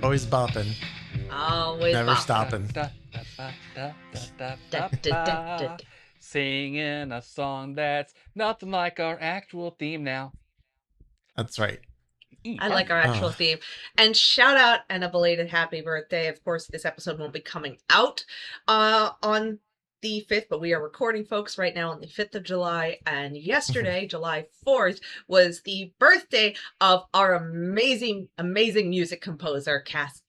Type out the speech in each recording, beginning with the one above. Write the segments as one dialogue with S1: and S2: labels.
S1: Always bopping.
S2: Always
S1: Never
S2: bopping.
S1: stopping.
S3: Singing a song that's nothing like our actual theme now.
S1: That's right.
S2: I like our actual theme. And shout out and a belated happy birthday. Of course, this episode won't be coming out on the 5th, but we are recording, folks, right now on the 5th of July. And yesterday, July 4th, was the birthday of our amazing, amazing music composer,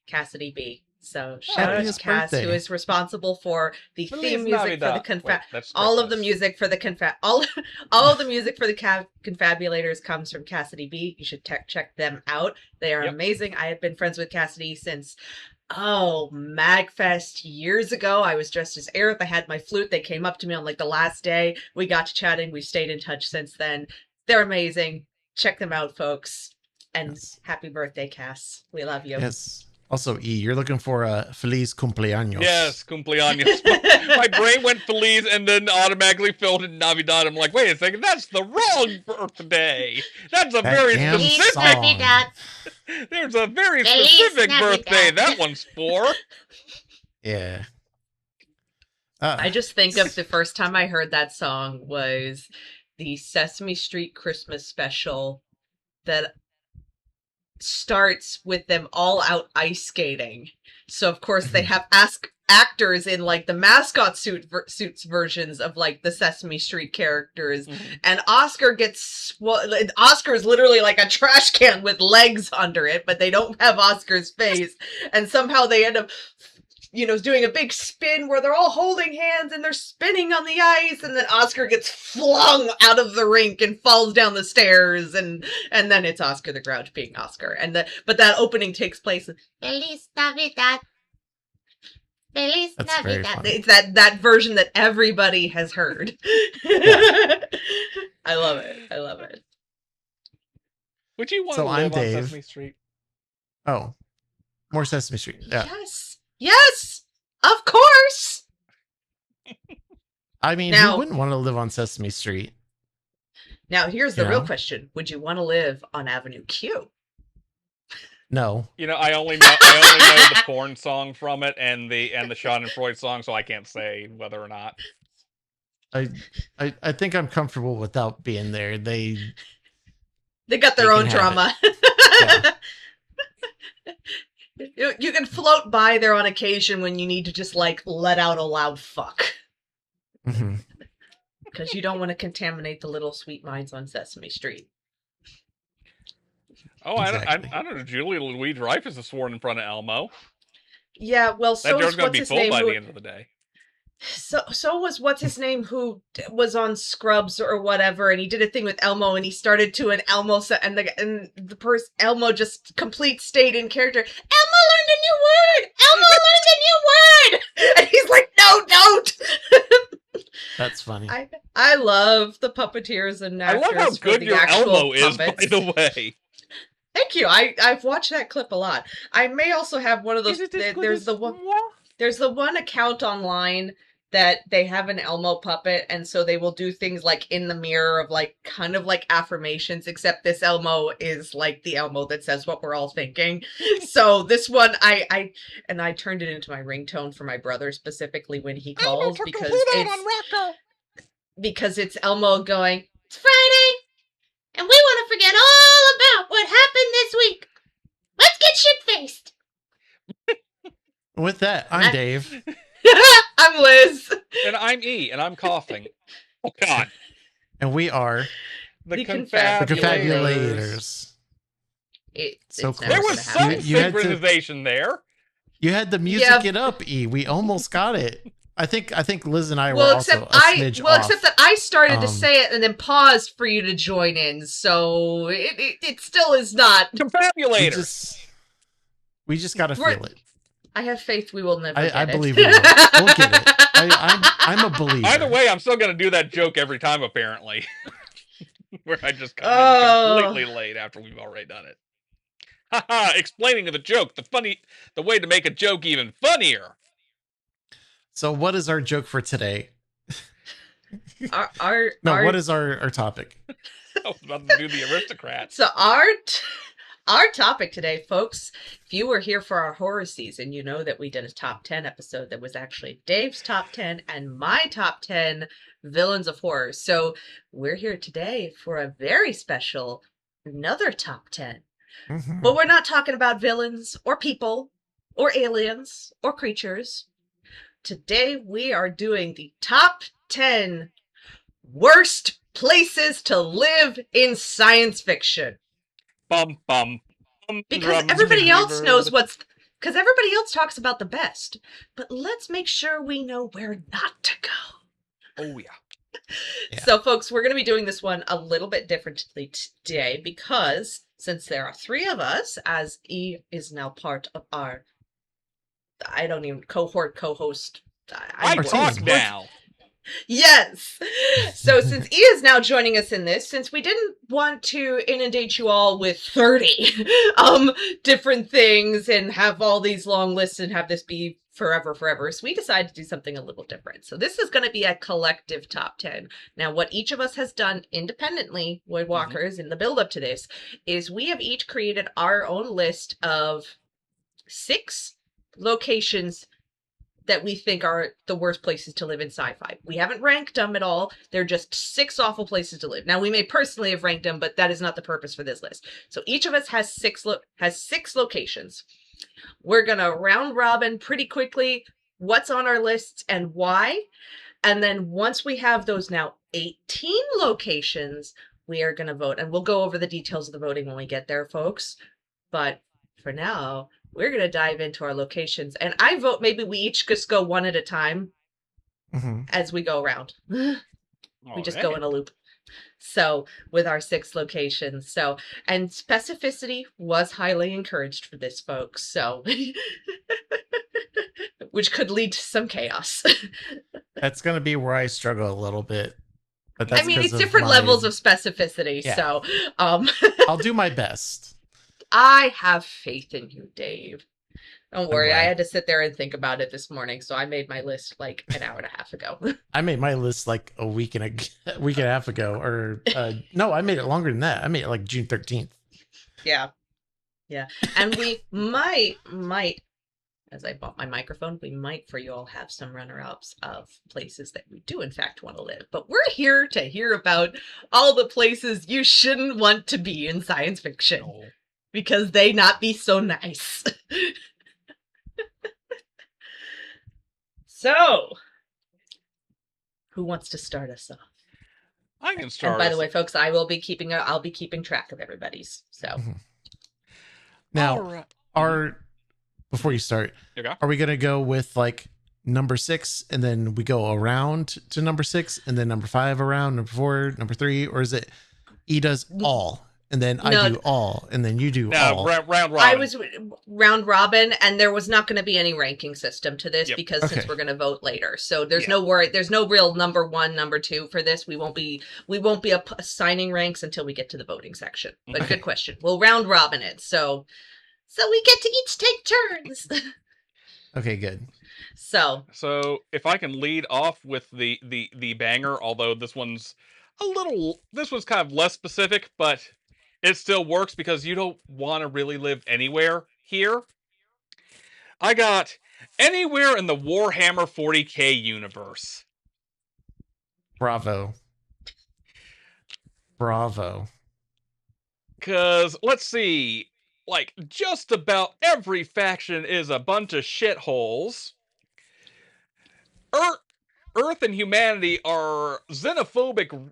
S2: Cassidy B. So shout out to Cass, who is responsible for the theme music for the all of the music for the all of the music for the Confabulators comes from Cassidy B. You should check them out. They are amazing. I have been friends with Cassidy since MagFest years ago. I was dressed as Aerith. I had my flute. They came up to me on like the last day. We got to chatting. We've stayed in touch since then. They're amazing. Check them out, folks. And happy birthday, Cass. We love you.
S1: Yes. Also, E, you're looking for a Feliz Cumpleaños.
S3: Yes, cumpleaños. My brain went Feliz and then automatically filled in Navidad. I'm like, wait a second, that's the wrong birthday. That's a very specific. There's a very specific birthday that one's for.
S1: Yeah.
S2: I just think of the first time I heard that song was the Sesame Street Christmas special that starts with them all out ice skating. So of course they have actors in like the mascot suits versions of like the Sesame Street characters, and Oscar gets Oscar's literally like a trash can with legs under it, but they don't have Oscar's face, and somehow they end up doing a big spin where they're all holding hands and they're spinning on the ice, and then Oscar gets flung out of the rink and falls down the stairs, and then it's Oscar the Grouch being Oscar. But that opening takes place in Feliz Navidad. Feliz Navidad. It's that version that everybody has heard. I love it. I love it.
S3: Would you want to live on Sesame Street?
S1: Oh, more Sesame Street. Yeah.
S2: Yes, of course.
S1: I mean, who wouldn't want to live on Sesame Street?
S2: Now, here's the real question. Would you want to live on Avenue Q?
S1: No.
S3: I only know the porn song from it and the Schadenfreude song, so I can't say whether or not.
S1: I think I'm comfortable without being there. They
S2: got their own drama. You can float by there on occasion when you need to just like let out a loud fuck. Because you don't want to contaminate the little sweet minds on Sesame Street.
S3: Oh, exactly. I don't know. Julie Louis-Dreyfus is sworn in front of Elmo.
S2: Yeah, well, so
S3: that door's going to be full by the end of the day.
S2: So was what's his name, who was on Scrubs or whatever, and he did a thing with Elmo, and he started to an Elmo and the person Elmo just complete stayed in character. Elmo learned a new word. Elmo learned a new word, and he's like, no, don't.
S1: That's funny.
S2: I love the puppeteers and actors.
S3: I love how good your Elmo is, by the way.
S2: Thank you. I've watched that clip a lot. I may also have one of those. There's the one account online that they have an Elmo puppet, and so they will do things like in the mirror of like kind of like affirmations, except this Elmo is like the Elmo that says what we're all thinking. So this one I turned it into my ringtone for my brother specifically when he calls, because it's Elmo going, "It's Friday and we want to forget all about what happened this week. Let's get shit-faced."
S1: With that, I'm Dave.
S2: I'm Liz.
S3: And I'm E, and I'm coughing. Oh, God.
S1: And we are
S3: the Confabulators.
S1: So close.
S3: There was some synchronization there.
S1: You had the music it up, E. We almost got it. I think Liz and I were also a smidge off.
S2: Except that I started to say it and then paused for you to join in, so it still is not
S3: Confabulators.
S1: We just gotta feel it.
S2: I have faith we will never get it.
S1: I believe we will. We'll get it. I'm a believer.
S3: Either way, I'm still going to do that joke every time, apparently. Where I just come in completely late after we've already done it. Haha, explaining the joke. The way to make a joke even funnier.
S1: So what is our joke for today?
S2: What
S1: is our topic?
S3: I was about to do the aristocrats.
S2: So Our topic today, folks, if you were here for our horror season, you know that we did a top 10 episode that was actually Dave's top 10 and my top 10 villains of horror. So we're here today for a very special, another top 10. Mm-hmm. But we're not talking about villains or people or aliens or creatures. Today we are doing the top 10 worst places to live in science fiction.
S3: Bum, bum.
S2: Because everybody else knows because everybody else talks about the best. But let's make sure we know where not to go.
S3: Oh, yeah.
S2: So, folks, we're going to be doing this one a little bit differently today because since there are 3 of us, as E is now part of our, cohort, co-host.
S3: I talk now.
S2: Yes. So since E is now joining us in this, since we didn't want to inundate you all with 30 different things and have all these long lists and have this be forever, so we decided to do something a little different. So this is going to be a collective top 10. Now, what each of us has done independently, Voidwalkers, in the build-up to this, is we have each created our own list of 6 locations that we think are the worst places to live in sci-fi. We haven't ranked them at all. They're just 6 awful places to live. Now, we may personally have ranked them, but that is not the purpose for this list. So each of us has 6 locations. We're going to round robin pretty quickly what's on our lists and why. And then once we have those now 18 locations, we are going to vote. And we'll go over the details of the voting when we get there, folks. But for now, we're going to dive into our locations. And I vote maybe we each just go one at a time as we go around. We just go in a loop. So with our 6 locations. So, and specificity was highly encouraged for this, folks. So, which could lead to some chaos.
S1: That's going to be where I struggle a little bit. But that's
S2: it's different levels of specificity. Yeah. So,
S1: I'll do my best.
S2: I have faith in you, Dave. Don't worry, I had to sit there and think about it this morning, so I made my list like an hour and a half ago.
S1: I made my list like a week and a half ago, or no, I made it longer than that. I made it like June 13th.
S2: Yeah, and we might, as I bought my microphone, we might for you all have some runner-ups of places that we do in fact want to live. But we're here to hear about all the places you shouldn't want to be in science fiction. Oh. Because they not be so nice. So, who wants to start us off?
S3: I can start.
S2: And by the way, folks, I'll be keeping track of everybody's. So,
S1: now, before you start, are we gonna go with like number 6 and then we go around to number 6 and then number 5 around, number 4, number 3, or is it E does all? And then I do all, and then you do all.
S3: Round robin.
S2: I was round robin, and there was not going to be any ranking system to this because since we're going to vote later, so there's no worry. There's no real number 1, number 2 for this. We won't be assigning ranks until we get to the voting section. But good question. We'll round robin it, so we get to each take turns.
S1: Okay, good.
S2: So
S3: if I can lead off with the banger, although this one's kind of less specific, but it still works because you don't want to really live anywhere here. I got anywhere in the Warhammer 40k universe.
S1: Bravo.
S3: Because, let's see, like, just about every faction is a bunch of shitholes. Earth and humanity are xenophobic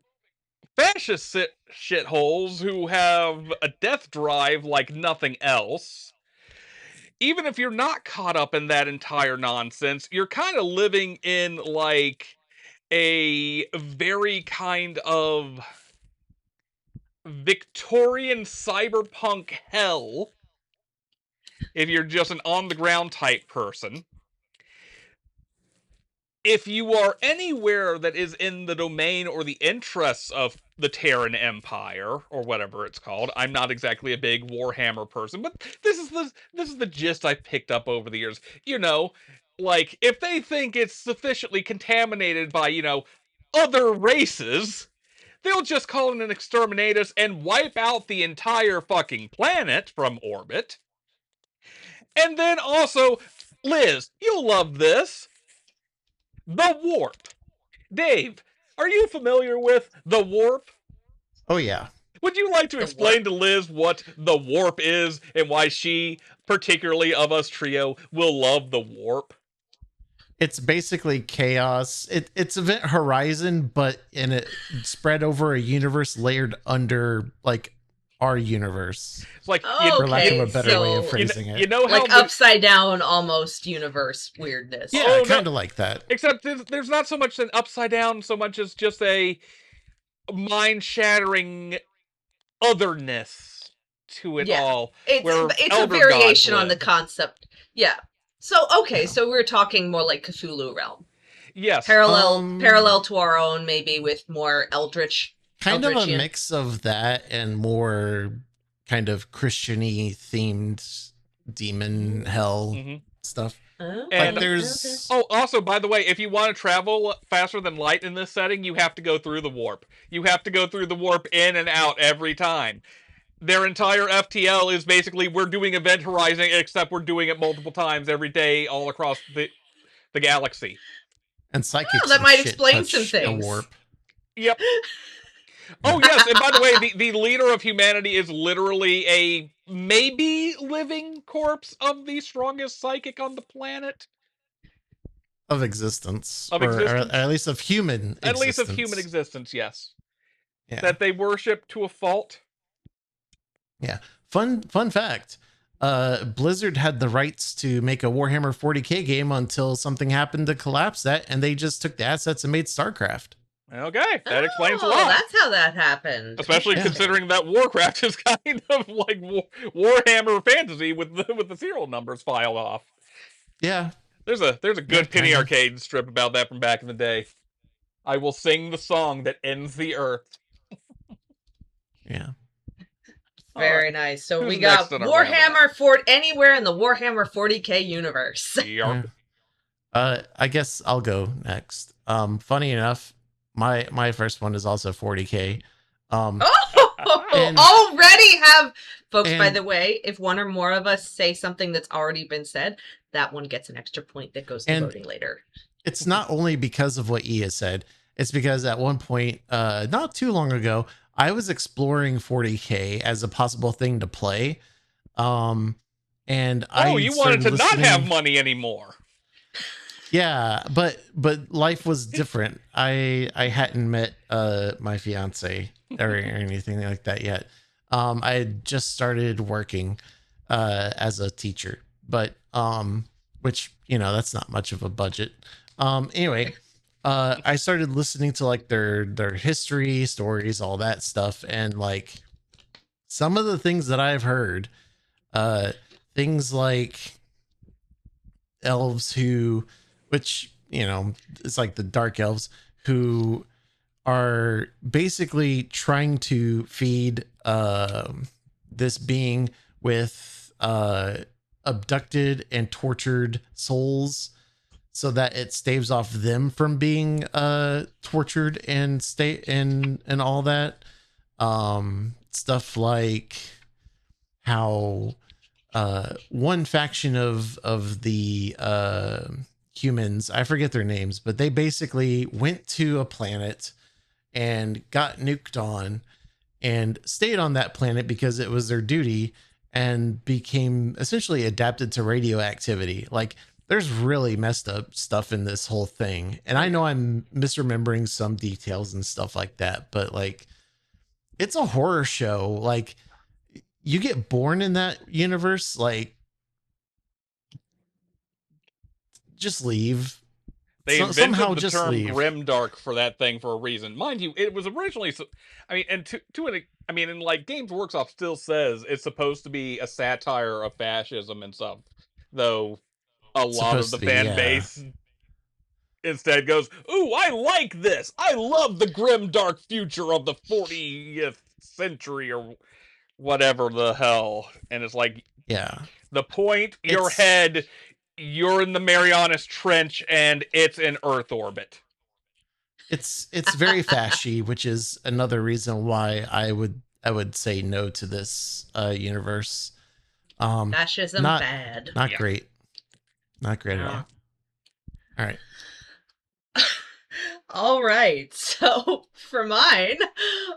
S3: fascist shitholes who have a death drive like nothing else. Even if you're not caught up in that entire nonsense, you're kind of living in like a very kind of Victorian cyberpunk hell if you're just an on-the-ground type person. If you are anywhere that is in the domain or the interests of the Terran Empire, or whatever it's called, I'm not exactly a big Warhammer person, but this is the gist I've picked up over the years. You know, like, if they think it's sufficiently contaminated by, other races, they'll just call in an exterminatus and wipe out the entire fucking planet from orbit. And then also, Liz, you'll love this. The warp. Dave, are you familiar with the warp?
S1: Oh, yeah.
S3: Would you like to explain to Liz what the warp is and why she, particularly of us trio, will love the warp?
S1: It's basically chaos. It's Event Horizon, but in it spread over a universe layered under like our universe.
S3: It's like,
S1: for lack of a better way of phrasing it.
S3: You know how
S2: like upside down almost universe weirdness.
S1: Yeah, kind of like that.
S3: Except there's not so much an upside down so much as just a mind-shattering otherness to it all.
S2: It's a variation on the concept. Yeah. So, okay, so we're talking more like Cthulhu realm.
S3: Yes.
S2: Parallel to our own, maybe with more eldritch.
S1: Kind of a mix of that and more kind of Christian-y themed demon hell stuff.
S3: And there's... Oh, also, by the way, if you want to travel faster than light in this setting, you have to go through the warp. You have to go through the warp in and out every time. Their entire FTL is basically, we're doing Event Horizon, except we're doing it multiple times every day all across the galaxy.
S1: And psychics
S2: that might explain some things.
S1: Warp.
S3: Yep. Oh, yes, and by the way, the leader of humanity is literally a maybe living corpse of the strongest psychic on the planet.
S1: Of existence.
S3: Or
S1: at least of human existence.
S3: At least of human existence, yes. Yeah. That they worship to a fault.
S1: Yeah. Fun fact. Blizzard had the rights to make a Warhammer 40k game until something happened to collapse that, and they just took the assets and made StarCraft.
S3: Okay, that explains a lot.
S2: That's how that happened.
S3: Especially considering that Warcraft is kind of like Warhammer Fantasy with the serial numbers filed off.
S1: Yeah.
S3: There's a good Penny Arcade strip about that from back in the day. I will sing the song that ends the earth.
S1: Yeah.
S2: Very nice. So we got Warhammer anywhere in the Warhammer 40k universe.
S3: Yep.
S1: I guess I'll go next. Funny enough, my first one is also 40k.
S2: Already have folks. By the way, if one or more of us say something that's already been said, that one gets an extra point that goes to voting later.
S1: It's not only because of what Ia said. It's because at one point, not too long ago, I was exploring 40k as a possible thing to play. And
S3: you wanted to not have money anymore.
S1: Yeah, but life was different. I hadn't met my fiance or anything like that yet. I had just started working as a teacher, but which, that's not much of a budget. Anyway, I started listening to like their history, stories, all that stuff, and like some of the things that I've heard, things like elves which, it's like the dark elves who are basically trying to feed this being with abducted and tortured souls so that it staves off them from being tortured and and all that. Stuff like how one faction of the humans, I forget their names, but they basically went to a planet and got nuked on and stayed on that planet because it was their duty and became essentially adapted to radioactivity. Like, there's really messed up stuff in this whole thing. And I know I'm misremembering some details and stuff like that, but like, it's a horror show. Like, you get born in that universe, like,
S3: just leave. They invented the term grimdark for that thing for a reason. Mind you, it was originally, and like Games Workshop still says it's supposed to be a satire of fascism and stuff, though a lot of the fan base instead goes, "Ooh, I like this. I love the grimdark future of the 40th century or whatever the hell." And it's like, the point, your head, you're in the Marianas Trench and it's in Earth orbit.
S1: It's very fashy, which is another reason why I would say no to this universe.
S2: Fascism bad.
S1: Not great. Not great at all. All right.
S2: All right. So for mine,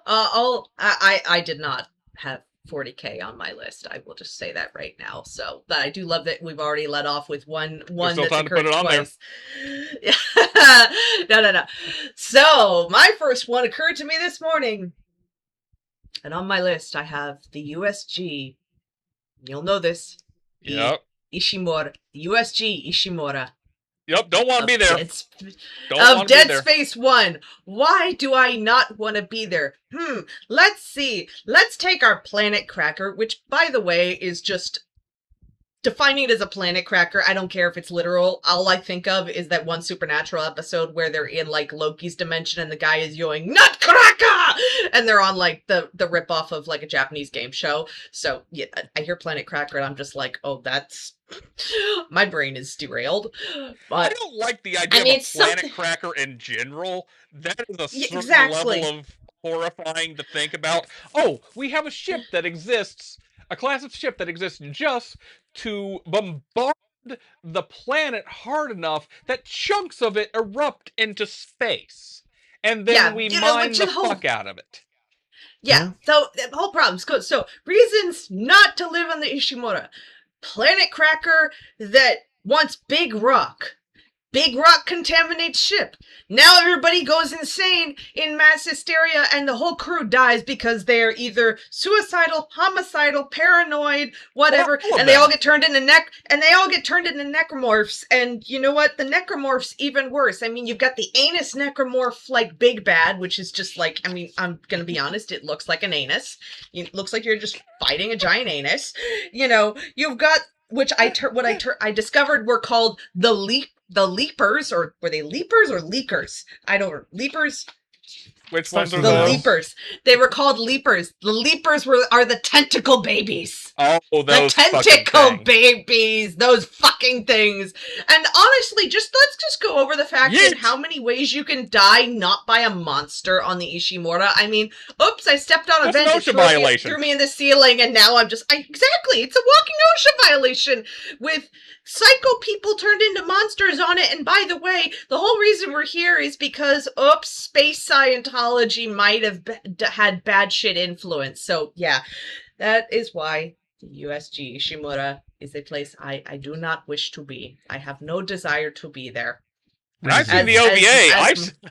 S2: I did not have 40K on my list. I will just say that right now. So, but I do love that we've already let off with one that's occurred twice. No. So my first one occurred to me this morning, and on my list I have the USG. You'll know this.
S3: Yep.
S2: Ishimura. USG Ishimura.
S3: Yep, don't want to be there.
S2: Dead Space 1. Why do I not want to be there? Let's see. Let's take our planet cracker, which, by the way, is just defining it as a planet cracker. I don't care if it's literal. All I think of is that one Supernatural episode where they're in, like, Loki's dimension and the guy is yelling, Nutcracker! And they're on, like, the ripoff of, like, a Japanese game show. So, yeah, I hear planet cracker and I'm just like, oh, that's... My brain is derailed. But
S3: I don't like the idea of a planet cracker in general. That is a certain level of horrifying to think about. Oh, we have a ship that exists, a class of ship that exists just to bombard the planet hard enough that chunks of it erupt into space. And then we mine the fuck out of it.
S2: Yeah, so the whole problem's good. So, reasons not to live on the Ishimura. Planet cracker that wants big rock. Big rock contaminates ship. Now everybody goes insane in mass hysteria and the whole crew dies because they're either suicidal, homicidal, paranoid, whatever, and they all get turned into necromorphs. And you know what? The necromorphs even worse. I mean, you've got the anus necromorph like Big Bad, which is just like, I mean, I'm gonna be honest, it looks like an anus. It looks like you're just fighting a giant anus. You know, you've got which I discovered were called the leapers, or were they leapers or leakers? I don't know. Leapers.
S3: Which ones are
S2: the
S3: those?
S2: leapers? They were called leapers. The leapers are the tentacle babies.
S3: Oh, those
S2: the tentacle babies. Those fucking things. And honestly, let's just go over the fact that how many ways you can die not by a monster on the Ishimura. I mean, oops, I stepped on a vent and threw me in the ceiling, and now exactly. It's a walking OSHA violation with psycho people turned into monsters on it. And by the way, the whole reason we're here is because, oops, space Scientology might have had bad shit influence. So yeah, that is why the USG Ishimura is a place I do not wish to be. I have no desire to be there.
S3: I've seen the OVA.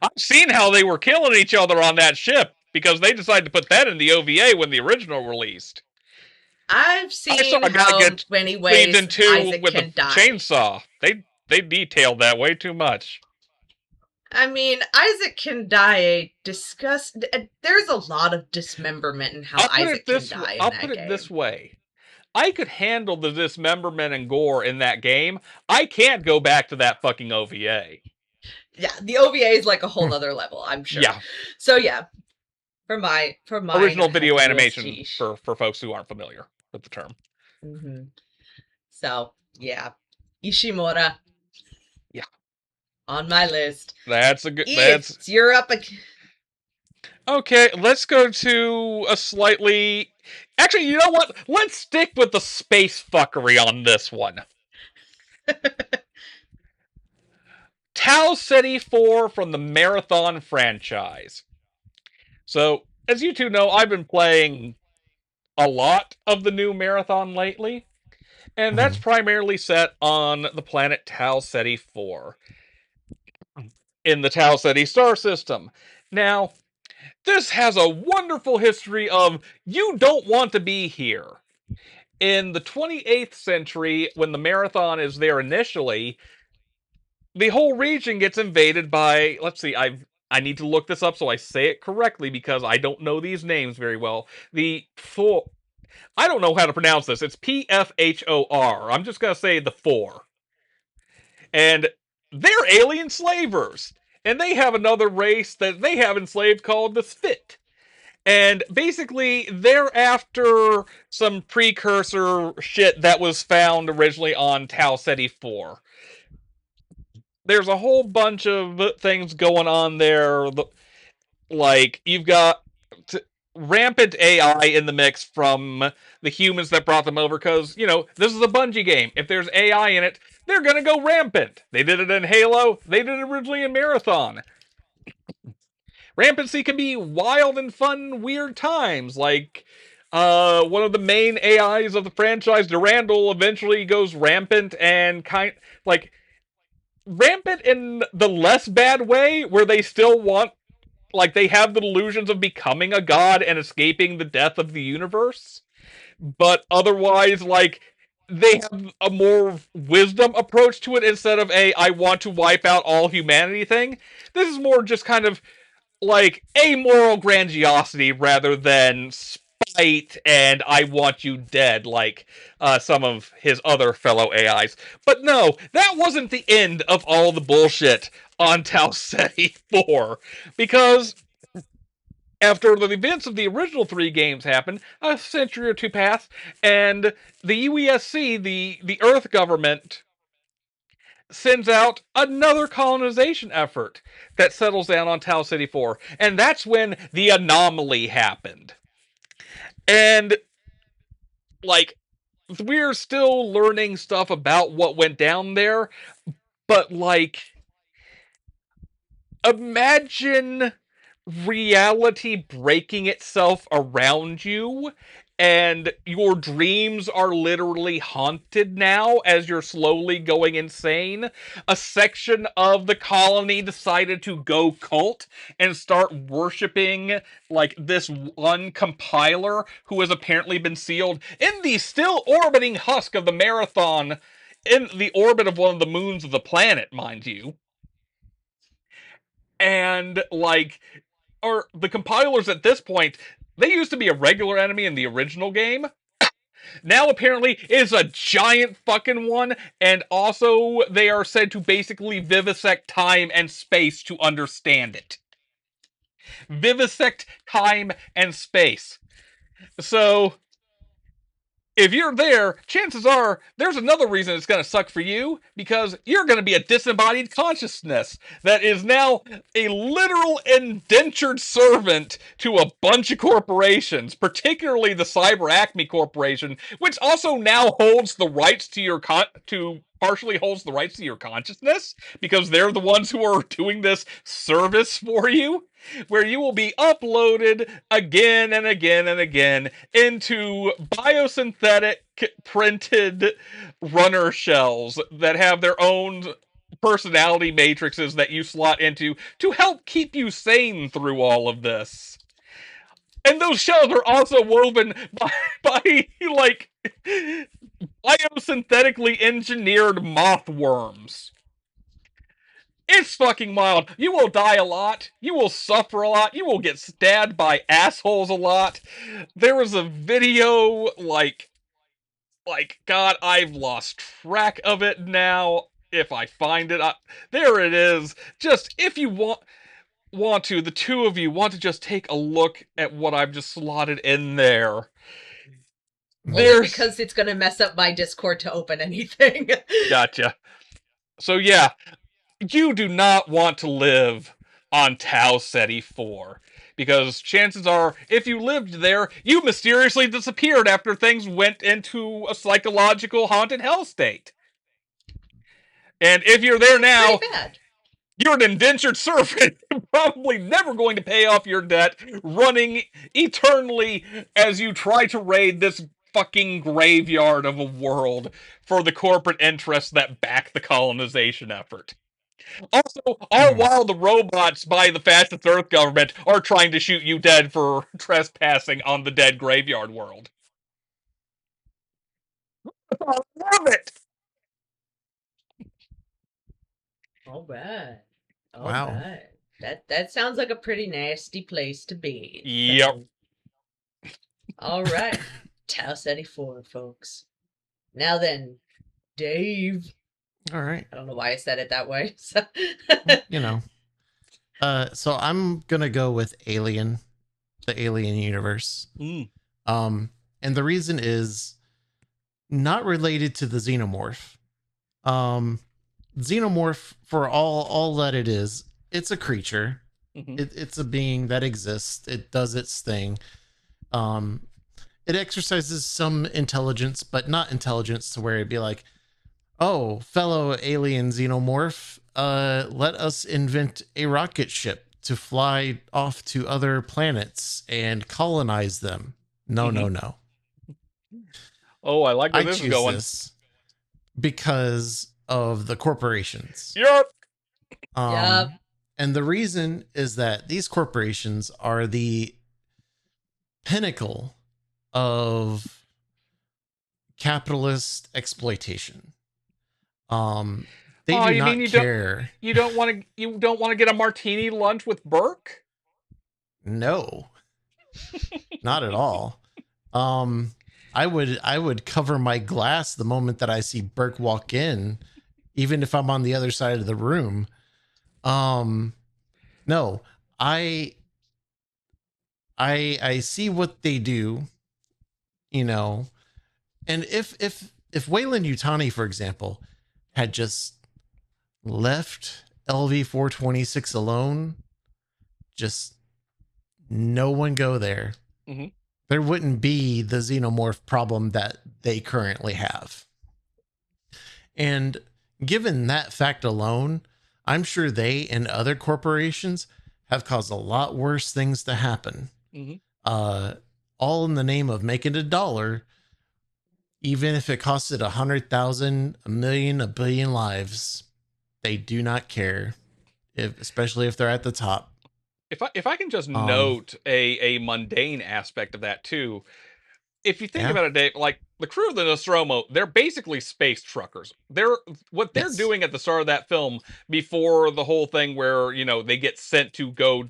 S3: I've seen how they were killing each other on that ship because they decided to put that in the OVA when the original released.
S2: I've seen how many ways Isaac
S3: with
S2: can
S3: a
S2: die.
S3: Chainsaw. They detailed that way too much.
S2: I mean, Isaac can die. There's a lot of dismemberment in how Isaac can die.
S3: I'll put it this way: I could handle the dismemberment and gore in that game. I can't go back to that fucking OVA.
S2: Yeah, the OVA is like a whole other level, I'm sure.
S3: Yeah.
S2: So yeah, for my
S3: original video animation for folks who aren't familiar with the term.
S2: Mm-hmm. So yeah, Ishimura.
S3: Yeah.
S2: On my list.
S3: That's a good.
S2: You're up.
S3: Okay, let's go to a slightly. Actually, you know what? Let's stick with the space fuckery on this one. Tau Ceti 4 from the Marathon franchise. So, as you two know, I've been playing a lot of the new Marathon lately, and that's primarily set on the planet Tau Ceti 4 in the Tau Ceti star system. Now, this has a wonderful history of you don't want to be here. In the 28th century, when the Marathon is there initially, the whole region gets invaded by, let's see, I need to look this up so I say it correctly because I don't know these names very well. I don't know how to pronounce this. It's PFHOR. I'm just going to say the 4. And they're alien slavers. And they have another race that they have enslaved called the Spit. And basically, they're after some precursor shit that was found originally on Tau Ceti 4. there's a whole bunch of things going on there. Like, you've got rampant AI in the mix from the humans that brought them over, because, this is a Bungie game. If there's AI in it, they're gonna go rampant. They did it in Halo. They did it originally in Marathon. Rampancy can be wild and fun, weird times. Like, one of the main AIs of the franchise, Durandal, eventually goes rampant and rampant in the less bad way, where they still want, they have the delusions of becoming a god and escaping the death of the universe. But otherwise, they have a more wisdom approach to it instead of I want to wipe out all humanity thing. This is more just kind of amoral grandiosity rather than spite and I want you dead like some of his other fellow AIs. But no, that wasn't the end of all the bullshit on Tau Ceti 4, because after the events of the original 3 games happened, a century or two passed, and the UESC, the Earth government, sends out another colonization effort that settles down on Tau Ceti 4. And that's when the anomaly happened. And, we're still learning stuff about what went down there, but, imagine reality breaking itself around you, and your dreams are literally haunted now as you're slowly going insane. A section of the colony decided to go cult and start worshipping, this one compiler who has apparently been sealed in the still orbiting husk of the Marathon, in the orbit of one of the moons of the planet, mind you. And, or the compilers at this point, they used to be a regular enemy in the original game. Now apparently is a giant fucking one, and also they are said to basically vivisect time and space to understand it. Vivisect time and space. So, if you're there, chances are there's another reason it's going to suck for you, because you're going to be a disembodied consciousness that is now a literal indentured servant to a bunch of corporations, particularly the Cyber Acme Corporation, which also now holds the rights to your partially holds the rights to your consciousness, because they're the ones who are doing this service for you, where you will be uploaded again and again and again into biosynthetic printed runner shells that have their own personality matrices that you slot into to help keep you sane through all of this. And those shells are also woven by biosynthetically engineered moth worms. It's fucking wild. You will die a lot. You will suffer a lot. You will get stabbed by assholes a lot. There was a video, God, I've lost track of it now. If I find it, there it is. Just, if you want to, the two of you want to just take a look at what I've just slotted in there.
S2: Only because it's going to mess up my Discord to open anything.
S3: Gotcha. So yeah, you do not want to live on Tau Ceti 4. Because chances are, if you lived there, you mysteriously disappeared after things went into a psychological haunted hell state. And if you're there now, you're an indentured servant, probably never going to pay off your debt, running eternally as you try to raid this fucking graveyard of a world for the corporate interests that back the colonization effort. Also, all while the robots by the fascist Earth government are trying to shoot you dead for trespassing on the dead graveyard world. I love it!
S2: All right. Wow. Right. That sounds like a pretty nasty place to be.
S3: Yep.
S2: All right. Tau Ceti 4, folks. Now then, Dave.
S1: All right.
S2: I don't know why I said it that way. So.
S1: So I'm gonna go with Alien, the Alien universe. And the reason is not related to the xenomorph. xenomorph, for all that it is, it's a creature.
S3: Mm-hmm.
S1: It's a being that exists. It does its thing. It exercises some intelligence, but not intelligence to where it'd be like, oh, fellow alien xenomorph, let us invent a rocket ship to fly off to other planets and colonize them. No, no.
S3: Oh, I like where this is going.
S1: This because of the corporations.
S3: Yep.
S1: And the reason is that these corporations are the pinnacle of capitalist exploitation. They do not care.
S3: You don't want to get a martini lunch with Burke?
S1: No. Not at all. I would cover my glass the moment that I see Burke walk in, even if I'm on the other side of the room. No. I see what they do, you know. And if Wayland Yutani, for example, had just left LV-426 alone, just no one go there, there wouldn't be the xenomorph problem that they currently have. And given that fact alone, I'm sure they and other corporations have caused a lot worse things to happen. All in the name of making $1, even if it costed 100,000, 1,000,000, 1,000,000,000 lives. They do not care, especially if they're at the top.
S3: If I can just note a mundane aspect of that too, if you think about it, Dave, like the crew of the Nostromo, they're basically space truckers. They're doing at the start of that film before the whole thing where they get sent to go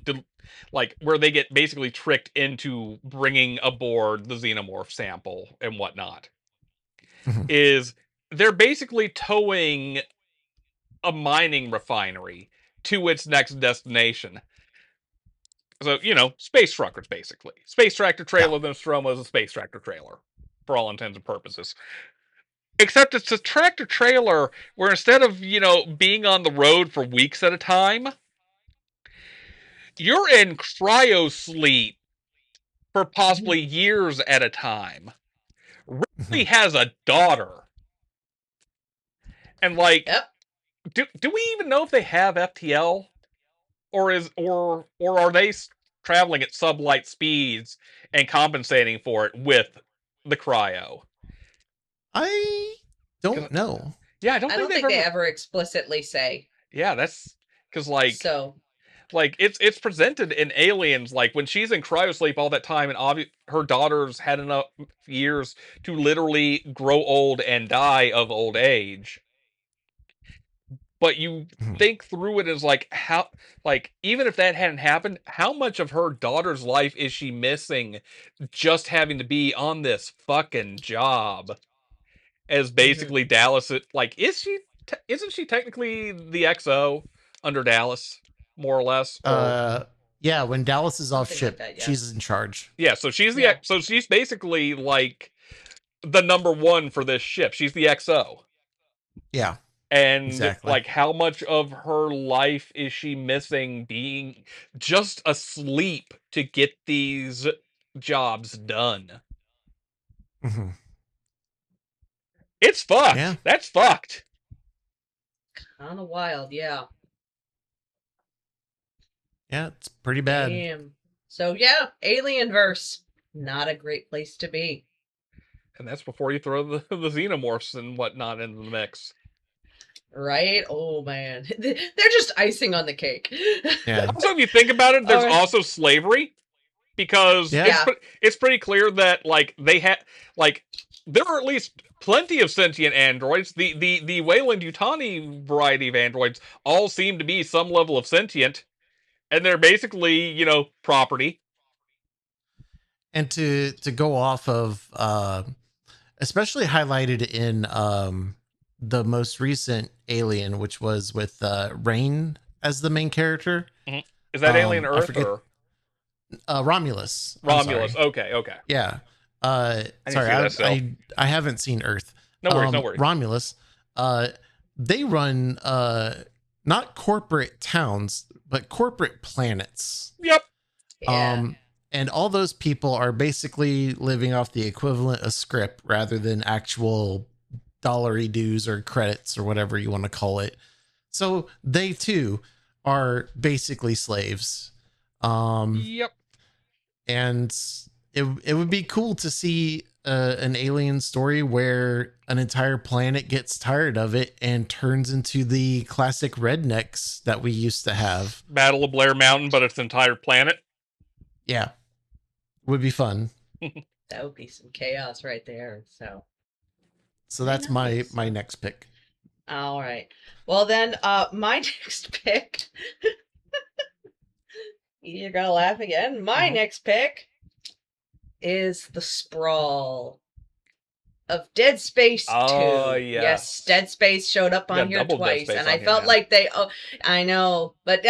S3: where they get basically tricked into bringing aboard the xenomorph sample and whatnot. Is they're basically towing a mining refinery to its next destination. So, space truckers, basically. Space tractor trailer, the Nostromo is a space tractor trailer, for all intents and purposes. Except it's a tractor trailer where instead of, being on the road for weeks at a time, you're in cryosleep for possibly years at a time. Ripley has a daughter. And, do we even know if they have FTL? Or are they traveling at sublight speeds and compensating for it with the cryo?
S1: I don't know.
S2: Yeah, I don't think they ever explicitly say.
S3: Yeah, that's because it's presented in Aliens, when she's in cryosleep all that time, and her daughter's had enough years to literally grow old and die of old age. But you think through it as how, even if that hadn't happened, how much of her daughter's life is she missing just having to be on this fucking job? As basically Dallas, isn't she technically the XO under Dallas, more or less?
S1: Yeah, when Dallas is off ship, she's in charge.
S3: Yeah, so she's so she's basically the number one for this ship. She's the XO.
S1: Yeah.
S3: And exactly. How much of her life is she missing being just asleep to get these jobs done? It's fucked. Yeah. That's fucked.
S2: Kind of wild, yeah.
S1: Yeah, it's pretty bad.
S2: Damn. So yeah, Alienverse, not a great place to be.
S3: And that's before you throw the xenomorphs and whatnot into the mix.
S2: Right? Oh, man. They're just icing on the cake.
S3: Yeah. Also, if you think about it, there's also slavery. Because it's pretty clear that, they had, there are at least plenty of sentient androids. The Wayland Yutani variety of androids all seem to be some level of sentient. And they're basically, property.
S1: And to go off of, especially highlighted in the most recent Alien, which was with Rain as the main character.
S3: Is that Alien Earth or
S1: Romulus?
S3: Romulus. Okay.
S1: Yeah. Sorry, I haven't seen Earth.
S3: No worries.
S1: Romulus. they run not corporate towns, but corporate planets.
S3: Yep.
S1: And all those people are basically living off the equivalent of script rather than actual dollary dues or credits or whatever you want to call it. So they too are basically slaves.
S3: Yep.
S1: And it would be cool to see an alien story where an entire planet gets tired of it and turns into the classic rednecks that we used to have.
S3: Battle of Blair Mountain, but it's an entire planet.
S1: Yeah. Would be fun.
S2: That would be some chaos right there.
S1: So that's my next pick.
S2: All right. Well then, my next pick. You're gonna laugh again. My next pick is the Sprawl of Dead Space 2.
S3: Oh, yes.
S2: Dead Space showed up on here twice, and I felt like they. Oh, I know, but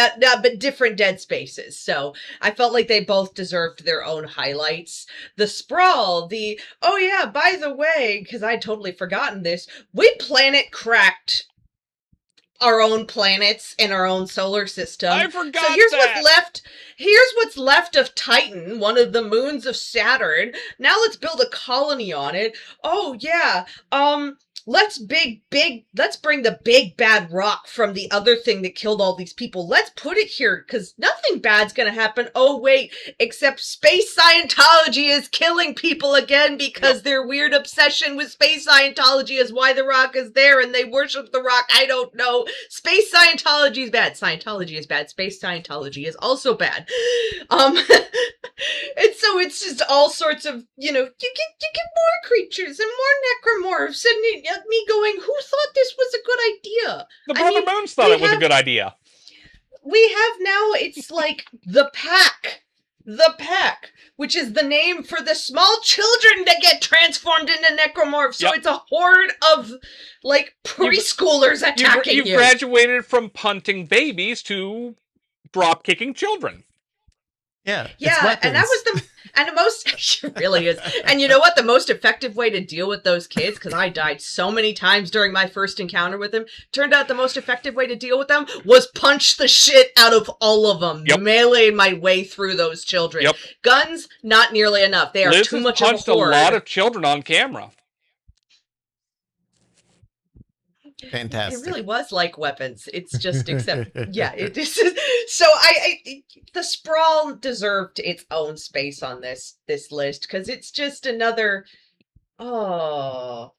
S2: different Dead Spaces. So I felt like they both deserved their own highlights. The Sprawl, by the way, because I'd totally forgotten this, we planet cracked our own planets in our own solar system.
S3: I forgot.
S2: So here's what's left of Titan, one of the moons of Saturn. Now let's build a colony on it. Oh yeah. Let's bring the big bad rock from the other thing that killed all these people. Let's put it here, because nothing bad's gonna happen. Oh wait, except space Scientology is killing people again because their weird obsession with space Scientology is why the rock is there and they worship the rock. I don't know. Space Scientology is bad. Scientology is bad. Space Scientology is also bad. And so it's just all sorts of, you get more creatures and more necromorphs and me going, who thought this was a good idea?
S3: The Brother Moons thought it was a good idea.
S2: We have now, it's like the Pack, which is the name for the small children that get transformed into necromorphs. So it's a horde of, like, preschoolers attacking you.
S3: You've graduated from punting babies to drop-kicking children.
S1: Yeah,
S2: and that was the most, it really is. And you know what? The most effective way to deal with those kids, because I died so many times during my first encounter with them, turned out the most effective way to deal with them was punch the shit out of all of them. Melee my way through those children. Guns, not nearly enough. They are too much of a horde.
S3: Liz has punched a lot of children on camera.
S1: Fantastic.
S2: It really was like weapons. It's just, it is. So the Sprawl deserved its own space on this list, because it's just another, that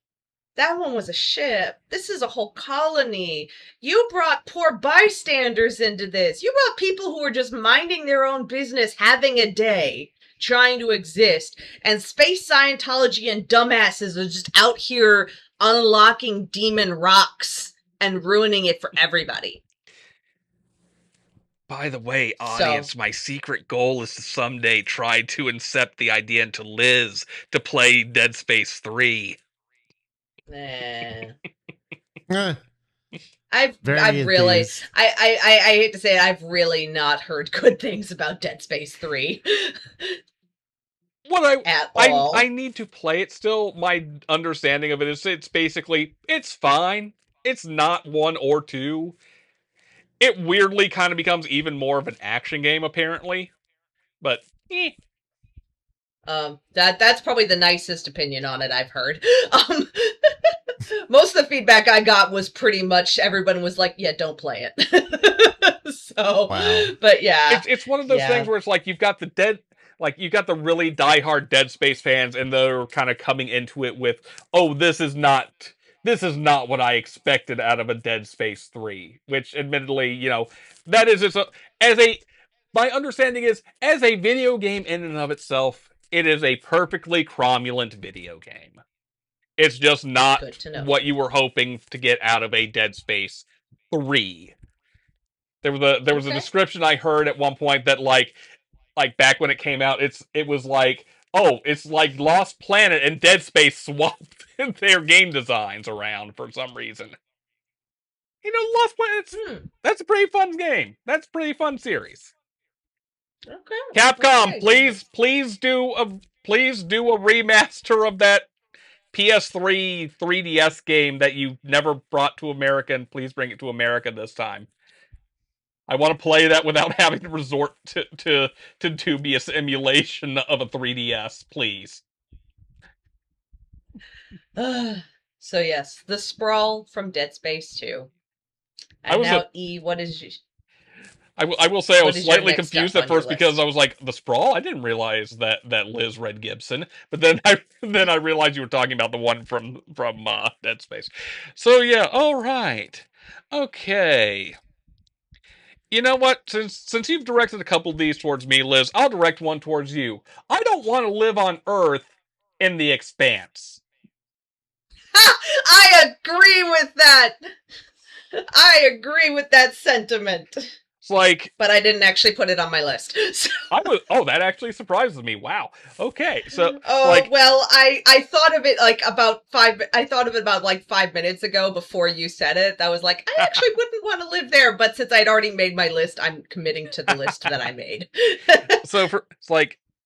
S2: one was a ship. This is a whole colony. You brought poor bystanders into this. You brought people who were just minding their own business, having a day, trying to exist. And space Scientology and dumbasses are just out here unlocking demon rocks and ruining it for everybody.
S3: By the way, audience, my secret goal is to someday try to incept the idea into Liz to play Dead Space 3.
S2: I've really, I hate to say it, I've really not heard good things about Dead Space 3.
S3: I need to play it still. My understanding of it is it's basically, it's fine. It's not 1 or 2. It weirdly kind of becomes even more of an action game, apparently. But,
S2: That's probably the nicest opinion on it I've heard. Most of the feedback I got was pretty much everyone was like, yeah, don't play it. So, wow. But yeah.
S3: It's one of those things where it's like, you've got the really diehard Dead Space fans, and they're kind of coming into it with, oh, this is not what I expected out of a Dead Space 3, which admittedly, that is my understanding is, as a video game in and of itself, it is a perfectly cromulent video game. It's just not what you were hoping to get out of a Dead Space 3. There was a description I heard at one point that like back when it came out, it was like, oh, it's like Lost Planet and Dead Space swapped their game designs around for some reason. Lost Planet, that's a pretty fun game. That's a pretty fun series.
S2: Okay.
S3: Capcom, please do a remaster of that PS3 3DS game that you never brought to America, and please bring it to America this time. I want to play that without having to resort to dubious emulation of a 3DS, please.
S2: So yes, the sprawl from Dead Space 2. And now, E, what is you?
S3: I will say I was slightly confused at first because I was like, the sprawl? I didn't realize that Liz read Gibson, but then I realized you were talking about the one from Dead Space. So yeah, all right, okay. You know what? Since you've directed a couple of these towards me, Liz, I'll direct one towards you. I don't want to live on Earth in the Expanse.
S2: I agree with that. I agree with that sentiment.
S3: It's like,
S2: but I didn't actually put it on my list. So.
S3: That actually surprises me. Wow. Okay, so
S2: well, I thought of it about 5 minutes ago before you said it. That was like, I actually wouldn't want to live there, but since I'd already made my list, I'm committing to the list that I made.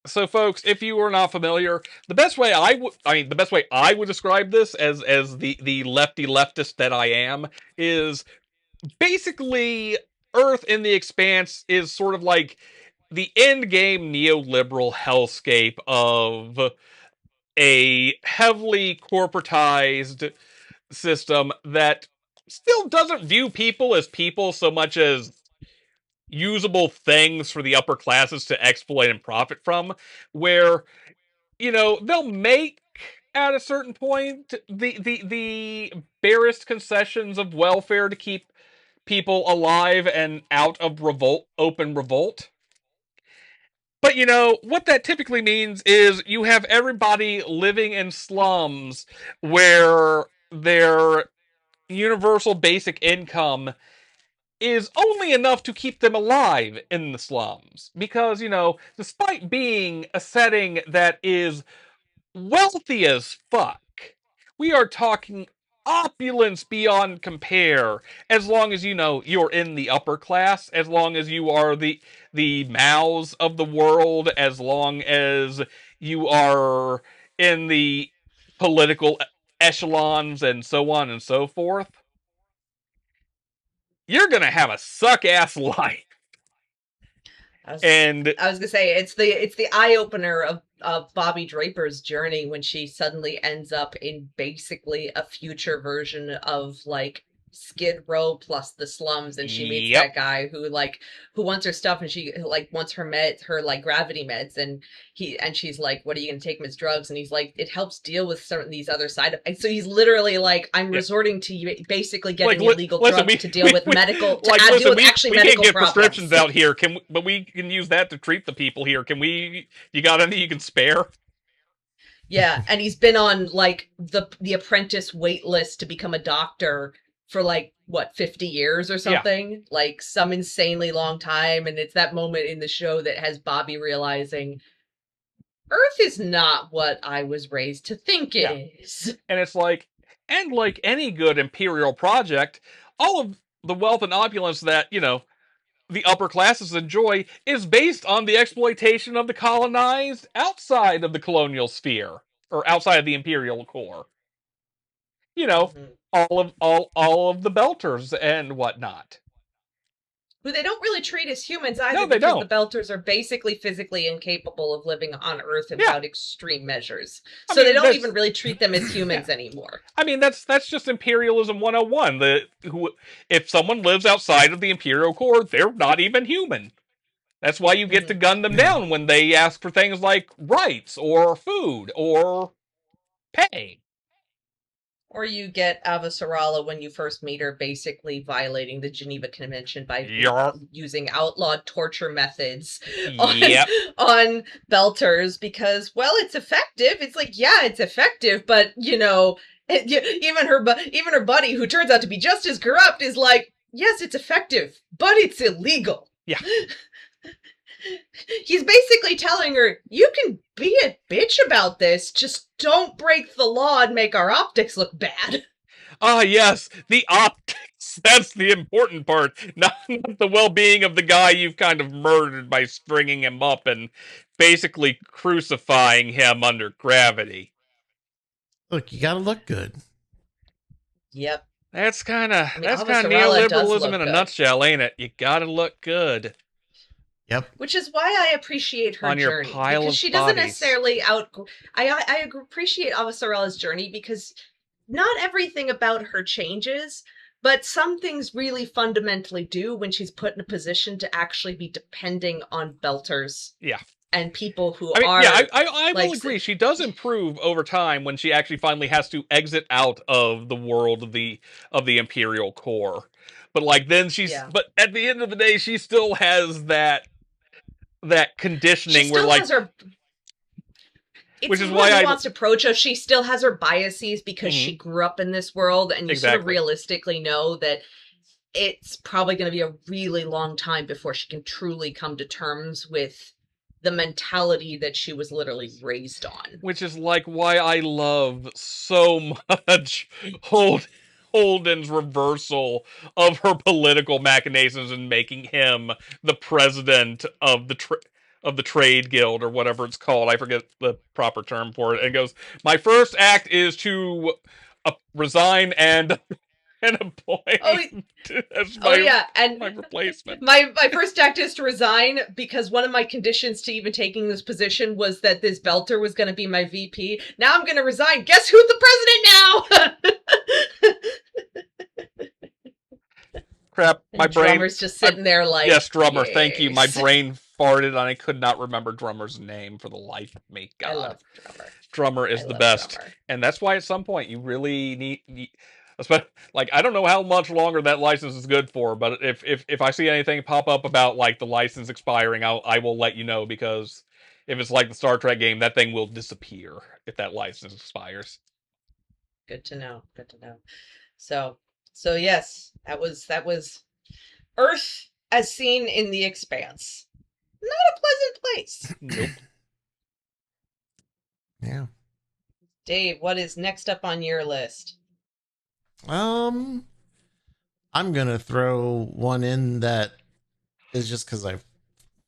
S3: So folks, if you are not familiar, the best way I would describe this as the lefty leftist that I am is basically Earth in the Expanse is sort of like the end game neoliberal hellscape of a heavily corporatized system that still doesn't view people as people so much as usable things for the upper classes to exploit and profit from, where, they'll make at a certain point the barest concessions of welfare to keep people alive and out of open revolt. But what that typically means is you have everybody living in slums where their universal basic income is only enough to keep them alive in the slums. Because, despite being a setting that is wealthy as fuck, we are talking opulence beyond compare, as long as you're in the upper class, as long as you are the Maos of the world, as long as you are in the political echelons and so on and so forth. You're gonna have a suck-ass life.
S2: I was gonna say it's the eye-opener of Bobby Draper's journey when she suddenly ends up in basically a future version of like Skid Row plus the slums, and she meets that guy who wants her stuff, and she wants her gravity meds, and she's like, what are you gonna take, him as drugs? And he's like, it helps deal with some of these other side effects. So he's literally like, I'm resorting to you basically getting illegal drugs to deal with medical medical
S3: we can't get prescriptions out here, but we can use that to treat the people here. You got any you can spare?
S2: Yeah, and he's been on the apprentice wait list to become a doctor for 50 years or something, some insanely long time. And it's that moment in the show that has Bobby realizing Earth is not what I was raised to think it is.
S3: And it's like any good imperial project, all of the wealth and opulence that, the upper classes enjoy is based on the exploitation of the colonized outside of the colonial sphere, or outside of the imperial core. All of the Belters and whatnot.
S2: Who they don't really treat as humans either,
S3: no, they
S2: because
S3: don't.
S2: The Belters are basically physically incapable of living on Earth without extreme measures. So they don't even really treat them as humans anymore.
S3: I mean, that's just imperialism 101. If someone lives outside of the imperial core, they're not even human. That's why you get to gun them down when they ask for things like rights or food or pay.
S2: Or you get Avasarala when you first meet her basically violating the Geneva Convention by using outlawed torture methods on Belters because, well, it's effective. It's like, yeah, it's effective, but, even her buddy, who turns out to be just as corrupt, is like, yes, it's effective, but it's illegal.
S3: Yeah.
S2: He's basically telling her, you can be a bitch about this, just don't break the law and make our optics look bad.
S3: Ah, yes, the optics. That's the important part. Not the well-being of the guy you've kind of murdered by stringing him up and basically crucifying him under gravity.
S1: Look, you gotta look good.
S2: Yep.
S3: That's kind of neoliberalism in a nutshell, ain't it? You gotta look good.
S1: Yep.
S2: Which is why I appreciate her journey, because she doesn't necessarily I appreciate Avasarella's journey because not everything about her changes, but some things really fundamentally do when she's put in a position to actually be depending on belters.
S3: Yeah.
S2: And people who are...
S3: Yeah, I will agree. She does improve over time when she actually finally has to exit out of the world of the Imperial core. But like then but at the end of the day, she still has that conditioning where like...
S2: It's a really nuanced approach of she still has her biases because she grew up in this world, and you sort of realistically know that it's probably going to be a really long time before she can truly come to terms with the mentality that she was literally raised on.
S3: Which is like why I love so much Holden's reversal of her political machinations and making him the president of the trade guild or whatever it's called. I forget the proper term for it. And goes, my first act is to resign and appoint as my replacement.
S2: My first act is to resign because one of my conditions to even taking this position was that this belter was going to be my VP. Now I'm going to resign. Guess who's the president now?
S3: Crap, my brain...
S2: Drummer's just sitting there like...
S3: Yes, Drummer, thank you. My brain farted and I could not remember Drummer's name for the life of me. God.
S2: I love Drummer.
S3: Drummer is the best. Drummer. And that's why at some point you really need like, I don't know how much longer that license is good for, but if I see anything pop up about like the license expiring, I will let you know, because if it's like the Star Trek game, that thing will disappear if that license expires.
S2: Good to know. Good to know. So yes, that was Earth as seen in The Expanse. Not a pleasant place.
S3: Nope.
S1: Yeah.
S2: Dave, what is next up on your list?
S1: I'm gonna throw one in that is just because I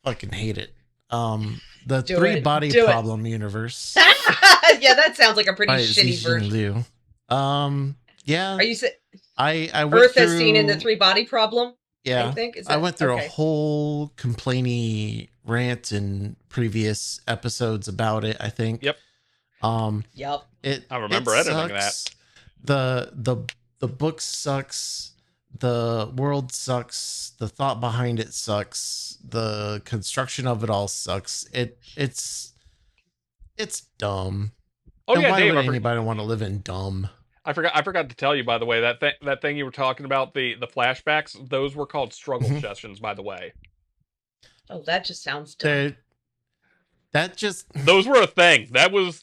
S1: fucking hate it. The Three Body Problem universe.
S2: Yeah, that sounds like a pretty shitty version.
S1: Yeah.
S2: Are you saying
S1: I went
S2: Earth
S1: through,
S2: as seen in the Three Body Problem?
S1: Yeah, I went through a whole complainy rant in previous episodes about it, I think.
S3: Yep.
S1: I
S3: remember editing that.
S1: The book sucks. The world sucks. The thought behind it sucks. The construction of it all sucks. It's dumb.
S3: Oh,
S1: and
S3: yeah,
S1: why
S3: Dave,
S1: would anybody want to live in dumb?
S3: I forgot to tell you, by the way, that thing you were talking about, the flashbacks, those were called struggle sessions, by the way.
S2: Oh, that just sounds dumb.
S3: Those were a thing. That was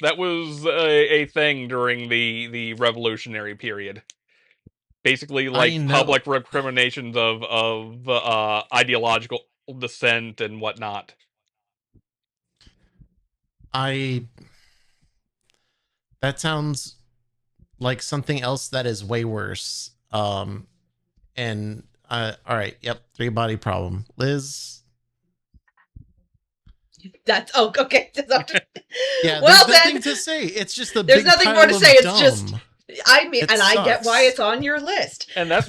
S3: a thing during the revolutionary period. Basically, like public recriminations of ideological dissent and whatnot.
S1: That sounds like something else that is way worse. All right, yep, Three Body Problem. Liz?
S2: That's okay.
S1: Yeah, well, there's nothing to say. It's just there's
S2: nothing more to say. It's just, I mean, and I get why it's on your list.
S3: And that's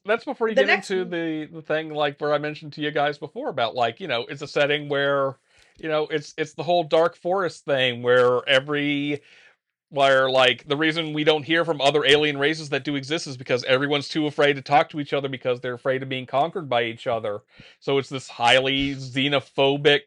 S3: that's before you get into the thing like where I mentioned to you guys before about like, you know, it's a setting where, you know, it's the whole dark forest thing where like the reason we don't hear from other alien races that do exist is because everyone's too afraid to talk to each other because they're afraid of being conquered by each other. So it's this highly xenophobic,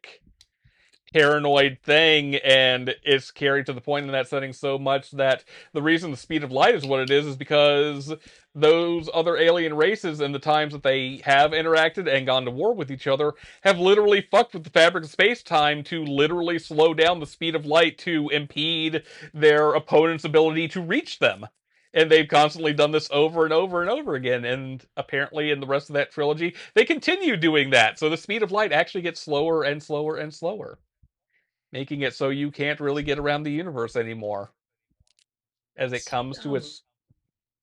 S3: paranoid thing, and it's carried to the point in that setting so much that the reason the speed of light is what it is because those other alien races and the times that they have interacted and gone to war with each other have literally fucked with the fabric of space-time to literally slow down the speed of light to impede their opponent's ability to reach them. And they've constantly done this over and over and over again, and apparently in the rest of that trilogy, they continue doing that, so the speed of light actually gets slower and slower and slower, making it so you can't really get around the universe anymore as it comes to its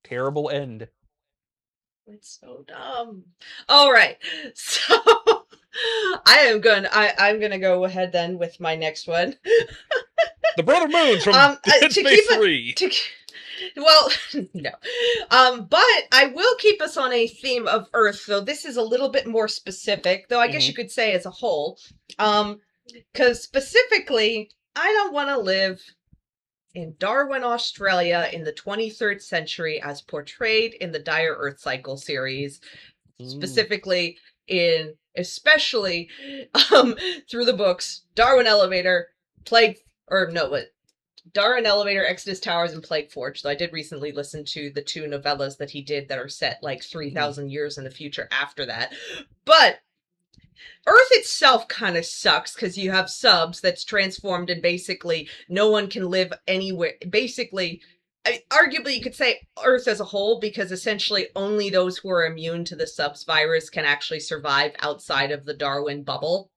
S3: terrible end.
S2: It's so dumb. All right, so I'm gonna go ahead then with my next one.
S3: The Brother Moons from Dead Space 3.
S2: Well, no. But I will keep us on a theme of Earth, though this is a little bit more specific, though I guess you could say as a whole. Because specifically, I don't want to live in Darwin, Australia in the 23rd century as portrayed in the Dire Earth Cycle series, specifically especially through the books, Darwin Elevator, Darwin Elevator, Exodus Towers, and Plague Forge. So I did recently listen to the 2 novellas that he did that are set like 3,000 years in the future after that. But Earth itself kind of sucks because you have subs that's transformed and basically no one can live anywhere. Basically, arguably you could say Earth as a whole, because essentially only those who are immune to the subs virus can actually survive outside of the Darwin bubble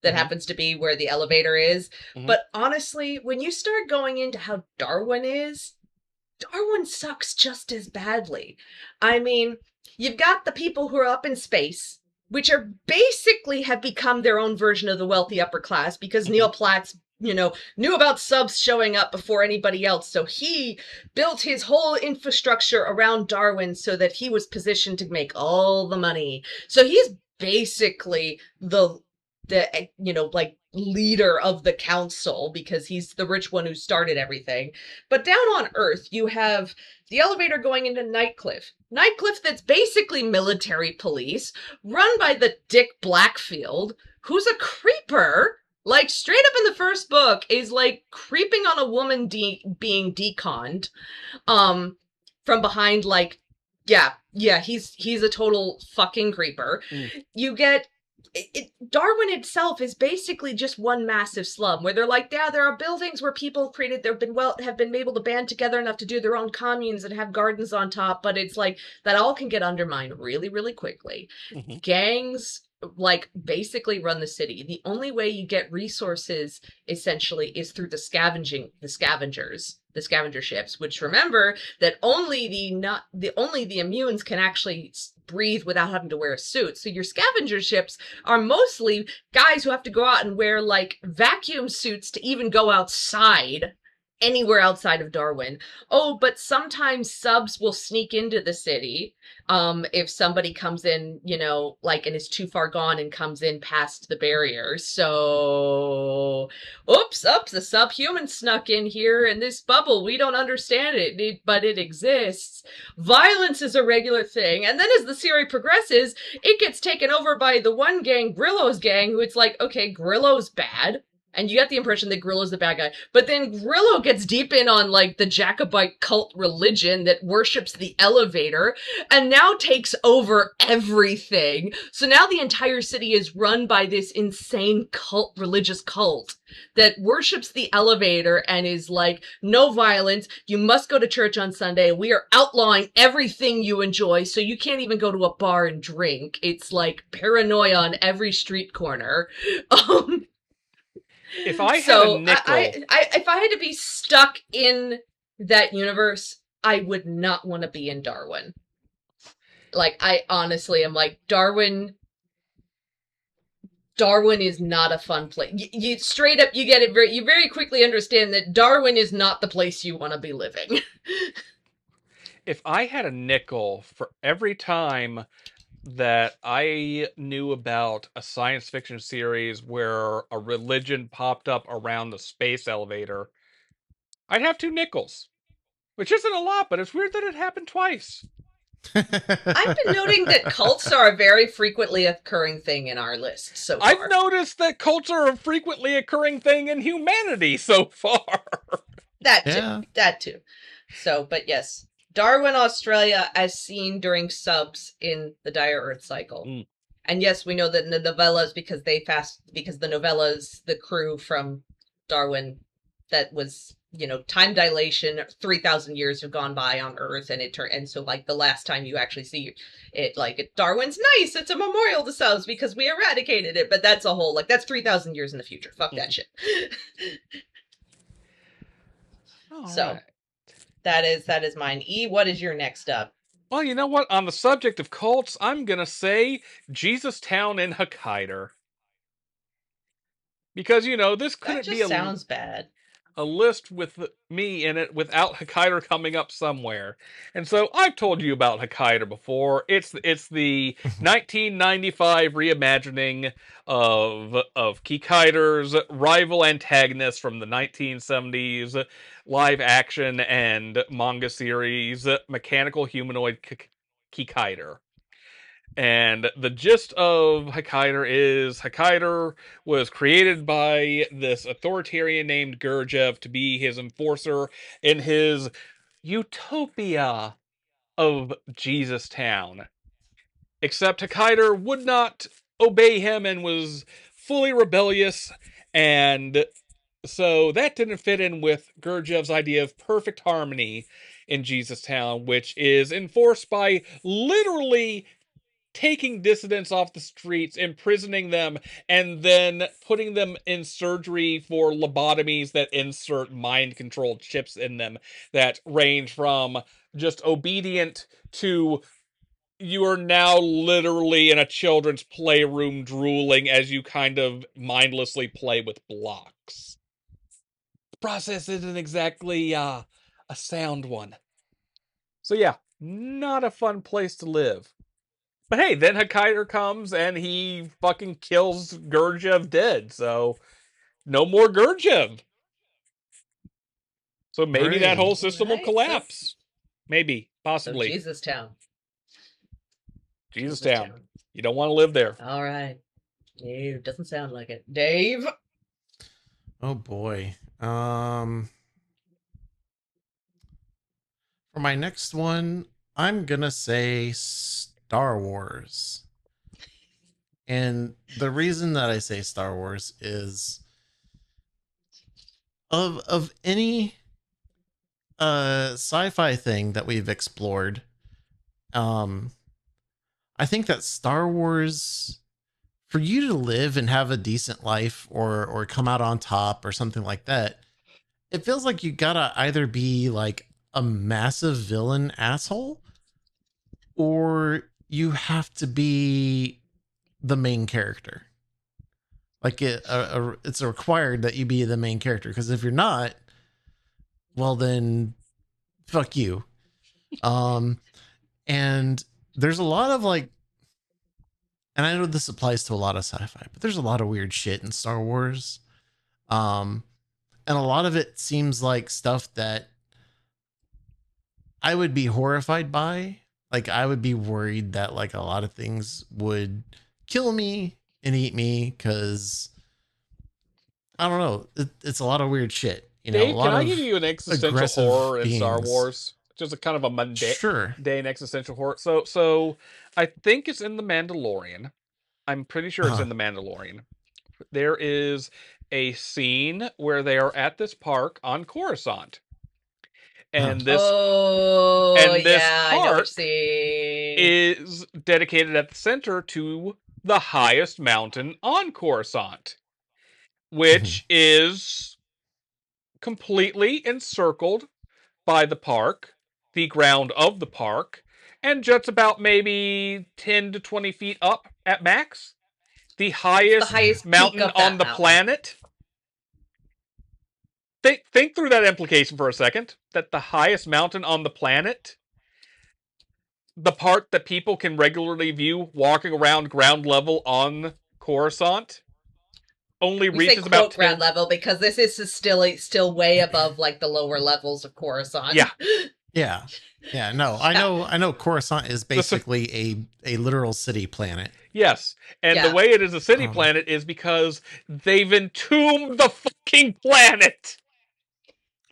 S2: that happens to be where the elevator is. But honestly, when you start going into how Darwin is, Darwin sucks just as badly. I mean, you've got the people who are up in space, which are basically have become their own version of the wealthy upper class, because Neil Platt's, knew about subs showing up before anybody else. So he built his whole infrastructure around Darwin so that he was positioned to make all the money. So he's basically the leader of the council, because he's the rich one who started everything. But down on Earth, you have the elevator going into Nightcliff. Nightcliff that's basically military police, run by the Dick Blackfield, who's a creeper. Like, straight up in the first book, is, like, creeping on a woman being deconned, from behind, like, he's a total fucking creeper. You get... Darwin itself is basically just one massive slum where they're like, yeah, there are buildings where people have been able to band together enough to do their own communes and have gardens on top, but it's like that all can get undermined really, really quickly. Gangs basically run the city. The only way you get resources essentially is through the scavenger ships, which remember that only the immunes can actually breathe without having to wear a suit. So your scavenger ships are mostly guys who have to go out and wear like vacuum suits to even go outside, anywhere outside of Darwin. Oh, but sometimes subs will sneak into the city if somebody comes in, and is too far gone and comes in past the barrier. So, oops, the subhuman snuck in here in this bubble. We don't understand it, but it exists. Violence is a regular thing. And then as the series progresses, it gets taken over by the one gang, Grillo's gang, who it's like, okay, Grillo's bad. And you get the impression that Grillo's the bad guy. But then Grillo gets deep in on, like, the Jacobite cult religion that worships the elevator and now takes over everything. So now the entire city is run by this insane religious cult that worships the elevator and is like, no violence, you must go to church on Sunday, we are outlawing everything you enjoy, so you can't even go to a bar and drink. It's like paranoia on every street corner.
S3: If I had a nickel...
S2: if I had to be stuck in that universe, I would not want to be in Darwin. Like, I honestly am like, Darwin is not a fun place. You straight up, you very quickly understand that Darwin is not the place you want to be living.
S3: If I had a nickel for every time that I knew about a science fiction series where a religion popped up around the space elevator, I'd have 2 nickels. Which isn't a lot, but it's weird that it happened twice.
S2: I've been noting that cults are a very frequently occurring thing in our list so far.
S3: I've noticed that cults are a frequently occurring thing in humanity so far.
S2: That too. So, but yes. Darwin, Australia, as seen during subs in the Dire Earth Cycle. And yes, we know that in the novellas, because the novellas, the crew from Darwin, that was, time dilation, 3,000 years have gone by on Earth, and so like the last time you actually see it, like Darwin's nice, it's a memorial to subs because we eradicated it, but that's a whole, like, that's 3,000 years in the future. Fuck that shit. So. Right. That is mine. E, what is your next up?
S3: Well, you know what? On the subject of cults, I'm going to say Jesus Town in Hokkaido. Because, this couldn't be
S2: sounds bad.
S3: a list with me in it without Hokkaido coming up somewhere. And so I've told you about Hokkaido before. It's the 1995 reimagining of Kikaider's rival antagonist from the 1970s live action and manga series, Mechanical Humanoid Kikaider. And the gist of Hokkaido is Hokkaido was created by this authoritarian named Gurdjieff to be his enforcer in his utopia of Jesus Town. Except Hokkaido would not obey him and was fully rebellious, and so that didn't fit in with Gurdjieff's idea of perfect harmony in Jesus Town, which is enforced by literally taking dissidents off the streets, imprisoning them, and then putting them in surgery for lobotomies that insert mind-controlled chips in them that range from just obedient to you are now literally in a children's playroom drooling as you kind of mindlessly play with blocks. The process isn't exactly a sound one. So yeah, not a fun place to live. But hey, then Hokkaido comes and he fucking kills Gurdjieff dead, so no more Gurdjieff. So maybe that whole system will collapse. Maybe, possibly.
S2: So Jesus Town.
S3: Jesus Town. You don't want to live there.
S2: All right. Dave, doesn't sound like it. Dave?
S1: Oh boy. For my next one, I'm gonna say Star Wars. And the reason that I say Star Wars is of any sci-fi thing that we've explored, I think that Star Wars, for you to live and have a decent life or come out on top or something like that, it feels like you gotta either be like a massive villain asshole, or you have to be the main character. Like it's required that you be the main character, because if you're not, well then fuck you. And there's a lot of like, and I know this applies to a lot of sci-fi, but there's a lot of weird shit in Star Wars. And a lot of it seems like stuff that I would be horrified by. Like, I would be worried that like a lot of things would kill me and eat me, because I don't know. It's a lot of weird shit. You know,
S3: Dave, can I give you an existential horror in Star Wars? Just a kind of a mundane existential horror. So I think it's in The Mandalorian. I'm pretty sure it's in The Mandalorian. There is a scene where they are at this park on Coruscant. And this park is dedicated at the center to the highest mountain on Coruscant, which is completely encircled by the park, the ground of the park, and just about maybe 10 to 20 feet up at max. The highest mountain on the planet. Think through that implication for a second. That the highest mountain on the planet, the part that people can regularly view walking around ground level on Coruscant, only reaches about
S2: ground level, because this is still way above like the lower levels of Coruscant.
S1: Yeah. No, I know Coruscant is basically a literal city planet.
S3: Yes, and the way it is a city planet is because they've entombed the fucking planet.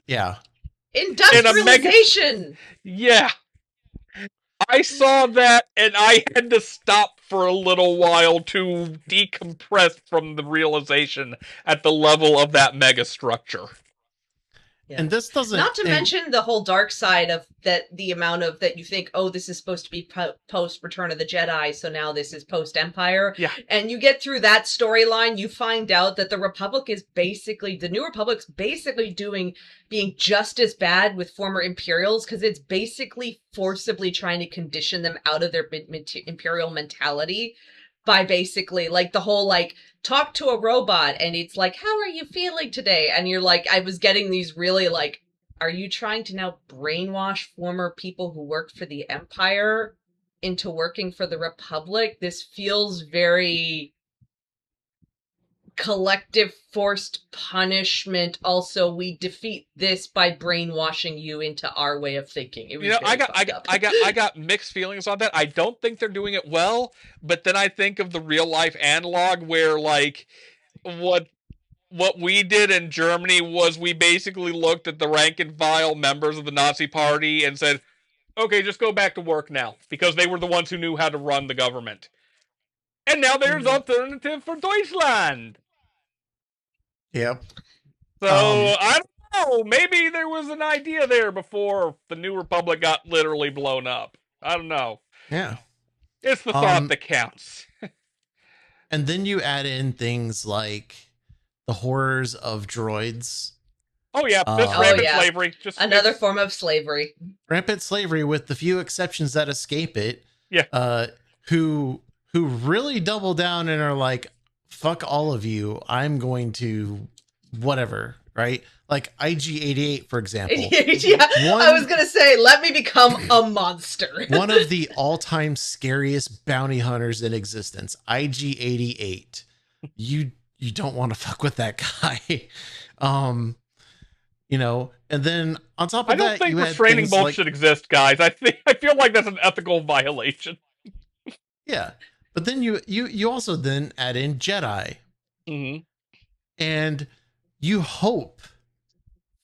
S1: Yeah.
S2: Industrialization.
S3: Yeah. I saw that and I had to stop for a little while to decompress from the realization at the level of that mega structure.
S1: Yeah. And this doesn't...
S2: Not to mention the whole dark side of that, the amount of that you think, oh, this is supposed to be post Return of the Jedi, so now this is post Empire.
S3: Yeah.
S2: And you get through that storyline, you find out that the New Republic's basically being just as bad with former Imperials, because it's basically forcibly trying to condition them out of their Imperial mentality. by basically like the whole like talk to a robot and it's like, how are you feeling today? And you're like, I was getting these really like, are you trying to now brainwash former people who worked for the Empire into working for the Republic? This feels very collective forced punishment. Also, we defeat this by brainwashing you into our way of thinking. It was
S3: I got mixed feelings on that. I don't think they're doing it well, but then I think of the real life analog where like what we did in Germany was we basically looked at the rank and file members of the Nazi Party and said, okay, just go back to work now, because they were the ones who knew how to run the government. And now there's alternative for Deutschland.
S1: Yep.
S3: So, I don't know. Maybe there was an idea there before the New Republic got literally blown up. I don't know.
S1: Yeah.
S3: It's the thought that counts.
S1: And then you add in things like the horrors of droids.
S3: Oh, yeah. Just rampant slavery. Just
S2: another form of slavery.
S1: Rampant slavery with the few exceptions that escape it.
S3: Yeah.
S1: Who really double down and are like, fuck all of you. I'm going to whatever, right? Like IG-88, for example.
S2: I was going to say, let me become a monster.
S1: One of the all-time scariest bounty hunters in existence, IG-88. You don't want to fuck with that guy. You know, and then on top of that,
S3: I don't think restraining bolts should exist, guys. I feel like that's an ethical violation.
S1: Yeah. But then you also then add in Jedi.
S3: Mm-hmm.
S1: And you hope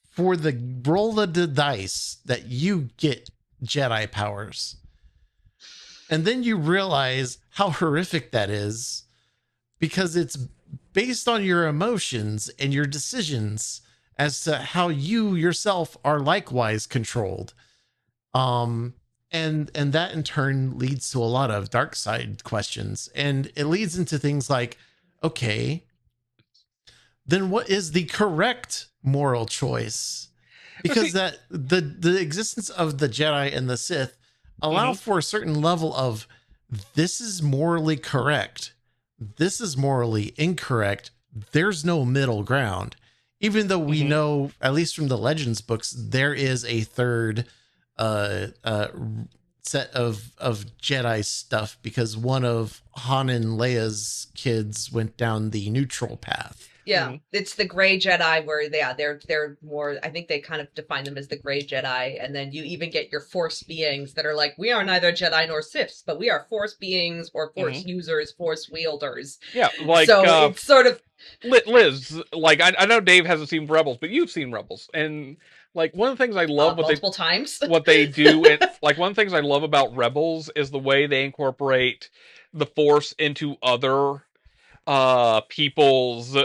S1: for the roll of the dice that you get Jedi powers. And then you realize how horrific that is, because it's based on your emotions and your decisions as to how you yourself are likewise controlled. And that in turn leads to a lot of dark side questions. And it leads into things like, okay, then what is the correct moral choice? Because that the existence of the Jedi and the Sith allow for a certain level of, this is morally correct, this is morally incorrect. There's no middle ground. Even though we know, at least from the Legends books, there is a third set of Jedi stuff, because one of Han and Leia's kids went down the neutral path.
S2: Yeah, it's the gray Jedi where they're more, I think they kind of define them as the gray Jedi, and then you even get your Force beings that are like, we are neither Jedi nor Siths, but we are Force beings or Force users, Force wielders.
S3: Yeah, like
S2: so it's sort of
S3: Liz. Like I know Dave hasn't seen Rebels, but you've seen Rebels, and like one of the things I love
S2: multiple times
S3: what they do, and like one of the things I love about Rebels is the way they incorporate the Force into other people's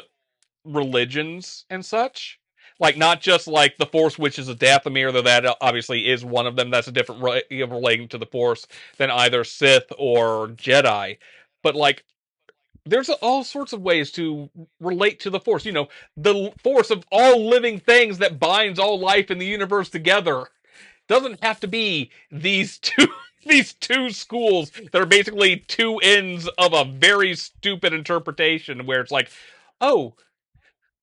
S3: religions and such. Like, not just like the Force, which is a Dathomir, though that obviously is one of them. That's a different way of relating to the Force than either Sith or Jedi. But like, there's all sorts of ways to relate to the Force. You know, the Force of all living things that binds all life in the universe together doesn't have to be these two schools that are basically two ends of a very stupid interpretation, where it's like, oh,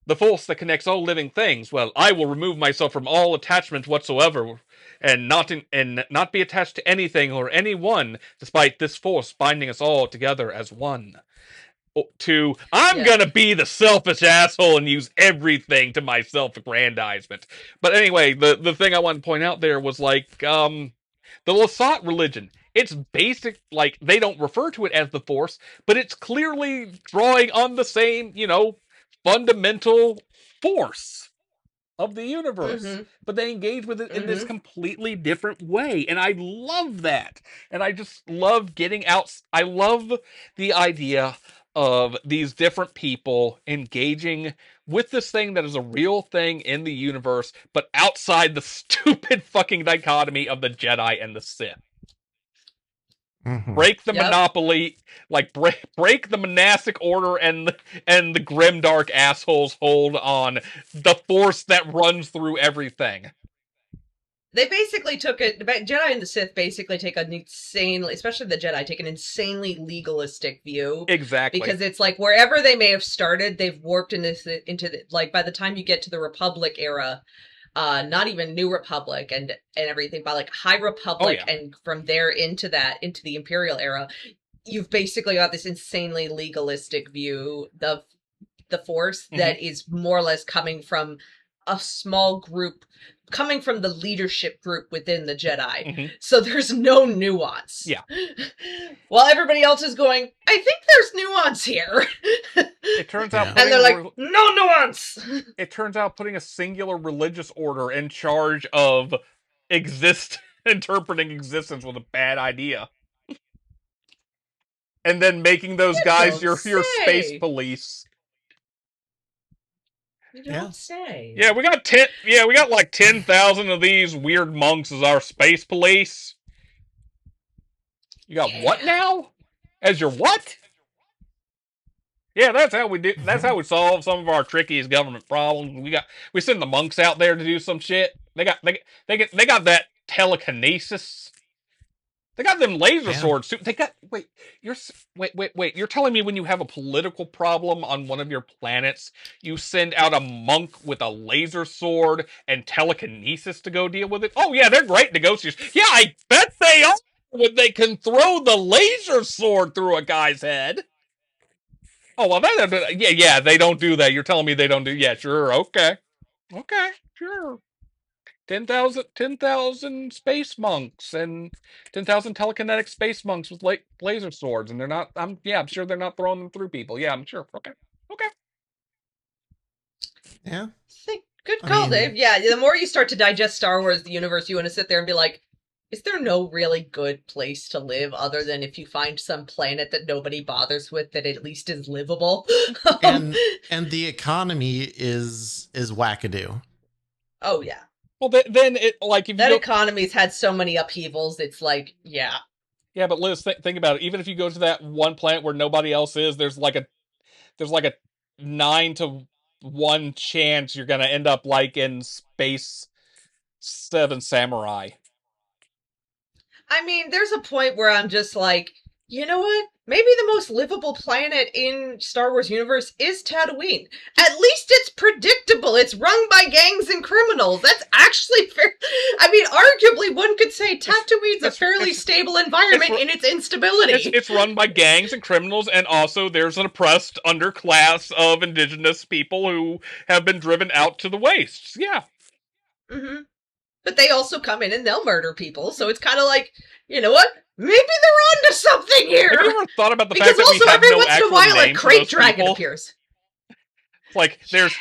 S3: the Force that connects all living things. Well, I will remove myself from all attachment whatsoever, and not be attached to anything or anyone, despite this Force binding us all together as one. To, I'm gonna be the selfish asshole and use everything to my self-aggrandizement. But anyway, the thing I wanted to point out there was like, the Lasat religion. It's basic, like, they don't refer to it as the Force, but it's clearly drawing on the same, fundamental force of the universe. But they engage with it in this completely different way. And I love that. And I just love getting out. I love the idea of these different people engaging with this thing that is a real thing in the universe, but outside the stupid fucking dichotomy of the Jedi and the Sith. Break the monopoly, like break the monastic order and the grimdark assholes hold on the Force that runs through everything.
S2: They basically took it. Jedi and the Sith basically take an insanely, especially the Jedi, take an insanely legalistic view.
S3: Exactly.
S2: Because it's like wherever they may have started, they've warped into like by the time you get to the Republic era, not even New Republic and everything, but like High Republic, and from there into the Imperial era, you've basically got this insanely legalistic view of the Force that is more or less coming from a small group, coming from the leadership group within the Jedi. So there's no nuance.
S3: Yeah.
S2: While everybody else is going, I think there's nuance here.
S3: It turns out,
S2: and they're like, no nuance.
S3: It turns out putting a singular religious order in charge of interpreting existence was a bad idea. And then making those guys your space police.
S2: You don't say.
S3: Yeah, we got like 10,000 of these weird monks as our space police. You got what now? As your what? Yeah, that's how we do. That's how we solve some of our trickiest government problems. We send the monks out there to do some shit. They got that telekinesis. They got them laser swords too. Wait. You're telling me when you have a political problem on one of your planets, you send out a monk with a laser sword and telekinesis to go deal with it? Oh yeah, they're great negotiators. Yeah, I bet they are when they can throw the laser sword through a guy's head. Oh well, they don't do that. You're telling me they don't do? Yeah, sure, okay, sure. 10,000 space monks and 10,000 telekinetic space monks with laser swords, and they're not. I'm sure they're not throwing them through people. Yeah, I'm sure. Okay.
S1: Yeah.
S2: Good call, Dave. Yeah, the more you start to digest Star Wars, the universe, you want to sit there and be like, is there no really good place to live other than if you find some planet that nobody bothers with that at least is livable?
S1: and the economy is wackadoo.
S2: Oh yeah.
S3: Well, then it like if
S2: that economy's had so many upheavals, it's like yeah.
S3: Yeah, but Liz, think about it. Even if you go to that one planet where nobody else is, there's like a 9 to 1 chance you're gonna end up like in Space 7 Samurai.
S2: I mean, there's a point where I'm just like, you know what? Maybe the most livable planet in Star Wars universe is Tatooine. At least it's predictable. It's run by gangs and criminals. That's actually fair. I mean, arguably, one could say Tatooine's a fairly stable environment in its instability.
S3: It's run by gangs and criminals, and also there's an oppressed underclass of indigenous people who have been driven out to the wastes. Yeah.
S2: Mm-hmm. But they also come in and they'll murder people, so it's kind of like, you know what? Maybe they're onto something here.
S3: Have you ever thought about the fact that we have no actual name for those people? Because also every once in a while a crate dragon
S2: appears.
S3: Like, there's,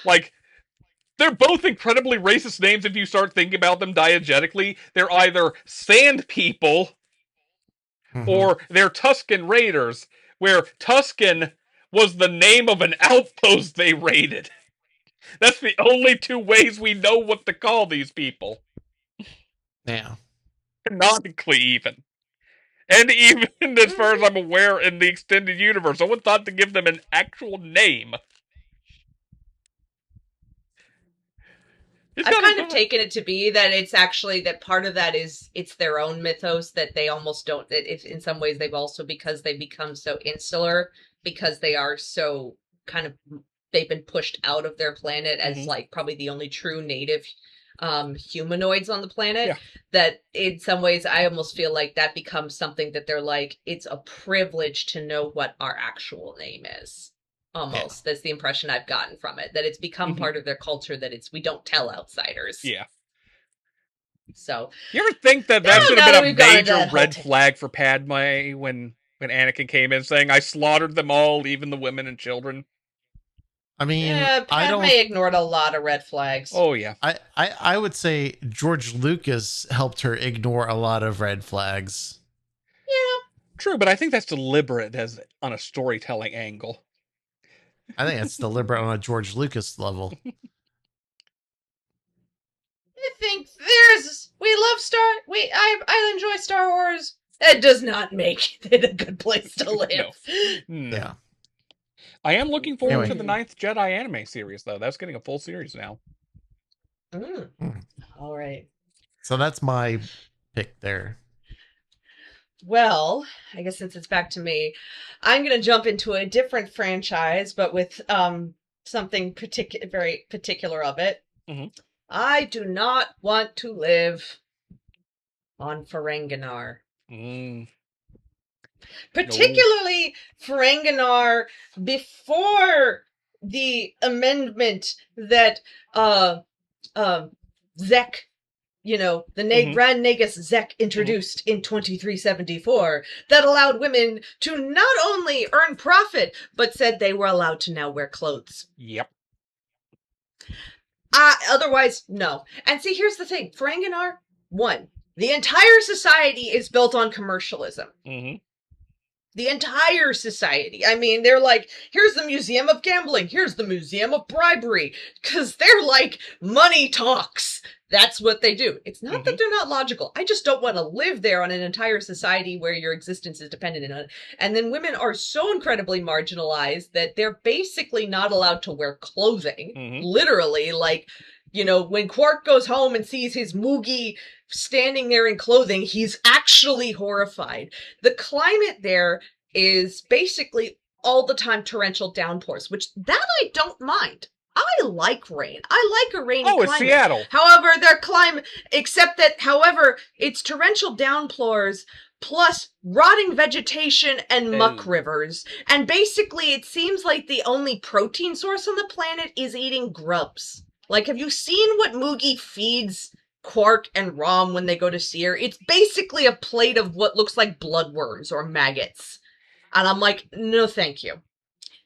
S3: like, they're both incredibly racist names if you start thinking about them diegetically. They're either Sand People or they're Tusken Raiders, where Tusken was the name of an outpost they raided. That's the only 2 ways we know what to call these people.
S1: Yeah.
S3: Canonically, even. And even as far as I'm aware, in the extended universe, no one thought to give them an actual name.
S2: I've kind of taken it to be that it's actually that part of that is it's their own mythos that they almost don't. That if in some ways they've also because they become so insular because they are so kind of. They've been pushed out of their planet as like probably the only true native humanoids on the planet, that in some ways I almost feel like that becomes something that they're like, it's a privilege to know what our actual name is. Almost. That's the impression I've gotten from it, that it's become part of their culture, that we don't tell outsiders.
S3: Yeah.
S2: So
S3: you ever think that should have been a major red flag for Padme when Anakin came in saying, I slaughtered them all, even the women and children?
S1: I mean,
S2: Padme ignored a lot of red flags.
S3: Oh, yeah.
S1: I would say George Lucas helped her ignore a lot of red flags.
S2: Yeah.
S3: True, but I think that's deliberate on a storytelling angle.
S1: I think that's deliberate on a George Lucas level.
S2: I think I enjoy Star Wars. That does not make it a good place to live.
S3: No.
S1: Yeah.
S3: I am looking forward to the 9th Jedi anime series, though. That's getting a full series now.
S2: All right.
S1: So that's my pick there.
S2: Well, I guess since it's back to me, I'm going to jump into a different franchise, but with something very particular of it.
S3: Mm-hmm.
S2: I do not want to live on Ferenginar. Particularly Ferenginar before the amendment that Zek, the Grand Nagus Zek introduced in 2374 that allowed women to not only earn profit, but said they were allowed to now wear clothes.
S3: Yep.
S2: Otherwise, no. And see, here's the thing. Ferenginar, one, the entire society is built on commercialism.
S3: Mm-hmm.
S2: The entire society. I mean, they're like, here's the Museum of Gambling. Here's the Museum of Bribery. Because they're like, money talks. That's what they do. It's not that they're not logical. I just don't want to live there on an entire society where your existence is dependent on it. And then women are so incredibly marginalized that they're basically not allowed to wear clothing. Literally, like, when Quark goes home and sees his Moogie standing there in clothing, he's actually horrified. The climate there is basically all the time torrential downpours, which that I don't mind. I like rain. I like a rainy climate.
S3: It's Seattle.
S2: However, their climate, it's torrential downpours plus rotting vegetation and muck rivers. And basically, it seems like the only protein source on the planet is eating grubs. Like, have you seen what Moogie feeds Quark and Rom when they go to see her? It's basically a plate of what looks like bloodworms or maggots. And I'm like, no, thank you.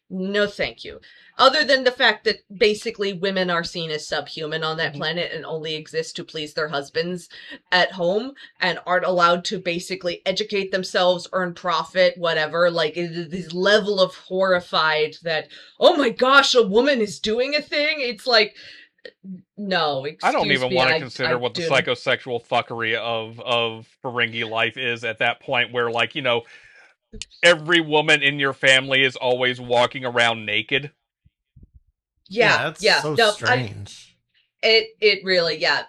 S2: No, thank you. Other than the fact that basically women are seen as subhuman on that planet and only exist to please their husbands at home and aren't allowed to basically educate themselves, earn profit, whatever. Like, this level of horrified that, oh my gosh, a woman is doing a thing. It's like, no,
S3: I don't even want to consider what the psychosexual fuckery of Ferengi life is at that point where, like, every woman in your family is always walking around naked.
S1: Yeah, that's so strange.
S2: It really, yeah.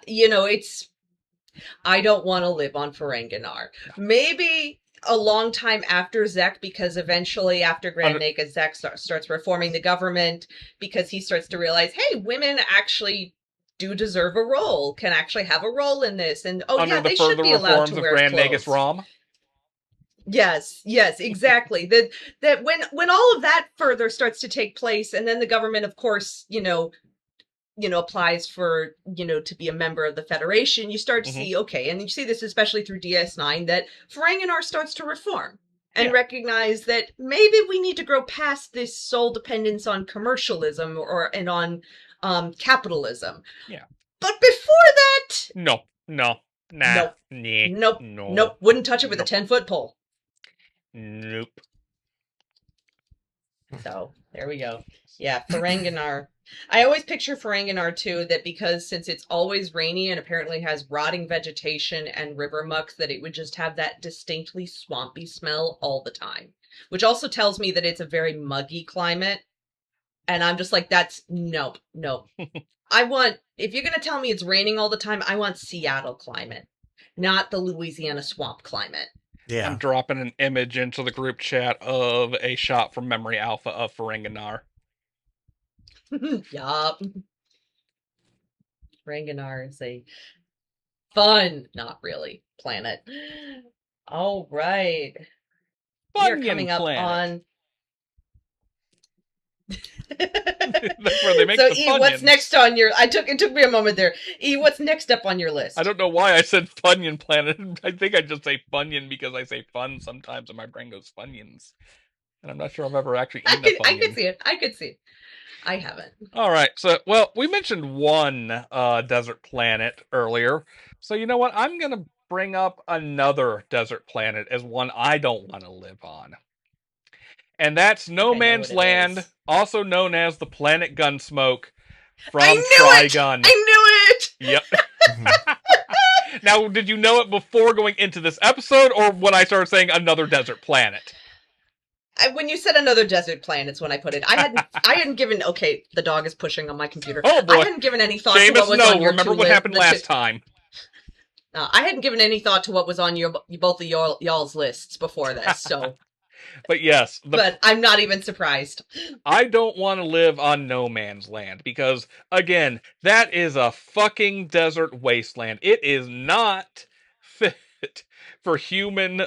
S2: I don't want to live on Ferenginar. Maybe a long time after Zek, because eventually after Grand Nagus, Zek starts reforming the government because he starts to realize, hey, women actually do deserve a role, can actually have a role in this. And, they should be allowed to wear
S3: Grand
S2: clothes.
S3: Nagus Rom.
S2: Yes, exactly. that when all of that further starts to take place, and then the government, of course, applies for, to be a member of the Federation, you start to see, okay, and you see this especially through DS9, that Ferenginar starts to reform and recognize that maybe we need to grow past this sole dependence on commercialism and on capitalism.
S3: Yeah.
S2: But before that...
S3: No. Nah.
S2: Nope. Wouldn't touch it with a 10-foot pole.
S3: Nope.
S2: So, there we go. Yeah, Ferenginar. I always picture Ferenginar, too, that because since it's always rainy and apparently has rotting vegetation and river muck, that it would just have that distinctly swampy smell all the time. Which also tells me that it's a very muggy climate. And I'm just like, nope. If you're going to tell me it's raining all the time, I want Seattle climate, not the Louisiana swamp climate.
S1: Yeah.
S3: I'm dropping an image into the group chat of a shot from Memory Alpha of Ferenginar.
S2: Yup. Ferenginar is a fun, not really, planet. All right.
S3: Funyan
S2: We're coming up
S3: planet.
S2: on...
S3: That's where they make
S2: so,
S3: the
S2: E, what's next on your... It took me a moment there. E, what's next up on your list?
S3: I don't know why I said Funyan planet. I think I just say Funyan because I say fun sometimes and my brain goes Funyuns. And I'm not sure I've ever actually eaten a Funyun.
S2: I could see it. I haven't.
S3: All right. So, well, we mentioned one desert planet earlier. So, you know what? I'm going to bring up another desert planet as one I don't want to live on. And that's No Man's Land, also known as the planet Gunsmoke from Trigun.
S2: I knew it!
S3: Yep. Now, did you know it before going into this episode, or when I started saying another desert planet?
S2: When you said another desert planet, it's when I put it. I hadn't given... Okay, the dog is pushing on my computer.
S3: Oh, boy.
S2: I hadn't given any thought
S3: Seamus,
S2: to what was on your
S3: remember what happened last time.
S2: I hadn't given any thought to what was on both of y'all's lists before this, so.
S3: But yes.
S2: But I'm not even surprised.
S3: I don't want to live on no man's land because, again, that is a fucking desert wasteland. It is not fit for human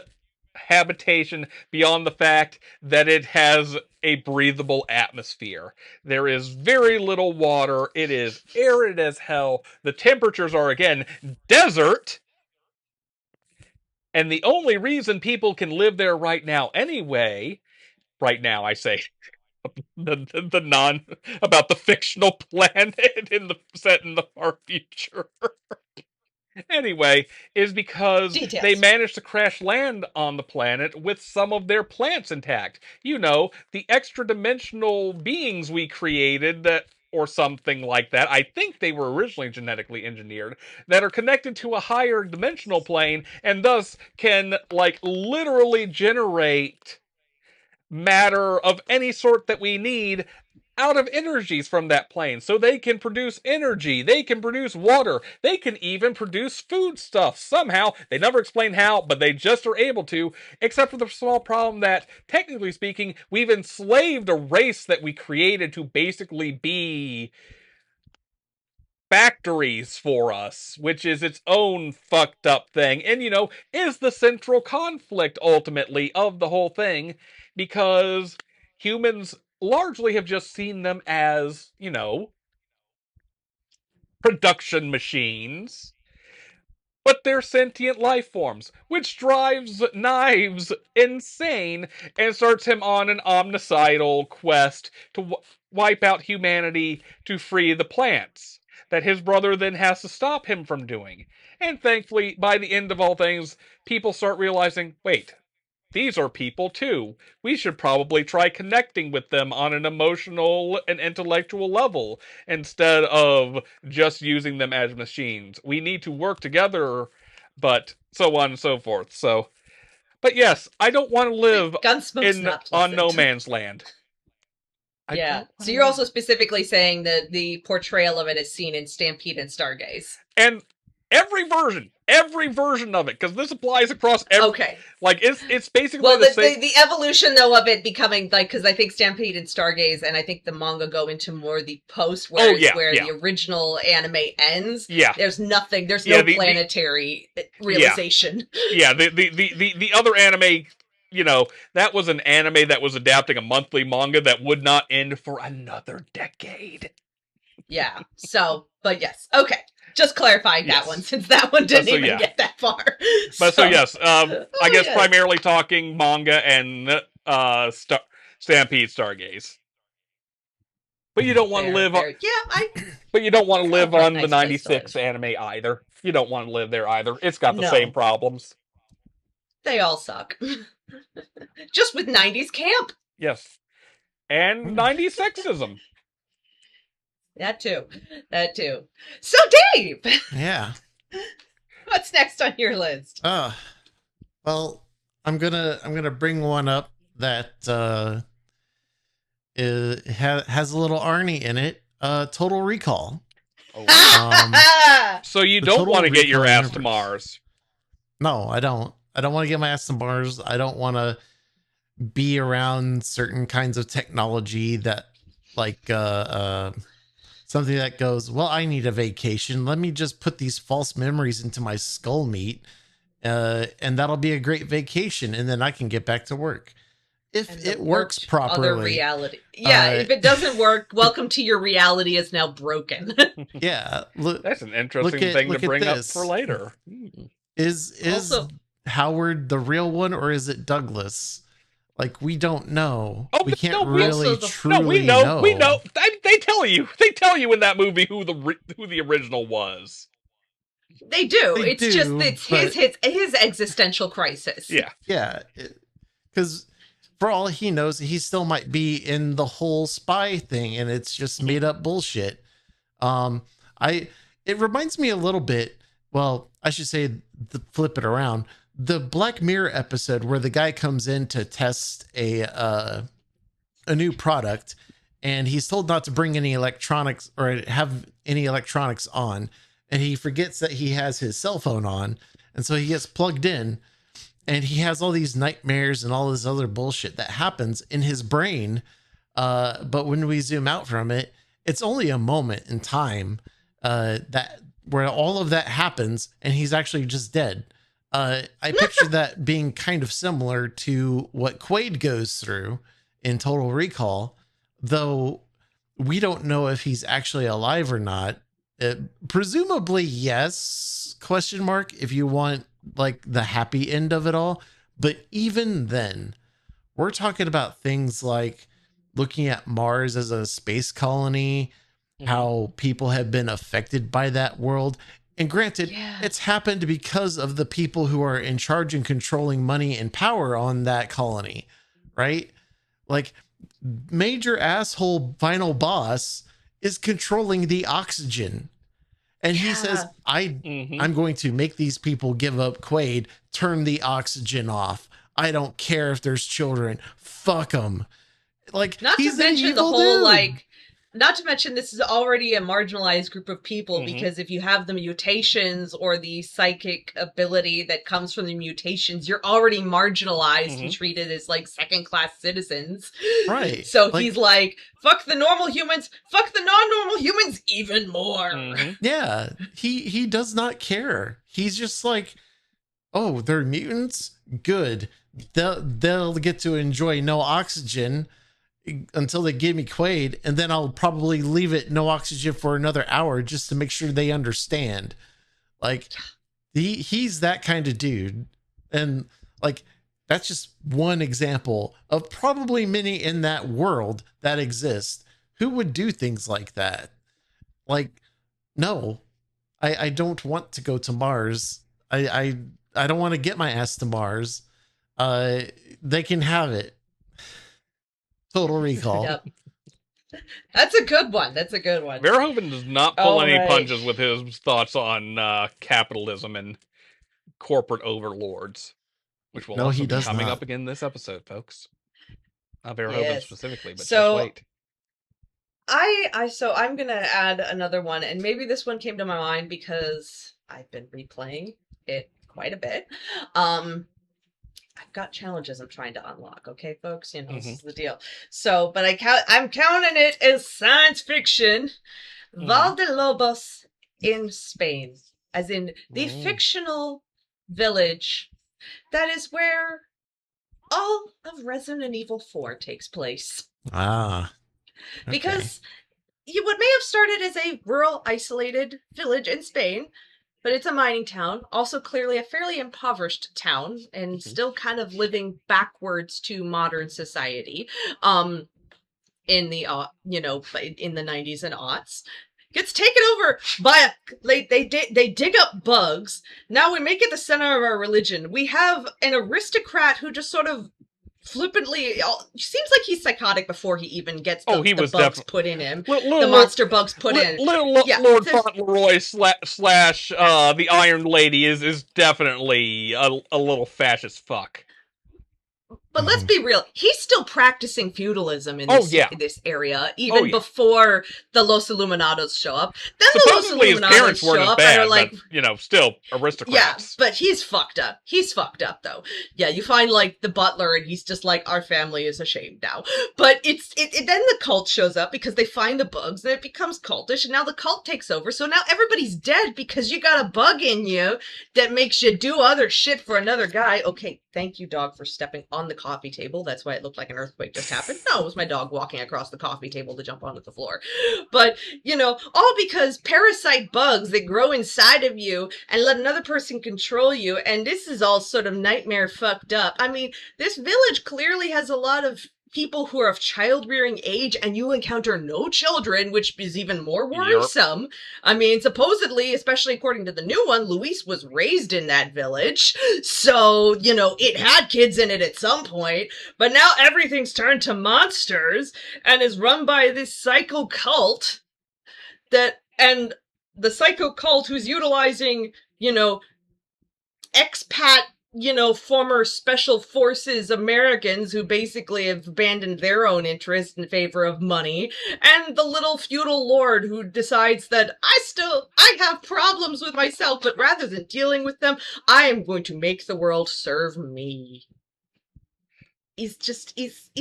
S3: habitation beyond the fact that it has a breathable atmosphere. There is very little water. It is arid as hell. The temperatures are, again, desert. And the only reason people can live there right now anyway, right now I say, the non about the fictional planet set in the far future. Anyway, is because
S2: Details.
S3: They managed to crash land on the planet with some of their plants intact. You know, the extra dimensional beings we created that, or something like that. I think they were originally genetically engineered, that are connected to a higher dimensional plane and thus can, like, literally generate matter of any sort that we need out of energies from that plane. So they can produce energy, they can produce water, they can even produce food stuff somehow. They never explain how, but they just are able to, except for the small problem that, technically speaking, we've enslaved a race that we created to basically be factories for us, which is its own fucked up thing, and, you know, is the central conflict, ultimately, of the whole thing, because humans largely have just seen them as, you know, production machines. But they're sentient life forms, which drives Knives insane and starts him on an omnicidal quest to wipe out humanity to free the plants, that his brother then has to stop him from doing. And thankfully, by the end of all things, people start realizing, wait, these are people too. We should probably try connecting with them on an emotional and intellectual level instead of just using them as machines. We need to work together, but so on and so forth. So, but yes, I don't want to live on no man's land.
S2: Yeah. So you're also specifically saying that the portrayal of it is seen in Stampede and Stargaze.
S3: And every version of it, because this applies across every. Okay. Like it's basically the same.
S2: The evolution though of it becoming like, because I think Stampede and Stargaze, and I think the manga go into more the post, where the original anime ends.
S3: Yeah.
S2: There's nothing. There's no planetary realization.
S3: Yeah. The other anime. You know, that was an anime that was adapting a monthly manga that would not end for another decade.
S2: Yeah. So, but yes. Okay. Just clarifying that one, since that one didn't even get that far.
S3: But so yes, I guess primarily talking manga and Stampede Stargaze. But you don't want to live on. But you don't want to live on the '96 anime either. You don't want to live there either. It's got the same problems.
S2: They all suck. Just with 90s camp.
S3: Yes. And 90s sexism.
S2: That too. So, Dave!
S1: Yeah.
S2: What's next on your list?
S1: Well, I'm gonna bring one up that has a little Arnie in it. Total Recall.
S3: So you don't want to get your ass to Mars?
S1: No, I don't. I don't want to get my ass to Mars. I don't want to be around certain kinds of technology that, like, something that goes, well, I need a vacation. Let me just put these false memories into my skull meat, and that'll be a great vacation, and then I can get back to work. If it works properly.
S2: Other reality. Yeah, if it doesn't work, welcome to your reality is now broken.
S1: Yeah.
S3: That's an interesting thing to bring up for later.
S1: Is also Howard the real one, or is it Douglas? Like, we don't know. We can't truly know.
S3: We know. They tell you. They tell you in that movie who the original was.
S2: They do. It's his existential crisis.
S3: Yeah.
S1: Yeah. Because for all he knows, he still might be in the whole spy thing, and it's just made up bullshit. It reminds me a little bit. Well, I should say, flip it around. The Black Mirror episode where the guy comes in to test a new product, and he's told not to bring any electronics or have any electronics on. and he forgets that he has his cell phone on. And so he gets plugged in, and he has all these nightmares and all this other bullshit that happens in his brain. But when we zoom out from it, it's only a moment in time that where all of that happens, and he's actually just dead. I picture that being kind of similar to what Quaid goes through in Total Recall, though we don't know if he's actually alive or not. Presumably, yes, question mark, if you want like the happy end of it all. But even then, we're talking about things like looking at Mars as a space colony, how people have been affected by that world. And granted, it's happened because of the people who are in charge and controlling money and power on that colony, right? Like, major asshole final boss is controlling the oxygen. And he says, I'm going to make these people give up Quaid, turn the oxygen off. I don't care if there's children. Fuck them. Like,
S2: not to mention the whole, like, not to mention this is already a marginalized group of people, because if you have the mutations or the psychic ability that comes from the mutations, you're already marginalized and treated as like second-class citizens.
S1: Right.
S2: So like, he's like, fuck the normal humans, fuck the non-normal humans even more.
S1: Yeah. He does not care. He's just like, oh, they're mutants? Good. They'll get to enjoy no oxygen until they give me Quaid, and then I'll probably leave it no oxygen for another hour just to make sure they understand. Like, he's that kind of dude. And like, that's just one example of probably many in that world that exist who would do things like that. Like, no, I don't want to go to Mars. I don't want to get my ass to Mars. They can have it. Total Recall.
S2: Yep. That's a good one. That's a good one.
S3: Verhoeven does not pull any punches with his thoughts on capitalism and corporate overlords, which will also be coming up again this episode, folks. Verhoeven specifically, but just wait.
S2: So I'm gonna add another one, and maybe this one came to my mind because I've been replaying it quite a bit. I've got challenges I'm trying to unlock, okay, folks? You know, this is the deal. So, but I'm counting it as science fiction. Valdelobos in Spain, as in the fictional village that is where all of Resident Evil 4 takes place.
S1: Okay.
S2: Because what may have started as a rural, isolated village in Spain, but it's a mining town, also clearly a fairly impoverished town, and still kind of living backwards to modern society. In the in the 90s and aughts, gets taken over by they dig up bugs. Now we make it the center of our religion. We have an aristocrat who just sort of flippantly seems like he's psychotic before he even gets the bugs put in him. The monster bugs put in.
S3: Lord Fauntleroy slash the Iron Lady is definitely a little fascist fuck.
S2: But let's be real, he's still practicing feudalism in this area, even before the Los Illuminados show up. Then
S3: supposedly
S2: the Los Illuminados show up and are like,
S3: but, still aristocrats.
S2: Yeah, but he's fucked up. He's fucked up, though. Yeah, you find, like, the butler, and he's just like, our family is ashamed now. But then the cult shows up because they find the bugs, and it becomes cultish, and now the cult takes over, so now everybody's dead because you got a bug in you that makes you do other shit for another guy. Okay, thank you, dog, for stepping on the coffee table. That's why it looked like an earthquake just happened. No, it was my dog walking across the coffee table to jump onto the floor. But, all because parasite bugs that grow inside of you and let another person control you. And this is all sort of nightmare fucked up. I mean, this village clearly has a lot of people who are of child-rearing age, and you encounter no children, which is even more worrisome. Yep. I mean, supposedly, especially according to the new one, Luis was raised in that village, so, it had kids in it at some point, but now everything's turned to monsters, and is run by this psycho cult, and the psycho cult who's utilizing, expat former special forces Americans who basically have abandoned their own interest in favor of money, and the little feudal lord who decides that I have problems with myself, but rather than dealing with them, I am going to make the world serve me. He's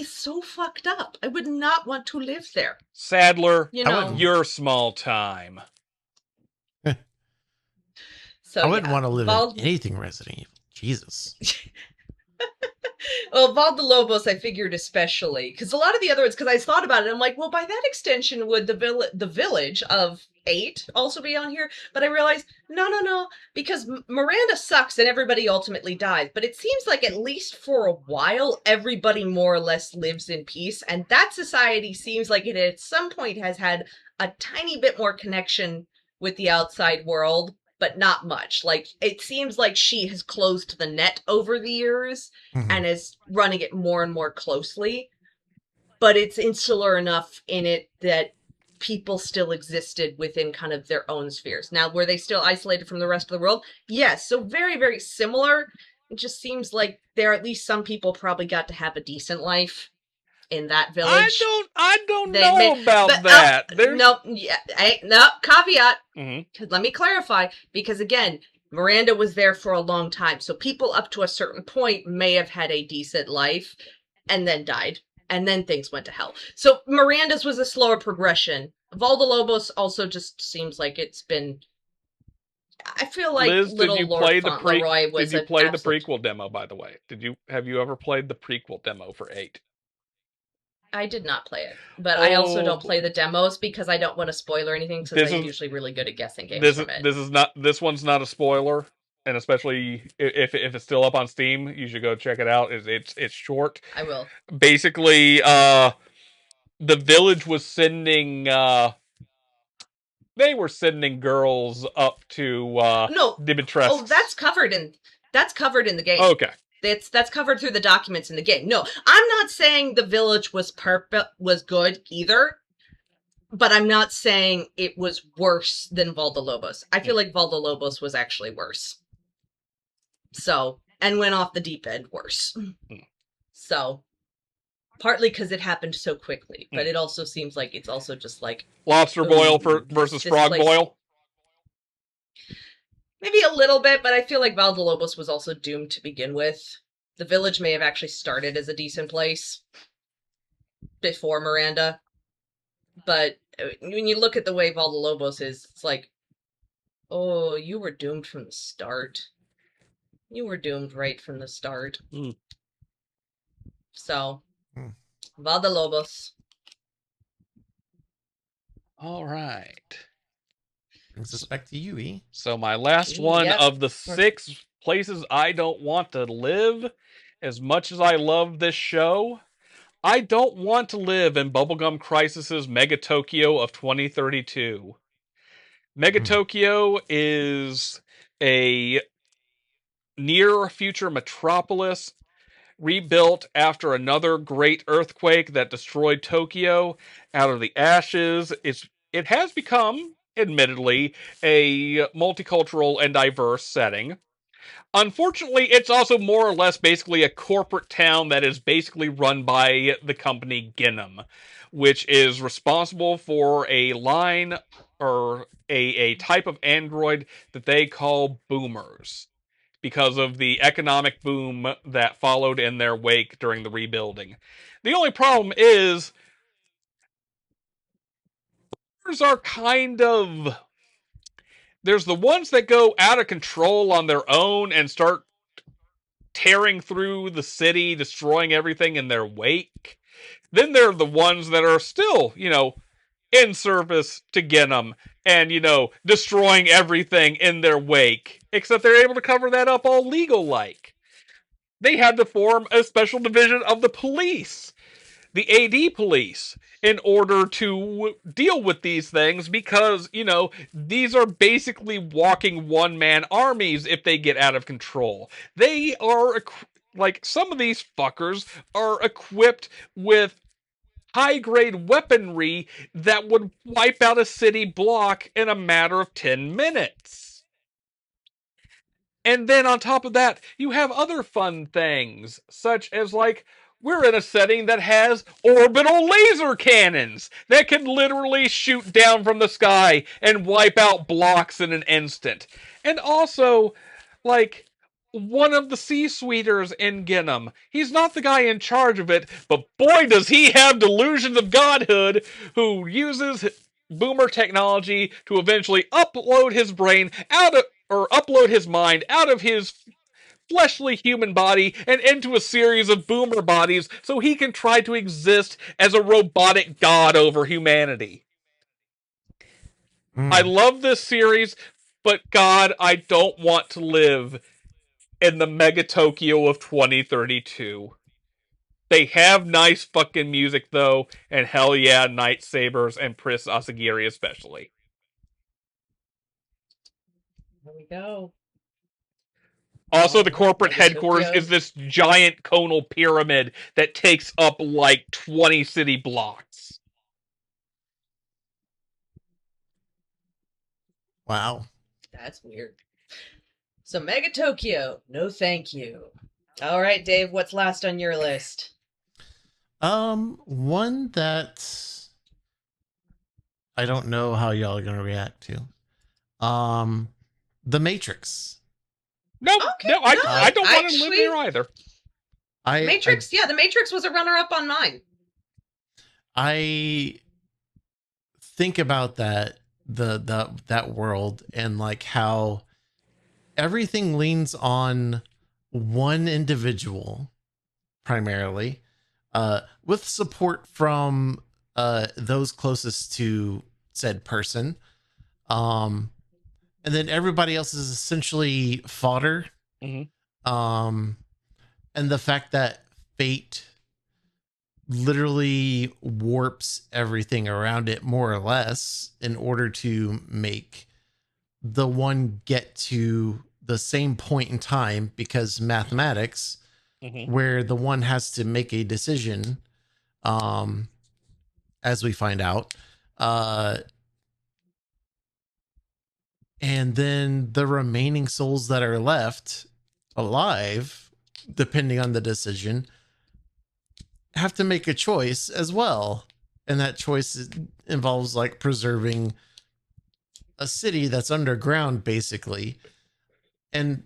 S2: so fucked up. I would not want to live there.
S3: Sadler, you're small time.
S1: So I wouldn't want to live in anything Resident Evil. Jesus.
S2: Well, Valdalobos, I figured especially, because a lot of the other ones, because I thought about it, I'm like, well, by that extension, would the village of 8 also be on here? But I realized, no, because Miranda sucks and everybody ultimately dies. But it seems like at least for a while, everybody more or less lives in peace. And that society seems like it at some point has had a tiny bit more connection with the outside world, but not much. Like, it seems like she has closed the net over the years and is running it more and more closely. But it's insular enough in it that people still existed within kind of their own spheres. Now, were they still isolated from the rest of the world? Yes. So very, very similar. It just seems like there at least some people probably got to have a decent life in that village.
S3: I don't know about that.
S2: No, caveat. Let me clarify, because again, Miranda was there for a long time, so people up to a certain point may have had a decent life and then died, and then things went to hell. So Miranda's was a slower progression. Valdalobos also just seems like it's been. I feel like
S3: Liz,
S2: little Lord Fauntleroy was.
S3: Did you play the prequel demo, by the way? Have you ever played the prequel demo for 8?
S2: I did not play it, but I also don't play the demos because I don't want to spoil or anything, because I'm usually really good at guessing games from it.
S3: This one's not a spoiler, and especially if it's still up on Steam, you should go check it out. It's short.
S2: I will.
S3: Basically, the village was sending. They were sending girls up to Dimitrescu.
S2: Oh, that's covered in the game.
S3: Okay.
S2: That's covered through the documents in the game. No, I'm not saying the village was good either, but I'm not saying it was worse than Valdalobos. I feel like Valdalobos was actually worse. So, and went off the deep end worse. So, partly because it happened so quickly, but it also seems like it's also just like
S3: lobster boil versus frog boil.
S2: Maybe a little bit, but I feel like Valdalobos was also doomed to begin with. The village may have actually started as a decent place before Miranda. But when you look at the way Valdalobos is, it's like, oh, you were doomed from the start. You were doomed right from the start. So, Valdalobos.
S3: All right.
S1: Brings us back to you, E.
S3: So my last one of the 6 places I don't want to live, as much as I love this show, I don't want to live in Bubblegum Crisis's Mega Tokyo of 2032. Mega Tokyo is a near-future metropolis rebuilt after another great earthquake that destroyed Tokyo out of the ashes. It has become, admittedly, a multicultural and diverse setting. Unfortunately, it's also more or less basically a corporate town that is basically run by the company Ginham, which is responsible for a line or a type of android that they call boomers, because of the economic boom that followed in their wake during the rebuilding. The only problem is boomers are kind of... There's the ones that go out of control on their own and start tearing through the city, destroying everything in their wake. Then there are the ones that are still, in service to Ginham and, destroying everything in their wake. Except they're able to cover that up all legal-like. They had to form a special division of the police, the AD police, in order to deal with these things because, these are basically walking one-man armies if they get out of control. They are, some of these fuckers are equipped with high-grade weaponry that would wipe out a city block in a matter of 10 minutes. And then on top of that, you have other fun things, such as like, we're in a setting that has orbital laser cannons that can literally shoot down from the sky and wipe out blocks in an instant. And also, like, one of the C-suiters in Ginham. He's not the guy in charge of it, but boy does he have delusions of godhood, who uses boomer technology to eventually upload his brain out of, or upload his mind out of his fleshly human body and into a series of boomer bodies so he can try to exist as a robotic god over humanity. I love this series, but God, I don't want to live in the Mega Tokyo of 2032. They have nice fucking music, though, and hell yeah, Night Sabers and Pris Asagiri especially.
S2: There we go.
S3: Also, the corporate headquarters is this giant conal pyramid that takes up like 20 city blocks.
S1: Wow.
S2: That's weird. So Mega Tokyo, no thank you. All right, Dave, what's last on your list?
S1: One that I don't know how y'all are gonna react to. The Matrix.
S3: No, I don't want to live there either.
S2: The Matrix was a runner-up on mine.
S1: I think about that that world and like how everything leans on one individual primarily, with support from those closest to said person. And then everybody else is essentially fodder.
S3: Mm-hmm.
S1: And the fact that fate literally warps everything around it more or less in order to make the one get to the same point in time, because mathematics, where the one has to make a decision, as we find out, and then the remaining souls that are left alive, depending on the decision, have to make a choice as well. And that choice involves like preserving a city that's underground, basically, and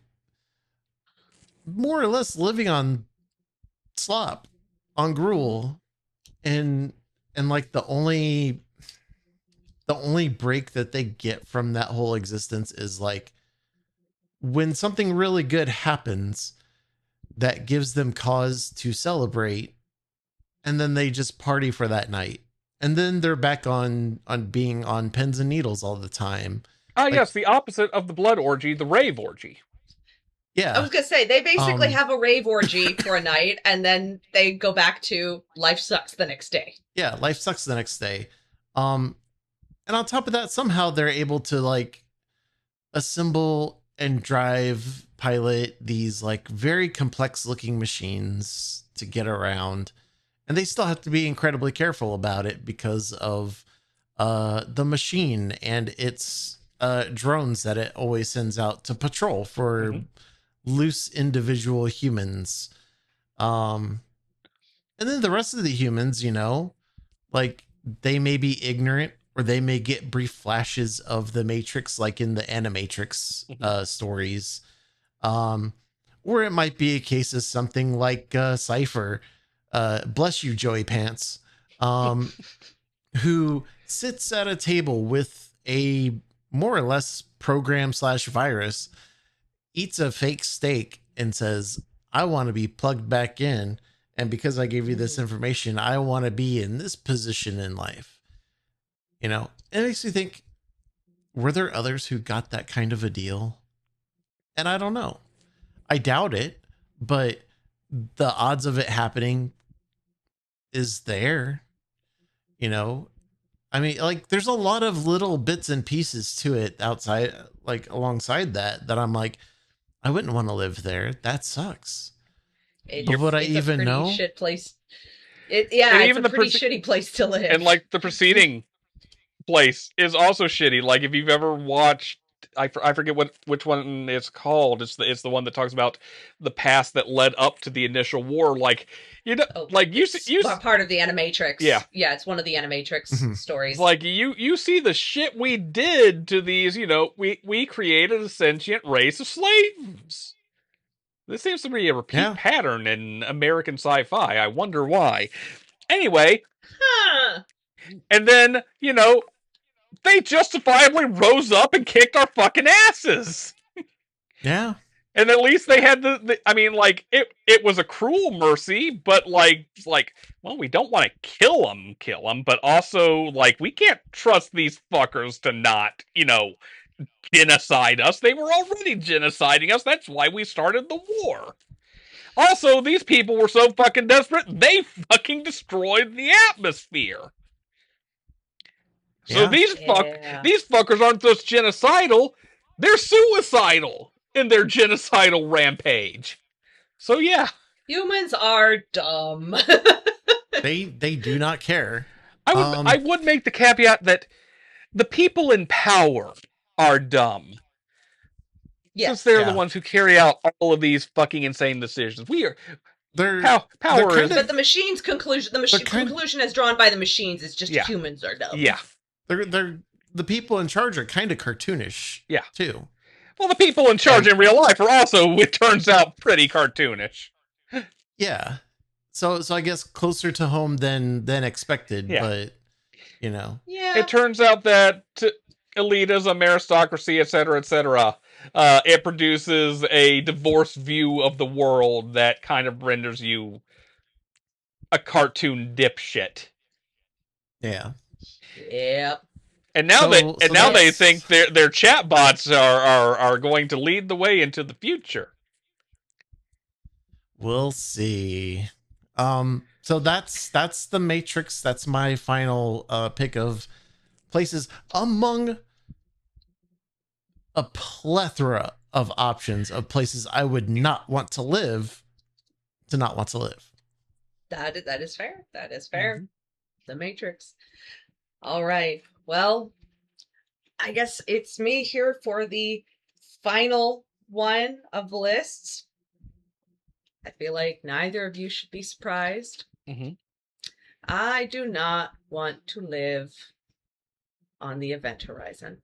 S1: more or less living on slop, on gruel, and like the only break that they get from that whole existence is like when something really good happens that gives them cause to celebrate, and then they just party for that night, and then they're back on being on pins and needles all the time.
S3: Yes, the opposite of the blood orgy, the rave orgy.
S1: Yeah,
S2: I was gonna say they basically have a rave orgy for a night, and then they go back to life sucks the next day.
S1: Yeah, life sucks the next day. And on top of that, somehow they're able to like assemble and drive, pilot these like very complex looking machines to get around. And they still have to be incredibly careful about it because of the machine and its drones that it always sends out to patrol for loose individual humans. And then the rest of the humans, you know, like they may be ignorant, or they may get brief flashes of the Matrix, like in the Animatrix stories. Or it might be a case of something like Cypher, bless you, Joey Pants, who sits at a table with a more or less program / virus, eats a fake steak, and says, I want to be plugged back in. And because I gave you this information, I want to be in this position in life. You know, it makes me think, were there others who got that kind of a deal? And I don't know. I doubt it, but the odds of it happening is there. You know, I mean, like, there's a lot of little bits and pieces to it outside, like alongside that I'm like, I wouldn't want to live there. That sucks. But would I even know?
S2: Shit place. It's a pretty shitty place to live.
S3: And like the preceding place is also shitty. Like if you've ever watched I forget which one it's called. It's the one that talks about the past that led up to the initial war. Like, you know, like you
S2: part of the Animatrix.
S3: Yeah,
S2: it's one of the Animatrix stories.
S3: It's like you see the shit we did to these. You know, we created a sentient race of slaves. This seems to be a repeat pattern in American sci-fi. I wonder why. Anyway, and then, you know, they justifiably rose up and kicked our fucking asses.
S1: Yeah.
S3: And at least they had I mean, like, it was a cruel mercy, but like, well, we don't want to kill them, but also, like, we can't trust these fuckers to not, you know, genocide us. They were already genociding us. That's why we started the war. Also, these people were so fucking desperate, they fucking destroyed the atmosphere. So these fuckers aren't just genocidal, they're suicidal in their genocidal rampage. So yeah.
S2: Humans are dumb.
S1: They do not care.
S3: I would make the caveat that the people in power are dumb. Yes. Since they're the ones who carry out all of these fucking insane decisions. Power is...
S2: But the machine's conclusion, conclusion as drawn by the machines is just humans are dumb.
S3: Yeah.
S1: They're the people in charge are kind of cartoonish.
S3: Yeah.
S1: Too.
S3: Well, the people in charge in real life are also, it turns out, pretty cartoonish.
S1: Yeah. So I guess closer to home than expected, but you know.
S2: Yeah.
S3: It turns out that elitism, aristocracy, etc., it produces a divorced view of the world that kind of renders you a cartoon dipshit.
S1: Yeah.
S2: Yep.
S3: And now they think their chatbots are going to lead the way into the future.
S1: We'll see. So that's the Matrix. That's my final pick of places among a plethora of options of places I would not want to live to not want to live.
S2: That is fair. That is fair. Mm-hmm. The Matrix. All right. Well, I guess it's me here for the final one of the lists. I feel like neither of you should be surprised.
S3: Mm-hmm.
S2: I do not want to live on the event horizon.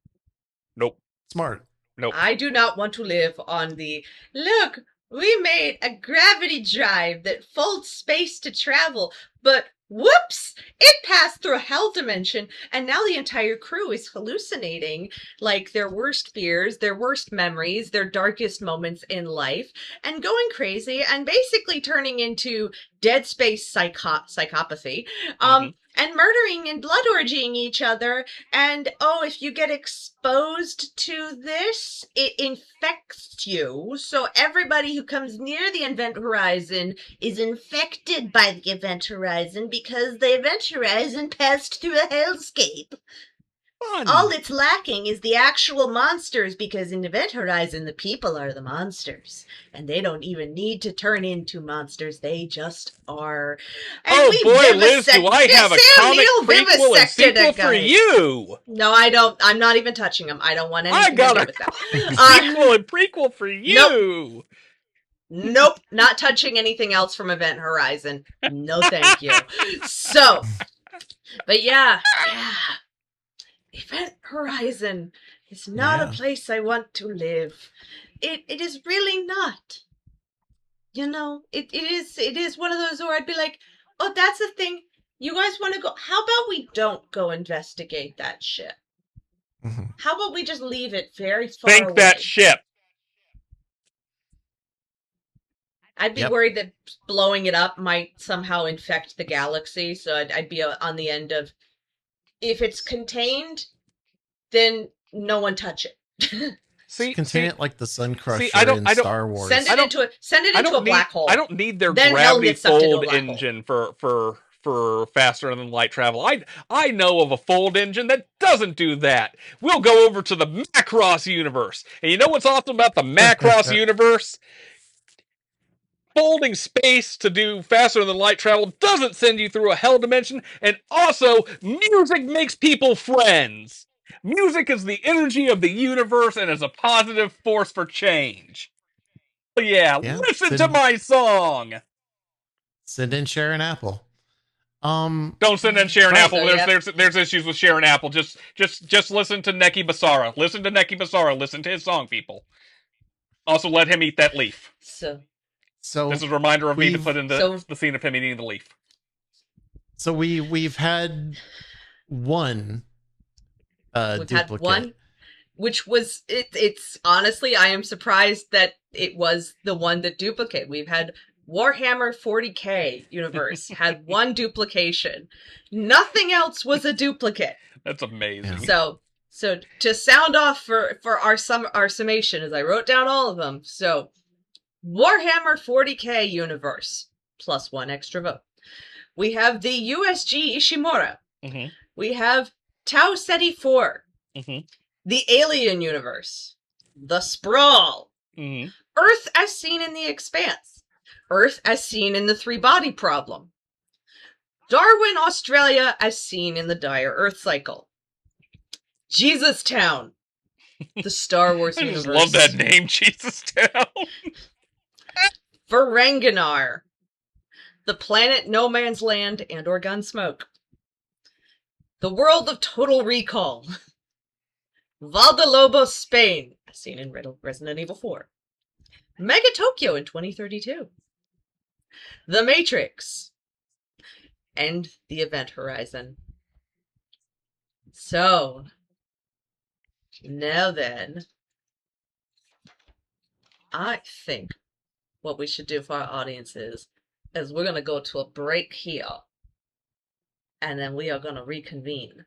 S3: Nope.
S1: Smart.
S3: Nope.
S2: I do not want to live on the, look, we made a gravity drive that folds space to travel, but whoops, it passed through a hell dimension, and now the entire crew is hallucinating, like, their worst fears, their worst memories, their darkest moments in life, and going crazy, and basically turning into Dead Space psychopathy, and murdering and blood orgying each other, and, if you get exposed to this, it infects you, so everybody who comes near the event horizon is infected by the event horizon because the event horizon passed through a hellscape. Fun. All it's lacking is the actual monsters, because in Event Horizon, the people are the monsters. And they don't even need to turn into monsters. They just are. And
S3: Liz, do I have a comic prequel and sequel for you?
S2: No, I don't. I'm not even touching them. I don't want anything to do with that.
S3: Sequel and prequel for you.
S2: Nope. Not touching anything else from Event Horizon. No, thank you. So, but yeah. Event Horizon is not a place I want to live. It is really not. You know, it is one of those where I'd be like, oh, that's the thing. You guys want to go? How about we don't go investigate that ship? Mm-hmm. How about we just leave it very far away?
S3: Think that ship.
S2: I'd be worried that blowing it up might somehow infect the galaxy, so I'd be on the end of, if it's contained, then no one touch it.
S1: Contain it like the Sun Crusher in Star Wars.
S2: Send it into a black hole.
S3: I don't need their gravity fold engine for faster than light travel. I know of a fold engine that doesn't do that. We'll go over to the Macross universe. And you know what's awesome about the Macross universe? Folding space to do faster than light travel doesn't send you through a hell dimension, and also music makes people friends. Music is the energy of the universe and is a positive force for change. Yeah, listen to my song.
S1: Send in Sharon Apple.
S3: Don't send in Sharon Apple. There's issues with Sharon Apple. Just listen to Neki Basara. Listen to Neki Basara. Listen to his song, people. Also, let him eat that leaf.
S2: So
S3: this is a reminder of me to put in the scene of him eating the leaf.
S1: So we've had one duplicate.
S2: Had one, which was it's honestly, I am surprised that it was the one that duplicate. We've had Warhammer 40K universe had one duplication. Nothing else was a duplicate.
S3: That's amazing.
S2: So to sound off for our summation, as I wrote down all of them. So Warhammer 40K universe plus one extra vote. We have the USG Ishimura.
S3: Mm-hmm.
S2: We have Tau Ceti 4.
S3: Mm-hmm.
S2: The Alien universe. The Sprawl.
S3: Mm-hmm.
S2: Earth as seen in the Expanse. Earth as seen in the Three-Body Problem. Darwin, Australia as seen in the Dire Earth Cycle. Jesus Town. The Star Wars universe.
S3: I just love that name, Jesus Town.
S2: Ferenginar. The planet No Man's Land and or Gunsmoke. The world of Total Recall. Valdalobos, Spain, as seen in Resident Evil 4. Mega Tokyo in 2032. The Matrix. And the Event Horizon. So, now then, I think what we should do for our audience is we're going to go to a break here. And then we are going to reconvene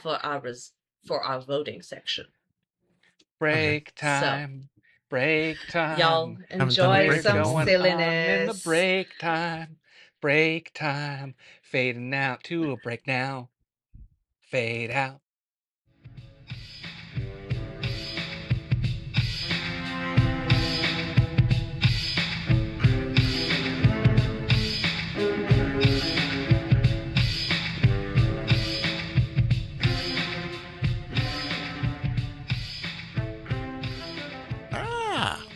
S2: for our voting section.
S3: Break time. Break time.
S2: Y'all enjoy some silliness.
S3: In the break time. Break time. Fading out to a break now. Fade out.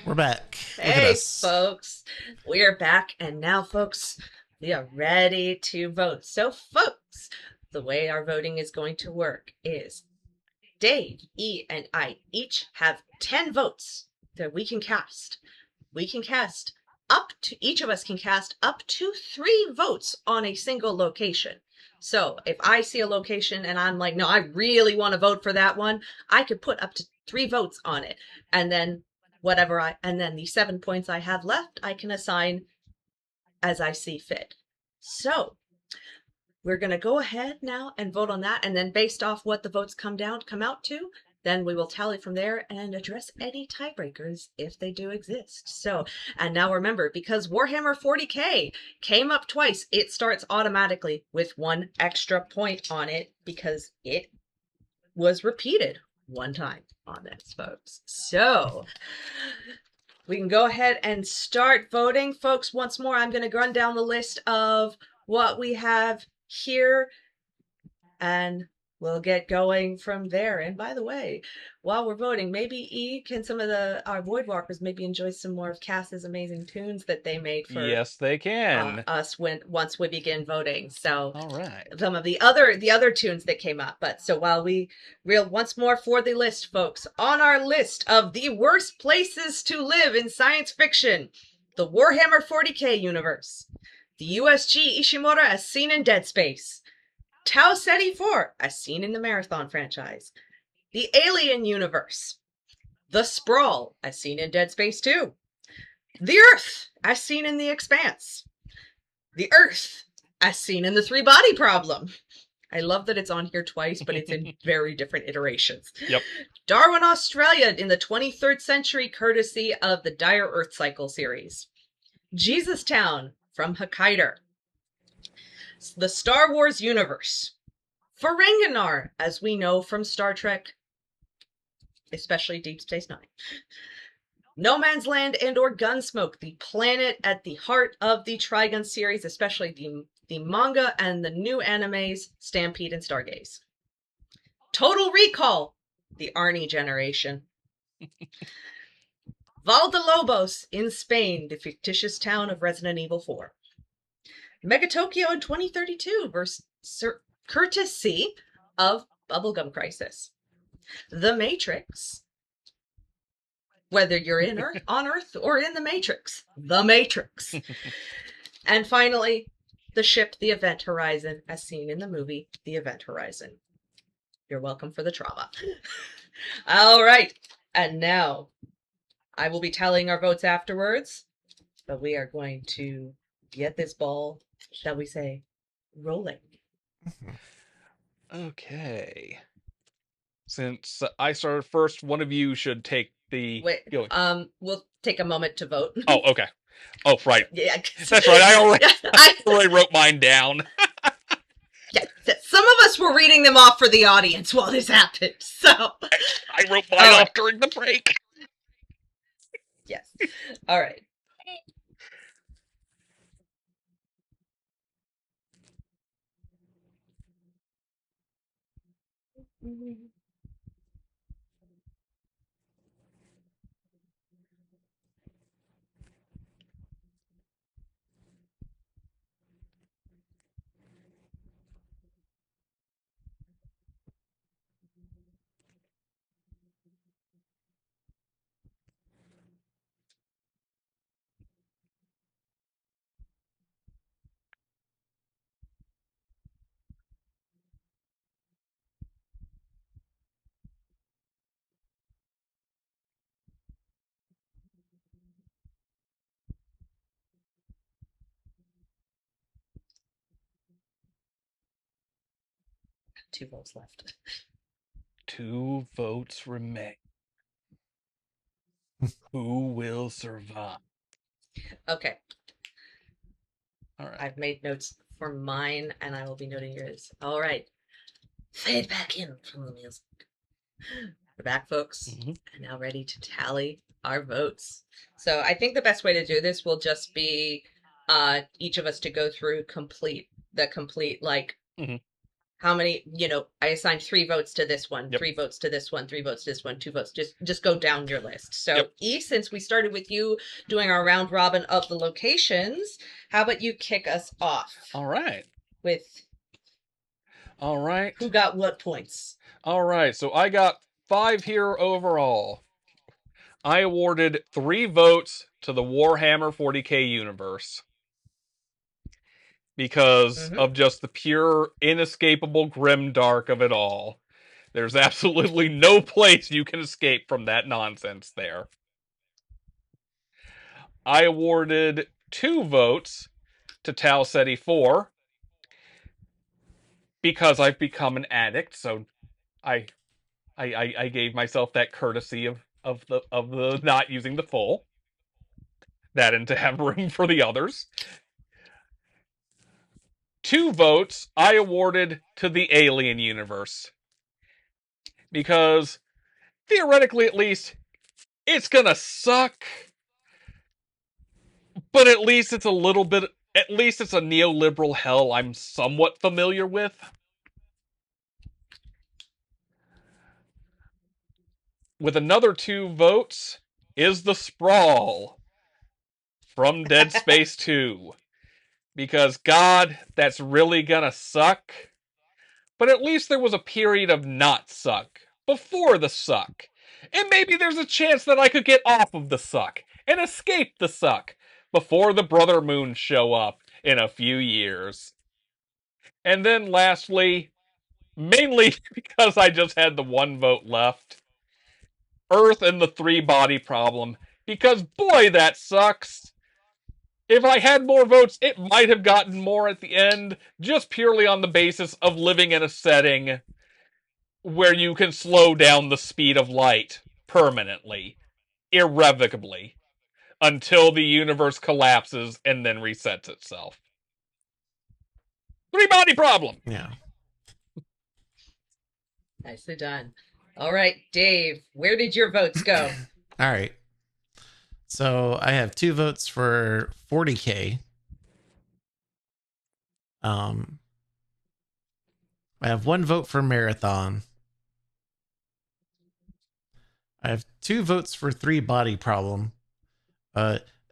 S1: We're back.
S2: Hey, folks. We are back, and now, folks, we are ready to vote. So, folks, the way our voting is going to work is Dave, E, and I each have 10 votes that we can cast. Each of us can cast up to 3 votes on a single location. So, if I see a location and I'm like, no, I really want to vote for that one, I could put up to 3 votes on it. And then and then the 7 points I have left, I can assign as I see fit. So we're going to go ahead now and vote on that. And then based off what the votes come out to, then we will tally from there and address any tiebreakers if they do exist. So, and now remember, because Warhammer 40K came up twice, it starts automatically with 1 extra point on it because it was repeated 1 time on this, folks. So we can go ahead and start voting. Folks, once more, I'm going to run down the list of what we have here, and we'll get going from there. And by the way, while we're voting, maybe can some of our Voidwalkers maybe enjoy some more of Cass's amazing tunes that they made for
S3: yes, they can
S2: us once we begin voting. So
S3: all right,
S2: some of the other tunes that came up. But so while we reel once more for the list, folks, on our list of the worst places to live in science fiction, the Warhammer 40K universe, the USG Ishimura as seen in Dead Space, Tau Ceti 4 as seen in the Marathon franchise, the Alien universe, the Sprawl as seen in Dead Space 2, the Earth as seen in the Expanse, the Earth as seen in the Three-Body Problem. I love that it's on here twice, but it's in very different iterations.
S3: Yep.
S2: Darwin, Australia in the 23rd century, courtesy of the Dire Earth Cycle series. Jesus Town from Hokkaido. The Star Wars universe. Ferenginar, as we know from Star Trek, especially Deep Space Nine. No Man's Land and or Gunsmoke, the planet at the heart of the Trigun series, especially the manga and the new animes, Stampede and Stargaze. Total Recall, the Arnie generation. Valdalobos in Spain, the fictitious town of Resident Evil 4. Mega Tokyo in 2032 versus courtesy of Bubblegum Crisis. The Matrix. Whether you're in Earth, on Earth or in the Matrix. The Matrix. And finally, the ship, the Event Horizon, as seen in the movie, The Event Horizon. You're welcome for the trauma. All right. And now, I will be tallying our votes afterwards, but we are going to get this ball, shall we say, rolling.
S3: Okay. Since I started first, one of you should take the...
S2: Wait, we'll take a moment to vote.
S3: Oh, okay. Oh, right. Yeah. That's right. I already wrote mine down.
S2: Yeah, some of us were reading them off for the audience while this happened, so...
S3: I wrote mine off during the break.
S2: Yes. All right. Two votes left.
S3: 2 votes remain. Who will survive?
S2: Okay.
S3: All right.
S2: I've made notes for mine, and I will be noting yours. All right. Fade back in from the music. We're back, folks, and now ready to tally our votes. So I think the best way to do this will just be each of us to go through the complete, like, how many, I assigned 3 votes to this one, 3 votes to this one, 3 votes to this one, 2 votes. Just go down your list. So, E, since we started with you doing our round robin of the locations, how about you kick us off?
S3: All right.
S2: All right. Who got what points?
S3: All right. So I got 5 here overall. I awarded 3 votes to the Warhammer 40K universe. Because of just the pure, inescapable grimdark of it all. There's absolutely no place you can escape from that nonsense there. I awarded 2 votes to Tau Ceti 4 because I've become an addict, so I gave myself that courtesy of the not using the full. That and to have room for the others. 2 votes I awarded to the Alien universe. Because, theoretically at least, it's gonna suck. But at least it's a little bit, at least it's a neoliberal hell I'm somewhat familiar with. With another 2 votes is the Sprawl from Dead Space 2. Because, God, that's really gonna suck. But at least there was a period of not suck before the suck. And maybe there's a chance that I could get off of the suck and escape the suck before the Brother Moons show up in a few years. And then lastly, mainly because I just had the 1 vote left, Earth and the 3-body problem. Because, boy, that sucks. If I had more votes, it might have gotten more at the end, just purely on the basis of living in a setting where you can slow down the speed of light permanently, irrevocably, until the universe collapses and then resets itself. 3-body problem!
S1: Yeah.
S2: Nicely done. All right, Dave, where did your votes go?
S1: All right. So I have 2 votes for 40K. I have 1 vote for Marathon I have 2 votes for 3 body problem.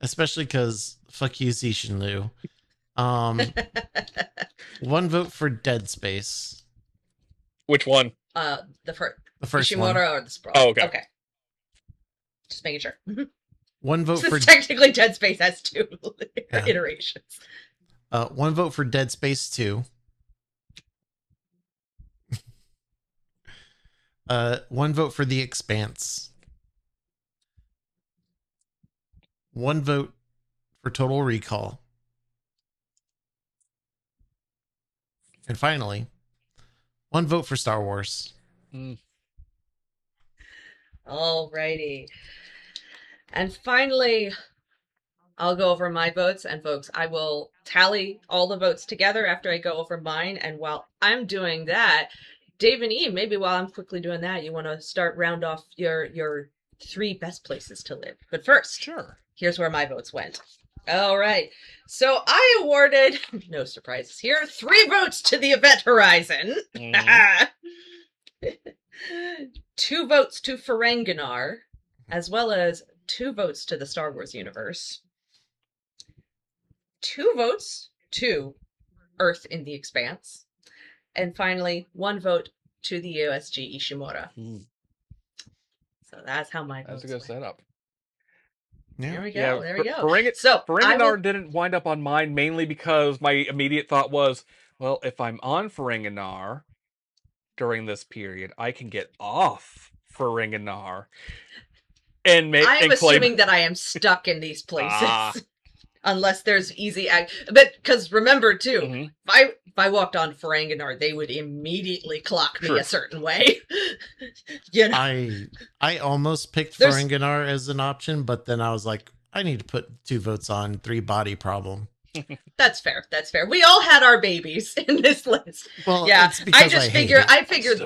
S1: Especially because fuck you, Xixin Liu. 1 vote for Dead Space.
S3: Which one?
S2: The
S1: first
S2: Ishimura
S1: one.
S2: or the Sprawl.
S3: Oh, okay.
S2: Okay. Just making sure.
S1: 1 vote for
S2: technically Dead Space has 2 iterations.
S1: 1 vote for Dead Space 2. 1 vote for The Expanse. 1 vote for Total Recall. And finally, 1 vote for Star Wars.
S2: Alrighty. And finally, I'll go over my votes. And folks, I will tally all the votes together after I go over mine. And while I'm doing that, Dave and Eve, maybe while I'm quickly doing that, you want to round off your 3 best places to live. But first,
S3: sure. Here's
S2: where my votes went. All right. So I awarded, no surprises here, 3 votes to the Event Horizon. 2 votes to Ferenginar, as well as 2 votes to the Star Wars universe. 2 votes to Earth in the Expanse. And finally, 1 vote to the USG Ishimura. So that's how my votes
S3: That's a good setup.
S2: Yeah. There we go. There we go.
S3: Ferenginar didn't wind up on mine mainly because my immediate thought was, well, if I'm on Ferenginar during this period, I can get off Ferenginar.
S2: I'm assuming that I am stuck in these places. Unless there's easy but because remember too, if I walked on Ferenginar, they would immediately clock me a certain way. You know,
S1: I almost picked Ferenginar as an option, but then I was like, I need to put 2 votes on 3 body problem.
S2: That's fair. That's fair. We all had our babies in this list.
S1: Well, yeah, I figured.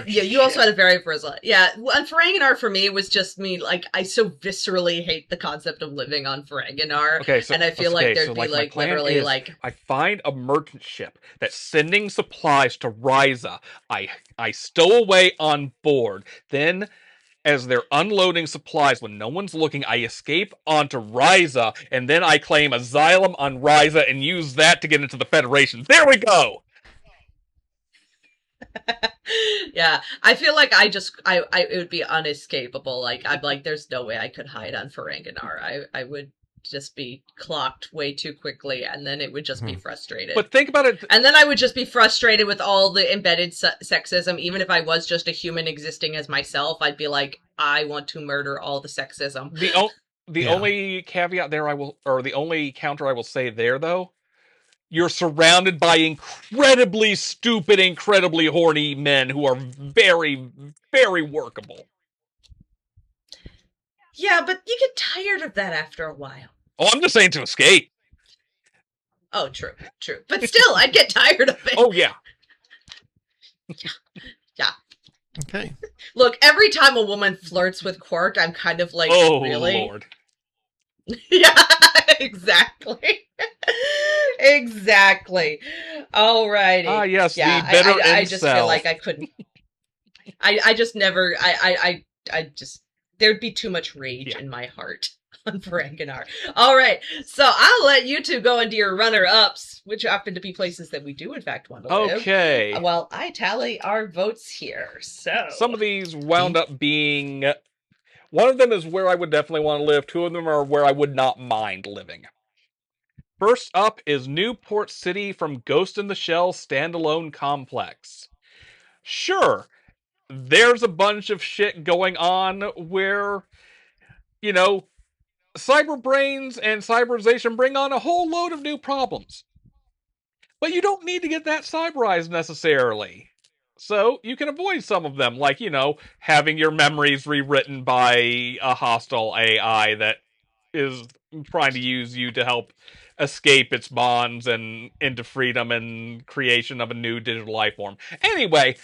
S2: Yeah, you also had a very frizzle. Yeah, on Ferenginar for me was just me. Like, I so viscerally hate the concept of living on Ferenginar.
S3: Okay, so,
S2: and I feel like there'd be like literally like
S3: I find a merchant ship that's sending supplies to Ryza. I stow away on board. Then, as they're unloading supplies when no one's looking, I escape onto Ryza, and then I claim asylum on Ryza and use that to get into the Federation. There we go!
S2: Yeah, I feel like it would be unescapable. Like, I'm like, there's no way I could hide on Ferenginar. I would just be clocked way too quickly, and then it would just be frustrated.
S3: But think about it.
S2: And then I would just be frustrated with all the embedded sexism. Even if I was just a human existing as myself, I'd be like, I want to murder all the sexism.
S3: The only caveat there the only counter I will say there, though, you're surrounded by incredibly stupid, incredibly horny men who are very, very workable.
S2: Yeah, but you get tired of that after a while.
S3: Oh, I'm just saying to escape.
S2: Oh, true. But still, I'd get tired of it.
S3: Oh, yeah.
S2: Yeah.
S1: Okay.
S2: Look, every time a woman flirts with Quark, I'm kind of like, really?
S3: Oh, Lord.
S2: Yeah, exactly. Exactly. Alrighty.
S3: Ah, yes, the bitter incel.
S2: I just feel like I couldn't. I just never. I just. There'd be too much rage in my heart on Ferenginar. All right, so I'll let you 2 go into your runner-ups, which happen to be places that we do, in fact, want to live.
S3: Okay.
S2: While I tally our votes here. So
S3: some of these wound up being... One of them is where I would definitely want to live. 2 of them are where I would not mind living. First up is Newport City from Ghost in the Shell Standalone Complex. Sure, there's a bunch of shit going on where, you know, cyber brains and cyberization bring on a whole load of new problems. But you don't need to get that cyberized necessarily. So you can avoid some of them, like, you know, having your memories rewritten by a hostile AI that is trying to use you to help escape its bonds and into freedom and creation of a new digital life form. Anyway,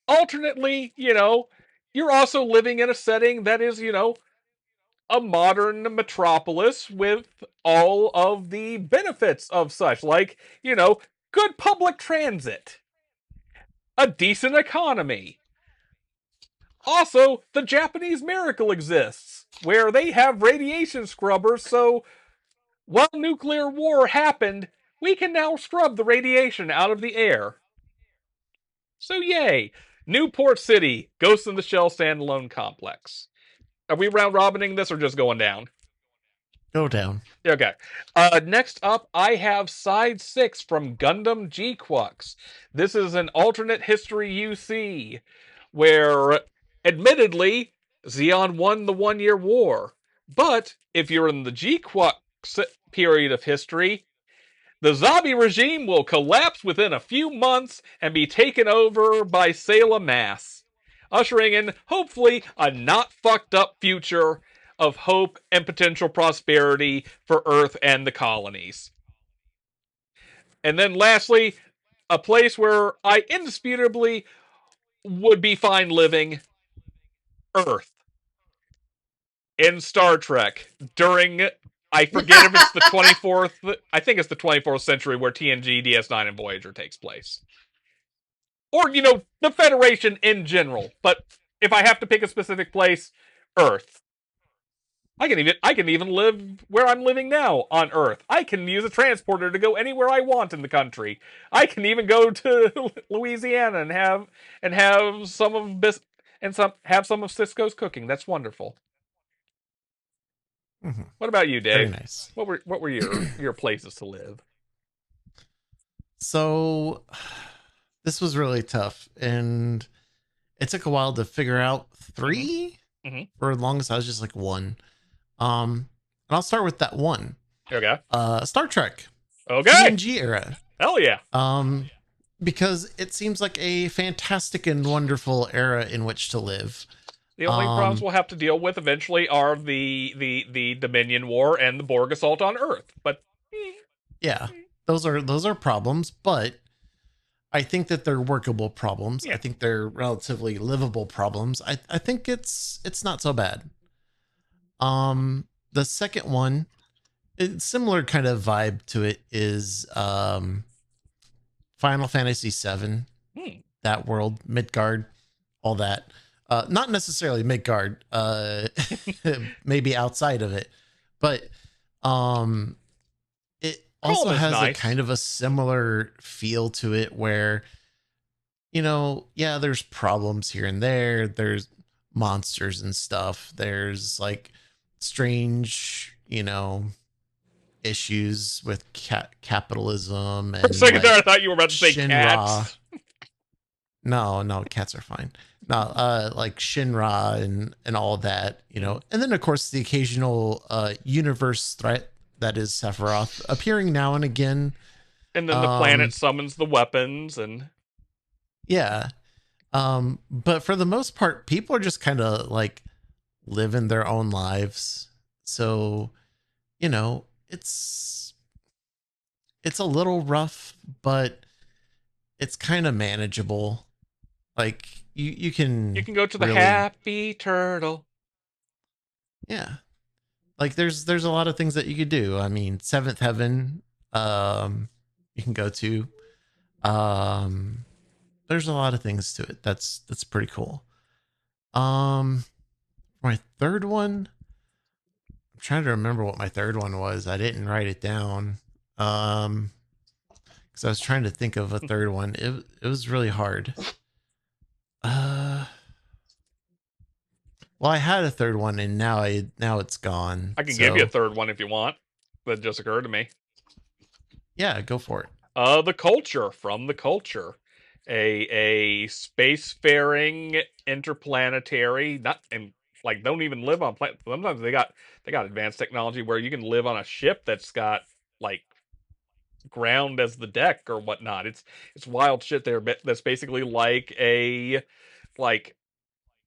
S3: alternately, you know, you're also living in a setting that is, you know, a modern metropolis with all of the benefits of such, like, you know, good public transit, a decent economy, Also, the Japanese miracle exists, where they have radiation scrubbers, so while nuclear war happened, we can now scrub the radiation out of the air. So yay! Newport City, Ghost in the Shell standalone complex. Are we round robining this or just going down?
S1: Go down.
S3: Okay. Next up, I have Side 6 from Gundam G-Quux. This is an alternate history UC, where, admittedly, Zeon won the 1-year war. But, if you're in the G-Quux period of history, the zombie regime will collapse within a few months and be taken over by Sailor Mass, ushering in, hopefully, a not fucked up future of hope and potential prosperity for Earth and the colonies. And then lastly, a place where I indisputably would be fine living, Earth. In Star Trek, during, I forget if it's the 24th, I think it's the 24th century where TNG, DS9, and Voyager takes place. Or, the Federation in general. But if I have to pick a specific place, Earth. I can even live where I'm living now on Earth. I can use a transporter to go anywhere I want in the country. I can even go to Louisiana and have some of Cisco's cooking. That's wonderful. Mm-hmm. What about you, Dave?
S1: Very nice.
S3: What were your places to live?
S1: So this was really tough, and it took a while to figure out 3. Mm-hmm. For as long as I was just like 1. And I'll start with that 1.
S3: Okay.
S1: Star Trek.
S3: Okay.
S1: TNG era.
S3: Hell yeah.
S1: Because it seems like a fantastic and wonderful era in which to live.
S3: The only problems we'll have to deal with eventually are the Dominion War and the Borg assault on Earth. But
S1: yeah, those are problems, but I think that they're workable problems. Yeah. I think they're relatively livable problems. I think it's not so bad. The second one, it's similar kind of vibe to it, is Final Fantasy VII. That world, Midgard, all that. Not necessarily Midgard, maybe outside of it, but it also has nice. A kind of a similar feel to it where, there's problems here and there. There's monsters and stuff. There's like strange, issues with capitalism. And
S3: for a second there, I thought you were about to say cats.
S1: No, cats are fine. No, like Shinra and all that, and then of course the occasional universe threat that is Sephiroth appearing now and again.
S3: And then the planet summons the weapons and
S1: yeah. But for the most part, people are just kind of like living their own lives. So, it's a little rough, but it's kind of manageable. Like you can
S3: go to the Happy Turtle.
S1: Yeah. Like there's a lot of things that you could do. I mean, Seventh Heaven, you can go to. There's a lot of things to it. That's pretty cool. My third one, I'm trying to remember what my third one was. I didn't write it down. Because I was trying to think of a third one. It was really hard. Well, I had a third one, and now it's gone.
S3: I can give you a third one if you want. That just occurred to me.
S1: Yeah, go for it.
S3: The Culture, from The Culture. A spacefaring interplanetary, don't even live on planet. Sometimes they got advanced technology where you can live on a ship that's got like ground as the deck or whatnot. It's wild shit there. That's basically like a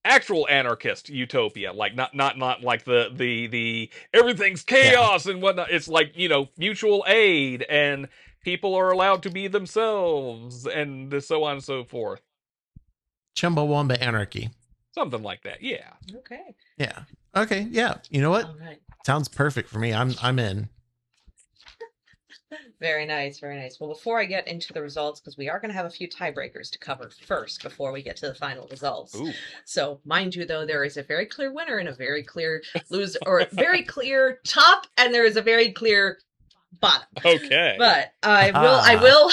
S3: actual anarchist utopia, like not like the everything's chaos and whatnot. It's like mutual aid and people are allowed to be themselves and so on and so forth.
S1: Chumbawamba anarchy.
S3: Something like that, yeah.
S2: Okay.
S1: Yeah. Okay, yeah. You know what? Right. Sounds perfect for me. I'm in.
S2: Very nice, very nice. Well, before I get into the results, because we are going to have a few tiebreakers to cover first before we get to the final results.
S3: Ooh.
S2: So, mind you, though, there is a very clear winner and a very clear loser, or very clear top, and there is a very clear bottom.
S3: Okay.
S2: But I will,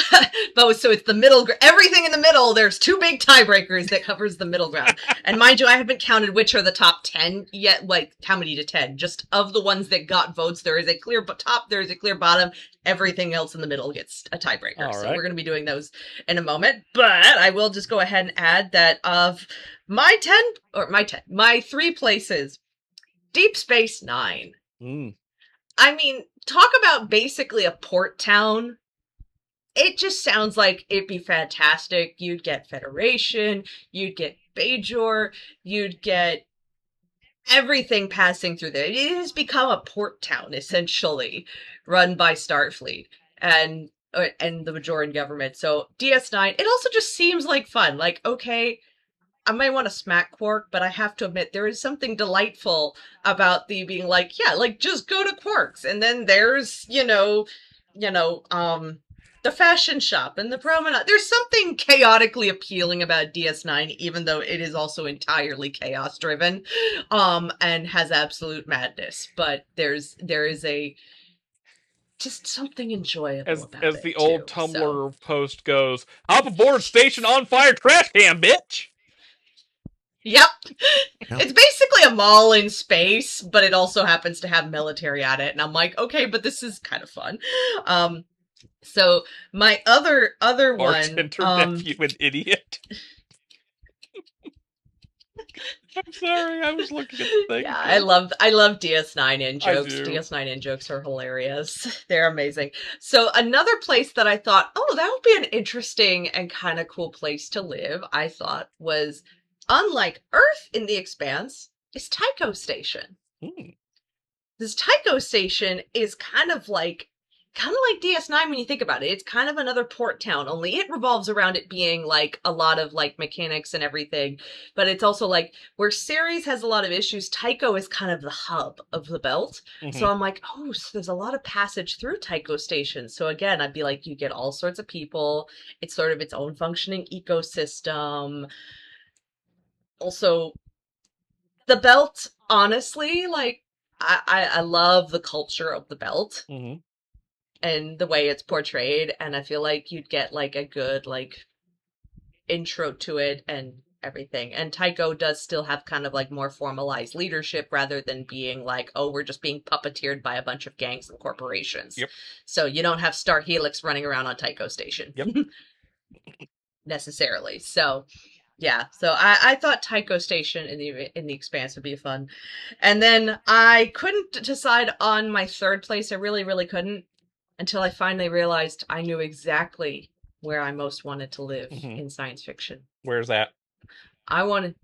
S2: but so it's the middle, everything in the middle, there's two big tiebreakers that covers the middle ground. And mind you, I haven't counted which are the top 10 yet, like how many to 10, just of the ones that got votes, there is a clear top, there is a clear bottom, everything else in the middle gets a tiebreaker. So we're going to be doing those in a moment, but I will just go ahead and add that of my 3 places, Deep Space Nine. I mean, talk about basically a port town. It just sounds like it'd be fantastic. You'd get Federation, you'd get Bajor, you'd get everything passing through there. It has become a port town, essentially, run by Starfleet and the Bajoran government. So DS9, it also just seems like fun. Like, okay, I might want to smack Quark, but I have to admit there is something delightful about the being like, yeah, like just go to Quark's, and then there's the fashion shop and the promenade. There's something chaotically appealing about DS9, even though it is also entirely chaos driven, and has absolute madness. But there is a just something enjoyable about it.
S3: As the old Tumblr post goes, hop aboard, station on fire, trash can, bitch.
S2: Yep. It's basically a mall in space, but it also happens to have military at it. And I'm like, okay, but this is kind of fun. So my other
S3: Bartender nephew, an idiot. I'm sorry, I was looking at the thing.
S2: Yeah, I love DS9 in jokes. DS9 in jokes are hilarious. They're amazing. So another place that I thought, oh, that would be an interesting and kind of cool place to live, I thought was, unlike Earth in the Expanse, is Tycho Station. This Tycho Station is kind of like DS9 when you think about it. It's kind of another port town, only it revolves around it being like a lot of like mechanics and everything. But it's also like where Ceres has a lot of issues, Tycho is kind of the hub of the belt. So I'm like, oh, so there's a lot of passage through Tycho Station. So again, I'd be like, you get all sorts of people. It's sort of its own functioning ecosystem. Also, the belt, honestly, like, I love the culture of the belt and the way it's portrayed, and I feel like you'd get, like, a good, like, intro to it and everything. And Tycho does still have kind of, like, more formalized leadership rather than being like, oh, we're just being puppeteered by a bunch of gangs and corporations. So you don't have Star Helix running around on Tycho Station. Necessarily. So... yeah, so I thought Tycho Station in the Expanse would be fun. And then I couldn't decide on my third place. I really, really couldn't until I finally realized I knew exactly where I most wanted to live in science fiction.
S3: Where's that?
S2: I wanted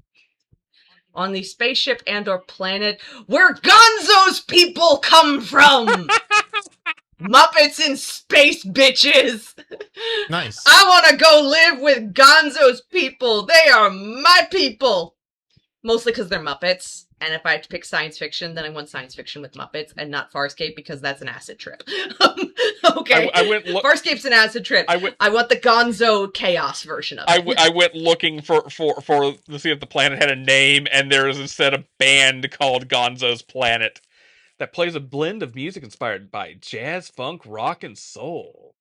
S2: on the spaceship and/or planet where Gonzo's people come from! Muppets in space, bitches!
S1: Nice.
S2: I want to go live with Gonzo's people. They are my people. Mostly because they're Muppets. And if I had to pick science fiction, then I want science fiction with Muppets and not Farscape because that's an acid trip. Okay. Farscape's an acid trip. I want the Gonzo chaos version of it.
S3: I went looking for to see if the planet had a name, and there is instead a band called Gonzo's Planet that plays a blend of music inspired by jazz, funk, rock, and soul.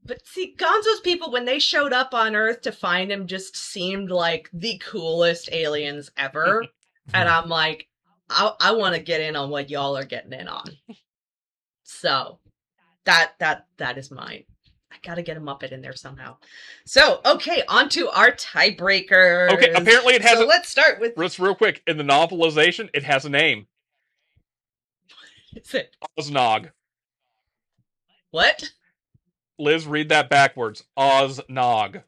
S2: But see, Gonzo's people, when they showed up on Earth to find him, just seemed like the coolest aliens ever. And I'm like, I want to get in on what y'all are getting in on. So, that is mine. I gotta get a Muppet in there somehow. So, okay, on to our tiebreaker.
S3: Okay, apparently it has...
S2: So let's start with...
S3: Just real quick, in the novelization, it has a name.
S2: Is it?
S3: Oznog.
S2: What?
S3: Liz, read that backwards. Oznog.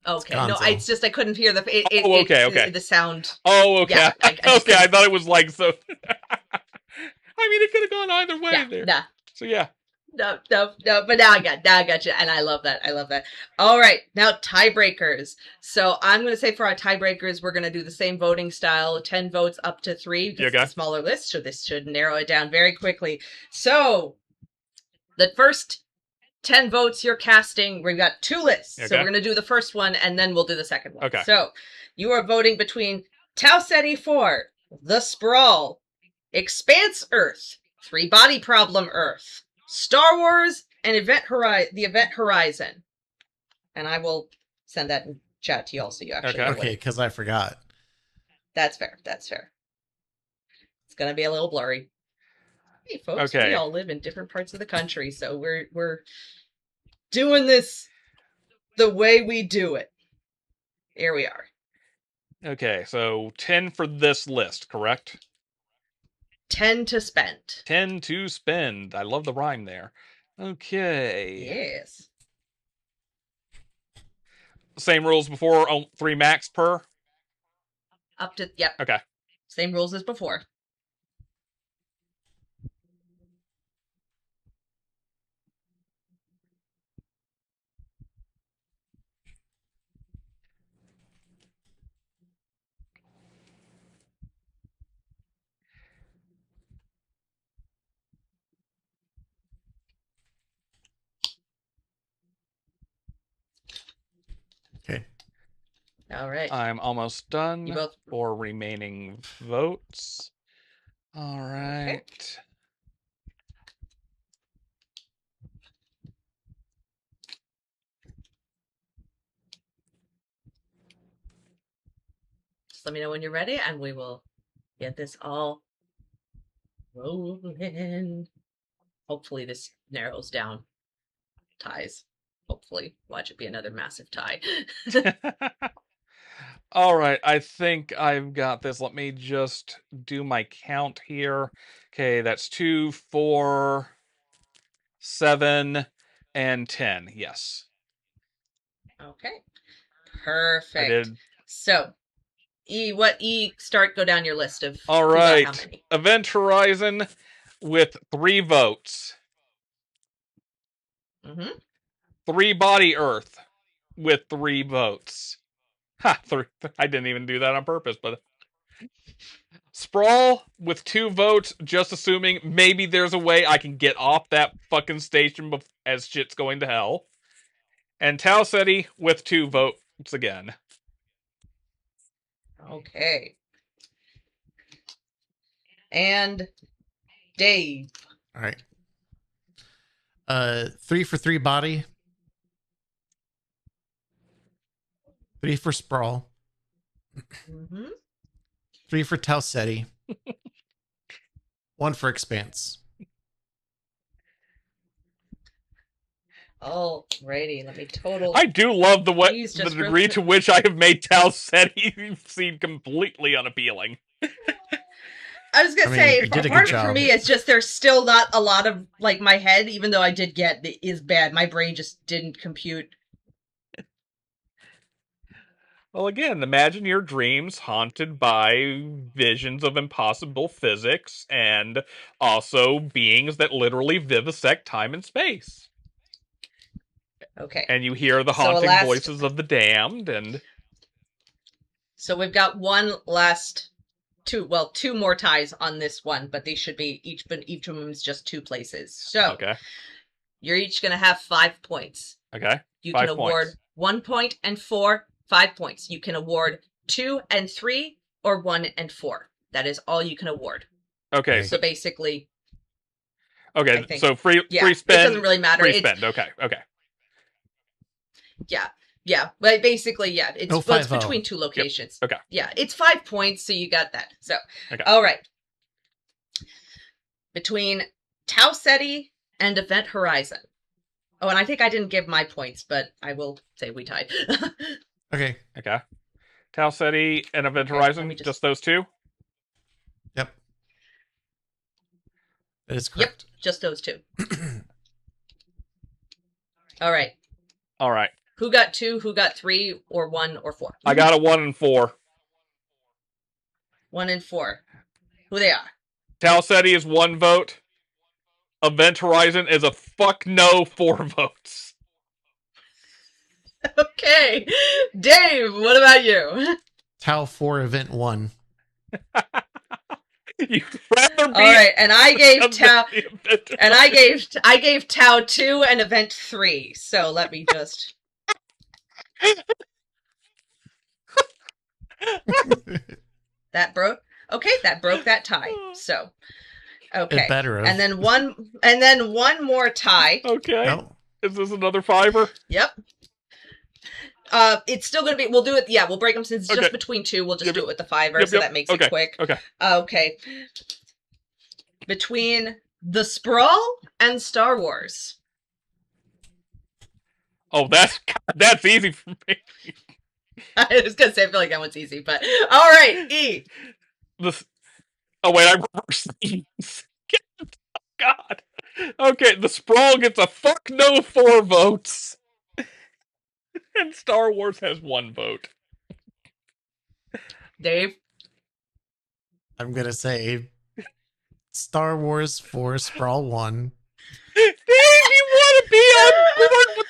S2: Okay, no, it's just I couldn't hear the
S3: okay.
S2: The sound.
S3: Oh, okay.
S2: Yeah,
S3: okay, I thought it was like so. I mean, it could have gone either way there.
S2: Nah.
S3: So yeah.
S2: No, but now I got you, and I love that. All right, now tiebreakers. So I'm going to say for our tiebreakers, we're going to do the same voting style, 10 votes up to 3. It's a smaller list, so this should narrow it down very quickly. So the first 10 votes you're casting, we've got 2 lists. Okay. So we're going to do the first one, and then we'll do the second one.
S3: Okay.
S2: So you are voting between Tau Ceti 4, The Sprawl, Expanse Earth, 3 Body Problem Earth, Star Wars, and the Event Horizon. And I will send that in chat to you all so you actually know.
S1: Okay, because I forgot.
S2: That's fair. It's going to be a little blurry. Hey, folks, we all live in different parts of the country, so we're doing this the way we do it. Here we are.
S3: Okay, so 10 for this list, correct?
S2: 10 to spend.
S3: 10 to spend. I love the rhyme there. Okay.
S2: Yes.
S3: Same rules before, 3 max per?
S2: Up to, yep.
S3: Okay.
S2: Same rules as before.
S1: Okay.
S2: All right.
S3: I'm almost done for remaining votes. All right. Okay.
S2: Just let me know when you're ready, and we will get this all rolling. Hopefully this narrows down ties. Hopefully. Watch it be another massive tie.
S3: All right, I think I've got this. Let me just do my count here. Okay, that's 2, 4, 7, and 10. Yes.
S2: Okay. Perfect. So, go down your list of.
S3: All right. Event Horizon with 3 votes.
S2: Mm-hmm.
S3: 3 Body Earth with 3 votes. Ha! 3. I didn't even do that on purpose, but Sprawl with 2 votes, just assuming maybe there's a way I can get off that fucking station as shit's going to hell. And Tau Ceti with 2 votes again.
S2: Okay. And Dave.
S1: All right. 3 for 3 Body. 3 for Sprawl.
S2: Mm-hmm.
S1: 3 for Tau Ceti. 1 for Expanse.
S2: Alrighty, let me total.
S3: I do love the degree to which I have made Tau Ceti seem completely unappealing.
S2: I was gonna say, part of it for me, it's just there's still not a lot of, like, my head, even though I did get it is bad. My brain just didn't compute.
S3: Well, again, imagine your dreams haunted by visions of impossible physics and also beings that literally vivisect time and space.
S2: Okay.
S3: And you hear the haunting voices of the damned, and...
S2: So we've got two more ties on this one, but they should be, each of them is just 2 places. So,
S3: okay.
S2: You're each going to have 5 points.
S3: Okay.
S2: You can award 1 point and 4, 5 points. You can award 2 and 3, or 1 and 4. That is all you can award.
S3: Okay.
S2: So basically.
S3: Okay, so free spend.
S2: It doesn't really matter.
S3: Free spend, okay.
S2: Yeah, but basically, it's between 2 locations.
S3: Yep. Okay.
S2: Yeah, it's 5 points, so you got that. So,
S3: okay.
S2: All right. Between Tau Ceti and Event Horizon. Oh, and I think I didn't give my points, but I will say we tied.
S1: Okay.
S3: Tau Ceti and Event Horizon, just those 2?
S1: Yep. That is correct.
S2: Yep, just those 2. All right. Who got 2, who got 3, or 1 or 4?
S3: I got a 1 and 4.
S2: 1 and 4. Who they are?
S3: Tau Ceti is 1 vote. Event Horizon is a fuck no 4 votes.
S2: Okay. Dave, what about you?
S1: Tau 4 Event 1.
S3: You'd rather be
S2: all right, and I gave Tau, and I gave Tau 2 and Event 3. So let me just. That broke. Okay, that broke that tie. So, okay,
S1: it better have.
S2: and then one more tie.
S3: Okay, is this another fiver?
S2: Yep. It's still gonna be. We'll do it. Yeah, we'll break them since it's just between two. We'll just do it with the fiver, so that makes it quick.
S3: Okay.
S2: Okay. Between the Sprawl and Star Wars.
S3: Oh, that's easy for me.
S2: I was gonna say I feel like that one's easy, but all right, E.
S3: Oh wait, I reversed these. God. Okay, the Sprawl gets a fuck no 4 votes. And Star Wars has 1 vote.
S2: Dave?
S1: I'm going to say Star Wars 4, Sprawl 1.
S3: Dave, you want to be on board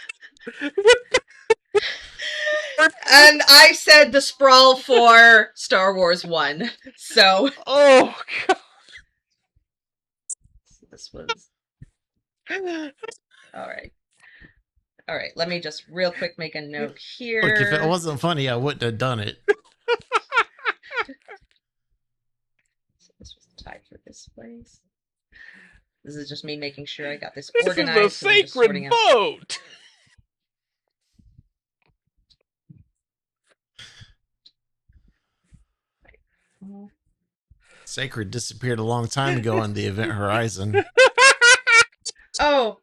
S3: with
S2: And I said the Sprawl 4, Star Wars 1. So.
S3: Oh, God.
S2: This was. All right. All right, let me just real quick make a note here.
S1: Look, if it wasn't funny, I wouldn't have done it.
S2: So this was tied for this place. This is just me making sure I got this organized.
S3: This is a sacred vote!
S1: Sacred disappeared a long time ago on the Event Horizon.
S2: Oh,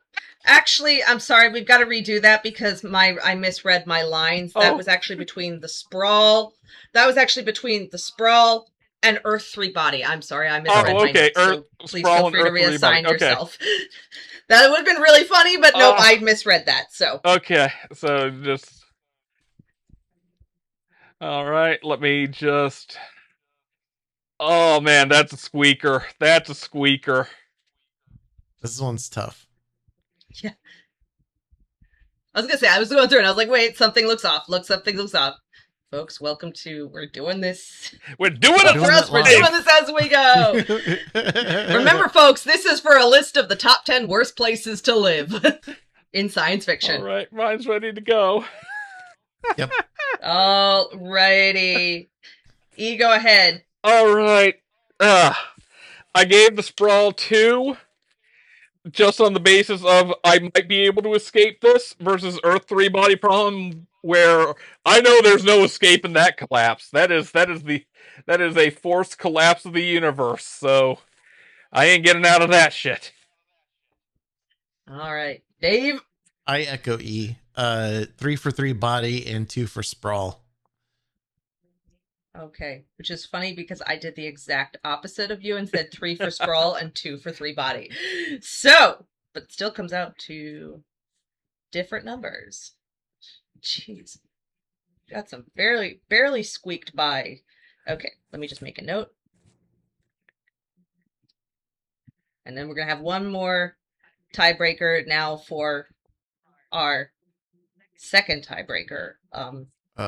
S2: actually, I'm sorry. We've got to redo that because I misread my lines. That was actually between the Sprawl. That was actually between the Sprawl and Earth 3 Body. I'm sorry, I misread my notes. So please feel free to reassign yourself. That would have been really funny, but nope, I misread that. So
S3: okay, so just all right. Let me just. Oh man, that's a squeaker. That's a squeaker.
S1: This one's tough.
S2: Yeah. I was gonna say, I was going through and I was like, wait, something looks off. Something looks off. Folks, welcome to, we're doing this.
S3: We're doing it
S2: for us. We're doing this as we go. Remember, folks, this is for a list of the top 10 worst places to live in science fiction.
S3: All right, mine's ready to go.
S1: Yep.
S2: All righty. E, go ahead.
S3: All right. I gave the Sprawl 2 just on the basis of I might be able to escape this versus Earth 3 Body Problem, where I know there's no escape in that collapse. That is a forced collapse of the universe. So I ain't getting out of that shit.
S2: All right, Dave.
S1: I echo E. 3 for 3 Body and 2 for Sprawl.
S2: Okay, which is funny because I did the exact opposite of you and said 3 for Sprawl and 2 for 3 Body. So, but still comes out to different numbers. Jeez. Got some barely squeaked by. Okay, let me just make a note. And then we're going to have one more tiebreaker now for our second tiebreaker.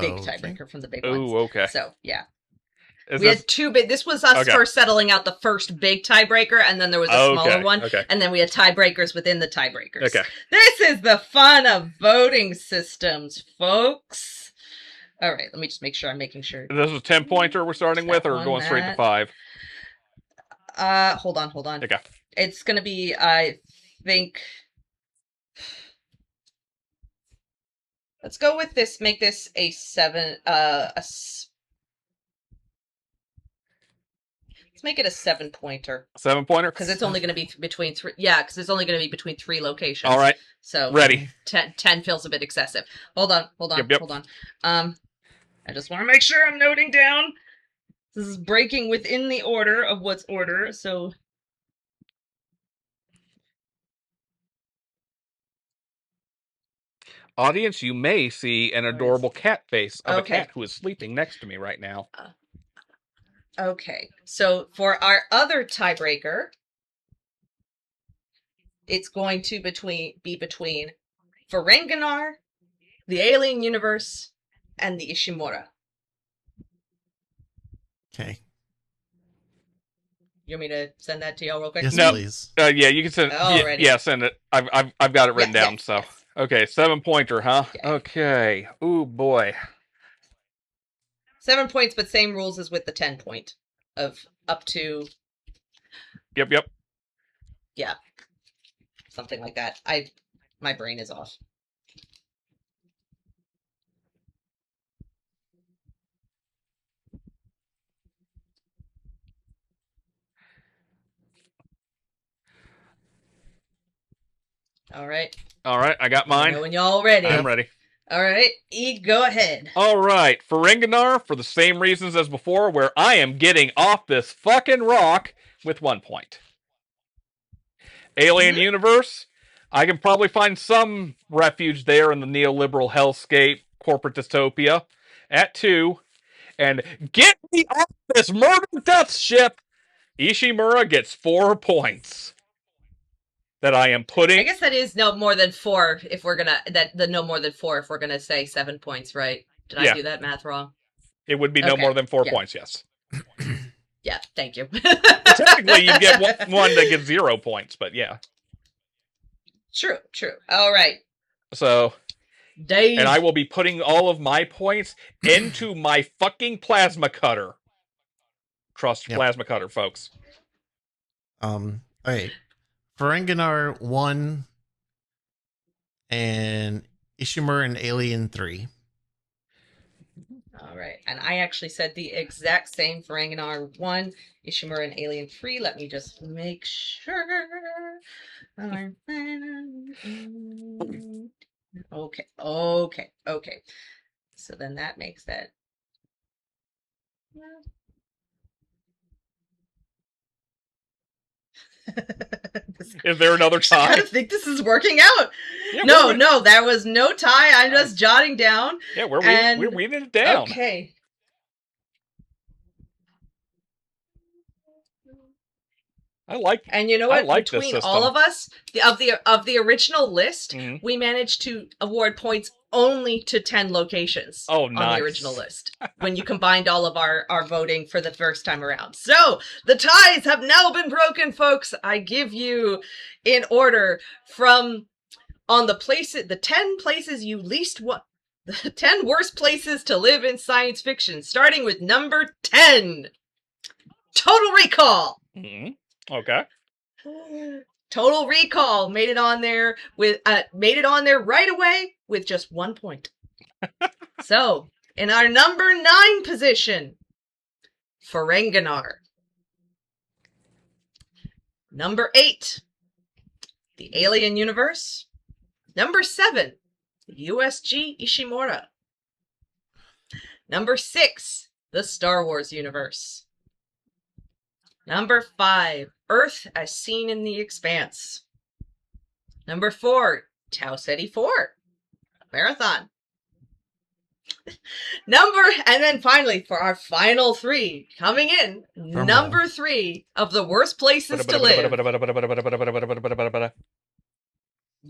S2: Big tiebreaker from the big ones.
S3: Oh, okay.
S2: So, yeah. We had two big. This was us first settling out the first big tiebreaker, and then there was a smaller one, and then we had tiebreakers within the tiebreakers.
S3: Okay.
S2: This is the fun of voting systems, folks. All right, let me just make sure I'm making sure.
S3: This is a 10-pointer we're starting with, or going straight to 5?
S2: Hold on.
S3: Okay.
S2: It's going to be, I think... Let's go with this, make this a 7, let's make it a 7-pointer.
S3: 7-pointer?
S2: Because it's only going to be between 3, because it's only going to be between 3 locations.
S3: All right.
S2: So
S3: ready.
S2: 10 feels a bit excessive. Hold on.
S3: Yep.
S2: Hold on. I just want to make sure I'm noting down. This is breaking within the order of what's order, so...
S3: Audience, you may see an adorable cat face of a cat who is sleeping next to me right now.
S2: Okay, so for our other tiebreaker, it's going to be between Ferenginar, the Alien Universe, and the Ishimura.
S1: Okay.
S2: You want me to send that to y'all real quick?
S1: Yes, please.
S3: Yeah, you can send. Yeah, send it. I've got it written down.
S2: Yes,
S3: so
S2: yes.
S3: Okay, 7-pointer, huh? Okay. Ooh boy.
S2: 7 points, but same rules as with the 10 point of up to.
S3: Yep.
S2: Yeah. Something like that. My brain is off. All right.
S3: I got mine.
S2: I know when y'all ready.
S3: I'm ready.
S2: All right, E, go ahead.
S3: All right, Ferenginar, for the same reasons as before, where I am getting off this fucking rock with 1 point. Alien Universe, I can probably find some refuge there in the neoliberal hellscape, corporate dystopia, at 2. And get me off this murder death ship! Ishimura gets 4 points. That I am putting.
S2: I guess that is no more than 4 if we're gonna no more than 4 if we're gonna say 7 points, right? Did I do that math wrong?
S3: It would be no more than 4 points, yes.
S2: Yeah, thank you.
S3: Technically, you get one that gets 0 points, but yeah.
S2: True. All right.
S3: So,
S2: Dave.
S3: And I will be putting all of my points into my fucking plasma cutter. Trust plasma cutter, folks.
S1: Okay. Ferenginar 1 and Ishimura and Alien 3.
S2: All right. And I actually said the exact same Ferenginar 1, Ishimura and Alien 3. Let me just make sure. Okay. So then that makes that.
S3: Is there another tie?
S2: I don't think this is working out. Yeah, no, there was no tie. I'm just jotting down.
S3: Yeah, we're reading it down.
S2: Okay. And you know what? Between all of us, of the original list, we managed to award points only to 10 locations on the original list when you combined all of our voting for the first time around. So the ties have now been broken, folks. I give you in order from the 10 places you least want. The 10 worst places to live in science fiction, starting with number 10. Total Recall.
S3: Okay.
S2: Total Recall made it on there right away with just 1 point. So, in our number 9 position, Ferenginar. Number 8, the Alien Universe. Number 7, USG Ishimura. Number 6, the Star Wars Universe. Number 5, Earth as Seen in the Expanse. Number 4, Tau Ceti 4, Marathon. And then finally, for our final 3, coming in, number 3 of the worst places to live,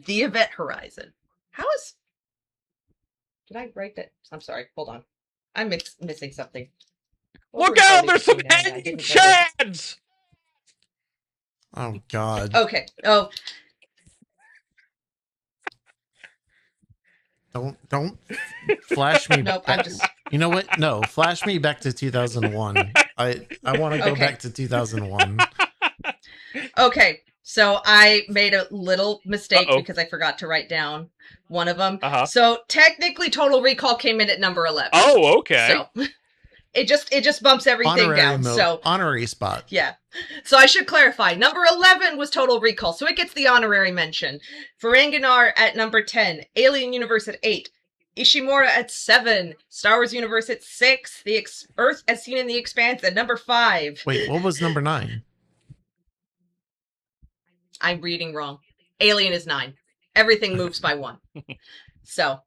S2: the Event Horizon. Did I write that? I'm sorry, hold on. I'm missing something.
S3: Look out! There's some hanging chads!
S1: Oh, God.
S2: Okay. Oh.
S1: Don't flash me.
S2: Nope, I'm just.
S1: You know what? No, flash me back to 2001. I want to go back to 2001.
S2: Okay, so I made a little mistake because I forgot to write down one of them. So technically, Total Recall came in at number 11.
S3: Oh, okay.
S2: So it just bumps everything down. So
S1: honorary spot.
S2: Yeah. So I should clarify. Number 11 was Total Recall, so it gets the honorary mention. Ferenginar at number 10, Alien Universe at 8, Ishimura at 7, Star Wars Universe at 6, the Earth as Seen in the Expanse at number 5.
S1: Wait, what was number 9?
S2: I'm reading wrong. Alien is 9. Everything moves by 1. So,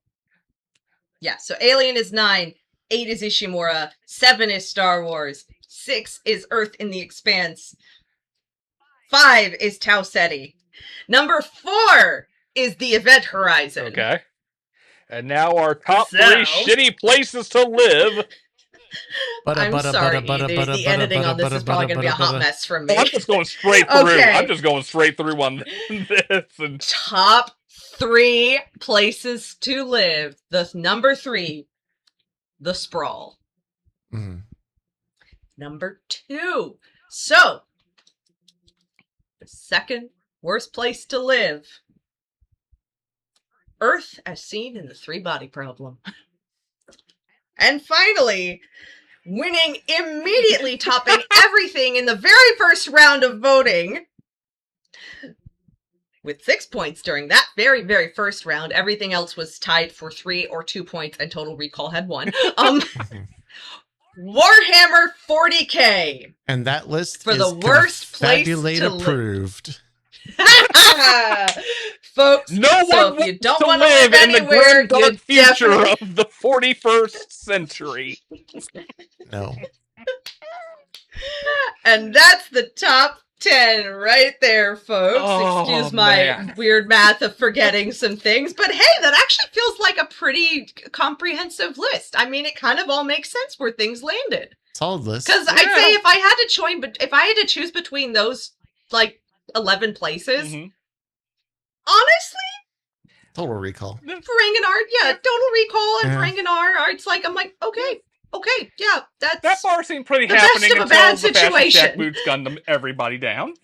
S2: yeah. So Alien is 9. 8 is Ishimura. 7 is Star Wars. 6 is Earth in the Expanse. 5 is Tau Ceti. Number 4 is the Event Horizon.
S3: Okay. And now our top 3 shitty places to live.
S2: I'm sorry, the editing on this is probably going to be a hot mess from me.
S3: I'm just going straight through. Okay. I'm just going straight through on this. And...
S2: Top 3 places to live. The number 3, the sprawl.
S1: Mm.
S2: Number 2. So, the second worst place to live. Earth as seen in the 3-body problem. And finally, winning immediately, topping everything in the very first round of voting. With 6 points during that very, very first round. Everything else was tied for 3 or 2 points, and Total Recall had 1. Warhammer 40K.
S1: And that list
S2: for
S1: is
S2: the worst place to
S1: approved.
S2: Folks,
S3: no
S2: so
S3: one
S2: if you don't
S3: want
S2: to live anywhere,
S3: in the dark future of the 41st century.
S1: No.
S2: And that's the top 10 right there, folks. Excuse my weird math of forgetting some things. But hey, that actually feels like a pretty comprehensive list. I mean, it kind of all makes sense where things landed.
S1: Solid list.
S2: Because I'd say if I had to choose between those, like, 11 places, honestly,
S1: Total Recall.
S2: Ferenginar, Total Recall and Ferenginar, it's like, I'm like, okay, yeah, that
S3: bar seemed pretty happening until the Fast Jack Boots gunned them everybody down.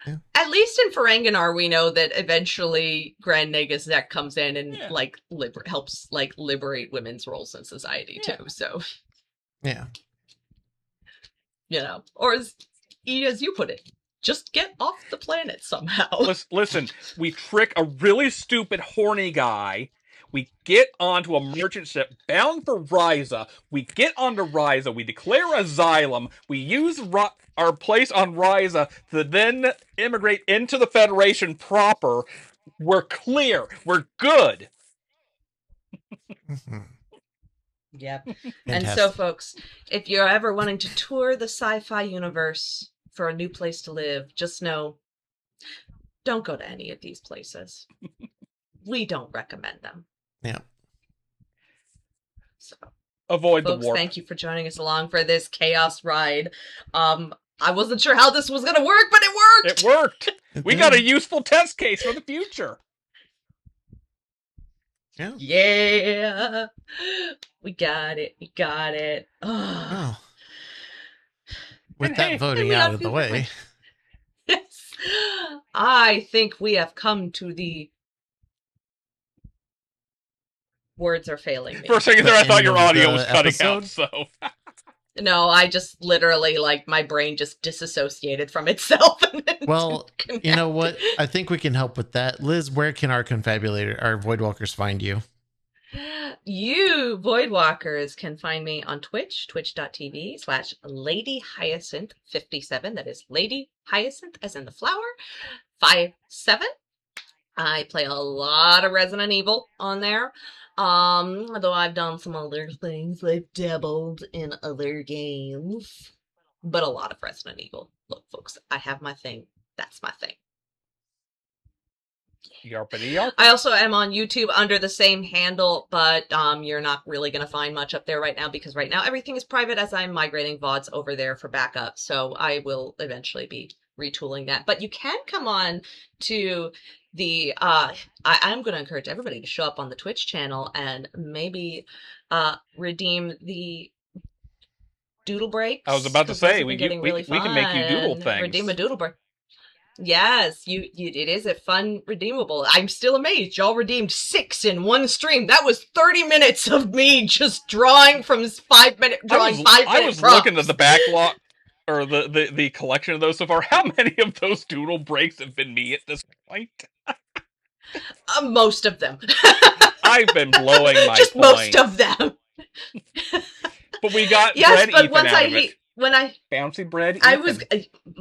S2: Yeah. At least in Ferenginar, we know that eventually Grand Nagus Zek comes in and helps liberate women's roles in society too. So, or as you put it, just get off the planet somehow.
S3: Listen, we trick a really stupid, horny guy. We get onto a merchant ship bound for Ryza. We get onto Ryza. We declare asylum. We use our place on Ryza to then immigrate into the Federation proper. We're clear. We're good.
S2: Yep. And so, folks, if you're ever wanting to tour the sci-fi universe for a new place to live, just know, don't go to any of these places. We don't recommend them.
S1: Yeah.
S3: So, avoid
S2: folks,
S3: the warp.
S2: Thank you for joining us along for this chaos ride. I wasn't sure how this was going to work, but it worked!
S3: It worked! We got a useful test case for the future.
S2: Yeah. We got it.
S1: Oh. With that voting out of the way.
S2: Yes. I think we have come to the... Words are failing me.
S3: For a second there, I thought your audio was cutting out, so...
S2: No, I just literally, my brain just disassociated from itself.
S1: Well, you know what? I think we can help with that. Liz, where can our Voidwalkers find you?
S2: You, Voidwalkers, can find me on Twitch, twitch.tv/Lady Hyacinth 57. That is Lady Hyacinth, as in the flower, 57. I play a lot of Resident Evil on there. Although I've done some other things, I've dabbled in other games, but a lot of Resident Evil. Look, folks, I have my thing. That's my thing.
S3: Yarpity yarp.
S2: I also am on YouTube under the same handle, but you're not really going to find much up there right now because right now everything is private as I'm migrating VODs over there for backup. So I will eventually be retooling that. But you can come on to the I'm going to encourage everybody to show up on the Twitch channel and maybe redeem the doodle breaks.
S3: I was about to say we can make you doodle things.
S2: Redeem a doodle break. Yes, it is a fun redeemable. I'm still amazed. Y'all redeemed 6 in one stream. That was 30 minutes of me just drawing from 5 minute drawing 5 minute
S3: I was
S2: props.
S3: looking at the backlog or the collection of those so far. How many of those doodle breaks have been me at this point?
S2: Most of them.
S3: I've been blowing my
S2: just
S3: point.
S2: Most of them.
S3: But we got
S2: yes,
S3: bread
S2: but
S3: Ethan
S2: once
S3: out
S2: I
S3: of it.
S2: when I
S3: bouncy bread Ethan.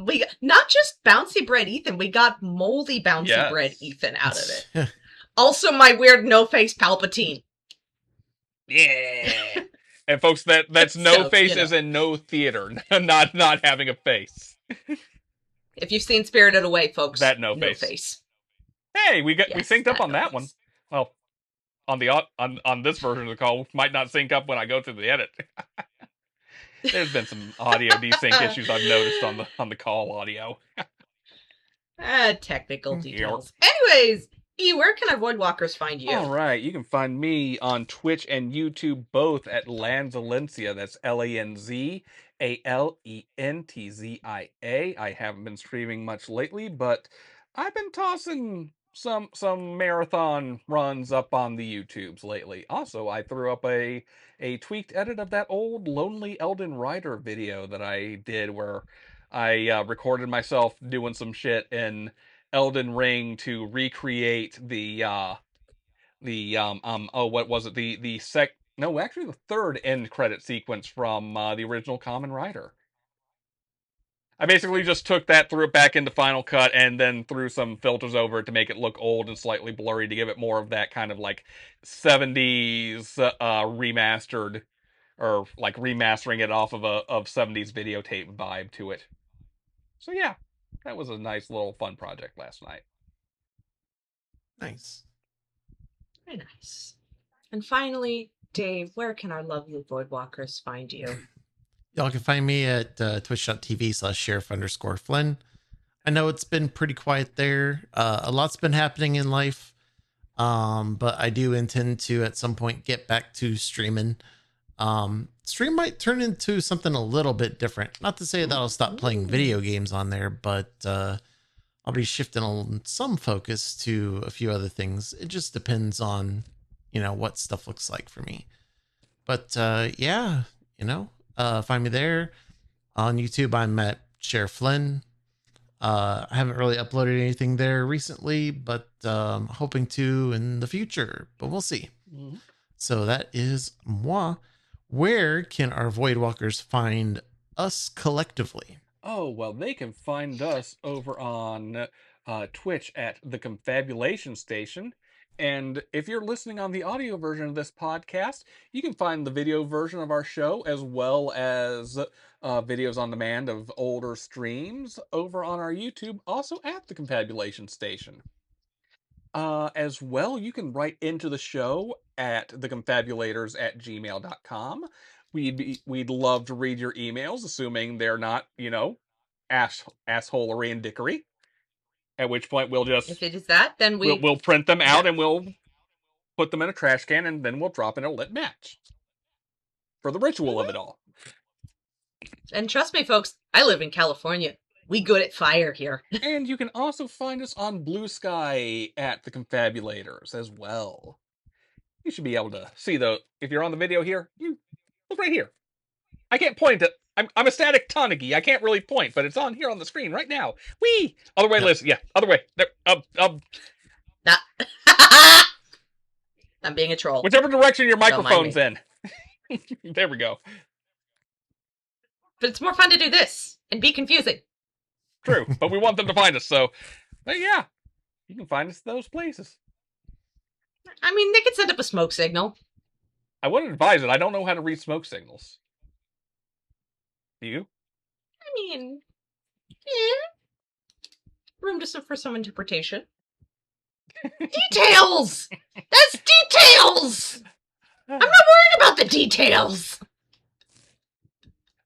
S2: We got, not just bouncy bread Ethan, we got moldy bouncy bread Ethan out of it. Also my weird no face Palpatine.
S3: Yeah. And folks, that's no so, face as in no theater, not having a face.
S2: If you've seen Spirited Away, folks,
S3: that no face. Hey, we synced up on that one. Well, on this version of the call, might not sync up when I go through the edit. There's been some audio desync issues I've noticed on the call audio.
S2: Technical details. Anyways, where can our Voidwalkers find you?
S3: All right, you can find me on Twitch and YouTube both at Lanzalencia. That's LANZALENTZIA. I haven't been streaming much lately, but I've been tossing some marathon runs up on the YouTubes lately. Also, I threw up a tweaked edit of that old Lonely Elden Rider video that I did where I recorded myself doing some shit in Elden Ring to recreate what was it, the third end credit sequence from the original Kamen Rider. I basically just took that, threw it back into Final Cut, and then threw some filters over it to make it look old and slightly blurry to give it more of that kind of like 70s remastered, or like remastering it off of 70s videotape vibe to it. So yeah, that was a nice little fun project last night.
S1: Nice.
S2: Very nice. And finally, Dave, where can our lovely Voidwalkers find you?
S1: Y'all can find me at twitch.tv/sheriff_Flynn. I know it's been pretty quiet there. A lot's been happening in life. But I do intend to at some point get back to streaming. Stream might turn into something a little bit different. Not to say that I'll stop playing video games on there, but I'll be shifting some focus to a few other things. It just depends on, what stuff looks like for me. But yeah, find me there. On YouTube, I'm at Sheriff Flynn. I haven't really uploaded anything there recently, but hoping to in the future, but we'll see. Mm-hmm. So that is moi. Where can our Voidwalkers find us collectively?
S3: Oh, well, they can find us over on Twitch at the Confabulation Station. And if you're listening on the audio version of this podcast, you can find the video version of our show as well as videos on demand of older streams over on our YouTube, also at the Confabulation Station. As well, you can write into the show at theconfabulators@gmail.com. We'd love to read your emails, assuming they're not, assholery and dickery. At which point we'll just,
S2: if it is that, then
S3: we'll print them out and we'll put them in a trash can and then we'll drop in a lit match for the ritual of it all.
S2: And trust me, folks, I live in California. We good at fire here.
S3: And you can also find us on Blue Sky at the Confabulators as well. You should be able to see though. If you're on the video here, you look right here. I can't point it. I'm a static Tanagi. I can't really point, but it's on here on the screen right now. Whee! Other way, Liz. Yeah, other way. There,
S2: I'm being a troll.
S3: Whichever direction your microphone's in. There we go.
S2: But it's more fun to do this and be confusing.
S3: True, but we want them to find us, so yeah, you can find us those places.
S2: I mean, they could send up a smoke signal.
S3: I wouldn't advise it. I don't know how to read smoke signals. Do you?
S2: I mean, room for some interpretation. Details! That's details! I'm not worried about the details!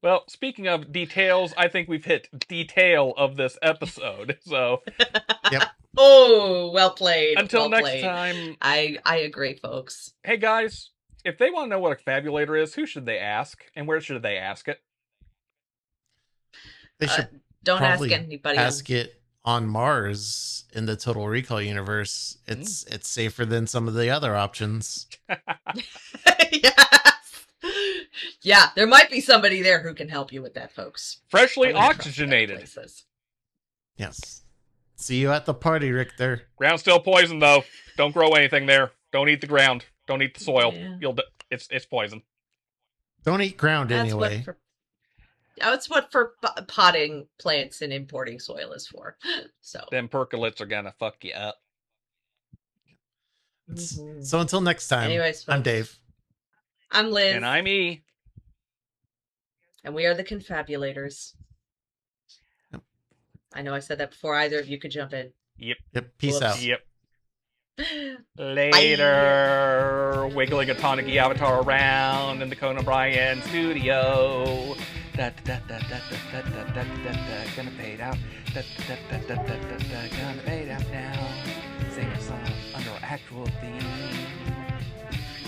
S3: Well, speaking of details, I think we've hit detail of this episode, so...
S1: Yep.
S2: Oh, well played.
S3: Until
S2: well
S3: next
S2: played.
S3: time...
S2: I agree, folks.
S3: Hey, guys, if they want to know what a confabulator is, who should they ask? And where should they ask it?
S1: They should
S2: don't ask anybody.
S1: Ask it on Mars in the Total Recall universe. It's safer than some of the other options.
S2: Yes. Yeah, there might be somebody there who can help you with that, folks.
S3: Freshly oxygenated.
S1: Yes. See you at the party, Richter.
S3: Ground's still poison, though. Don't grow anything there. Don't eat the ground. Don't eat the soil.
S2: Yeah.
S3: It's poison.
S1: Don't eat ground anyway.
S2: That's what for potting plants and importing soil is for. So
S3: them percolates are gonna fuck you up.
S1: Mm-hmm. So until next time, anyways, folks, I'm Dave.
S2: I'm Liz.
S3: And I'm E.
S2: And we are the Confabulators. Yep. I know I said that before either of you could jump in.
S3: Yep.
S1: Peace out.
S3: Yep. Later. Bye. Wiggling a Tanuki avatar around in the Conan O'Brien studio. Gonna fade out. Gonna fade out now. Sing a song under our actual theme.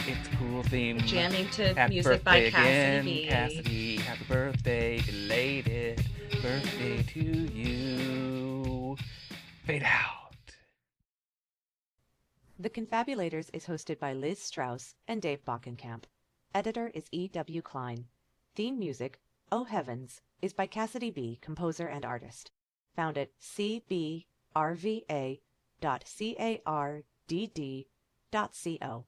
S3: It's a cool theme.
S2: Jamming to happy music by Cassidy.
S3: Cassidy, happy birthday, belated birthday to you. Fade out.
S4: The Confabulators is hosted by Liz Strauss and Dave Bockenkamp. Editor is E.W. Klein. Theme music, Oh Heavens, is by Cassidy B., composer and artist. Found at cbrva.cardd.co.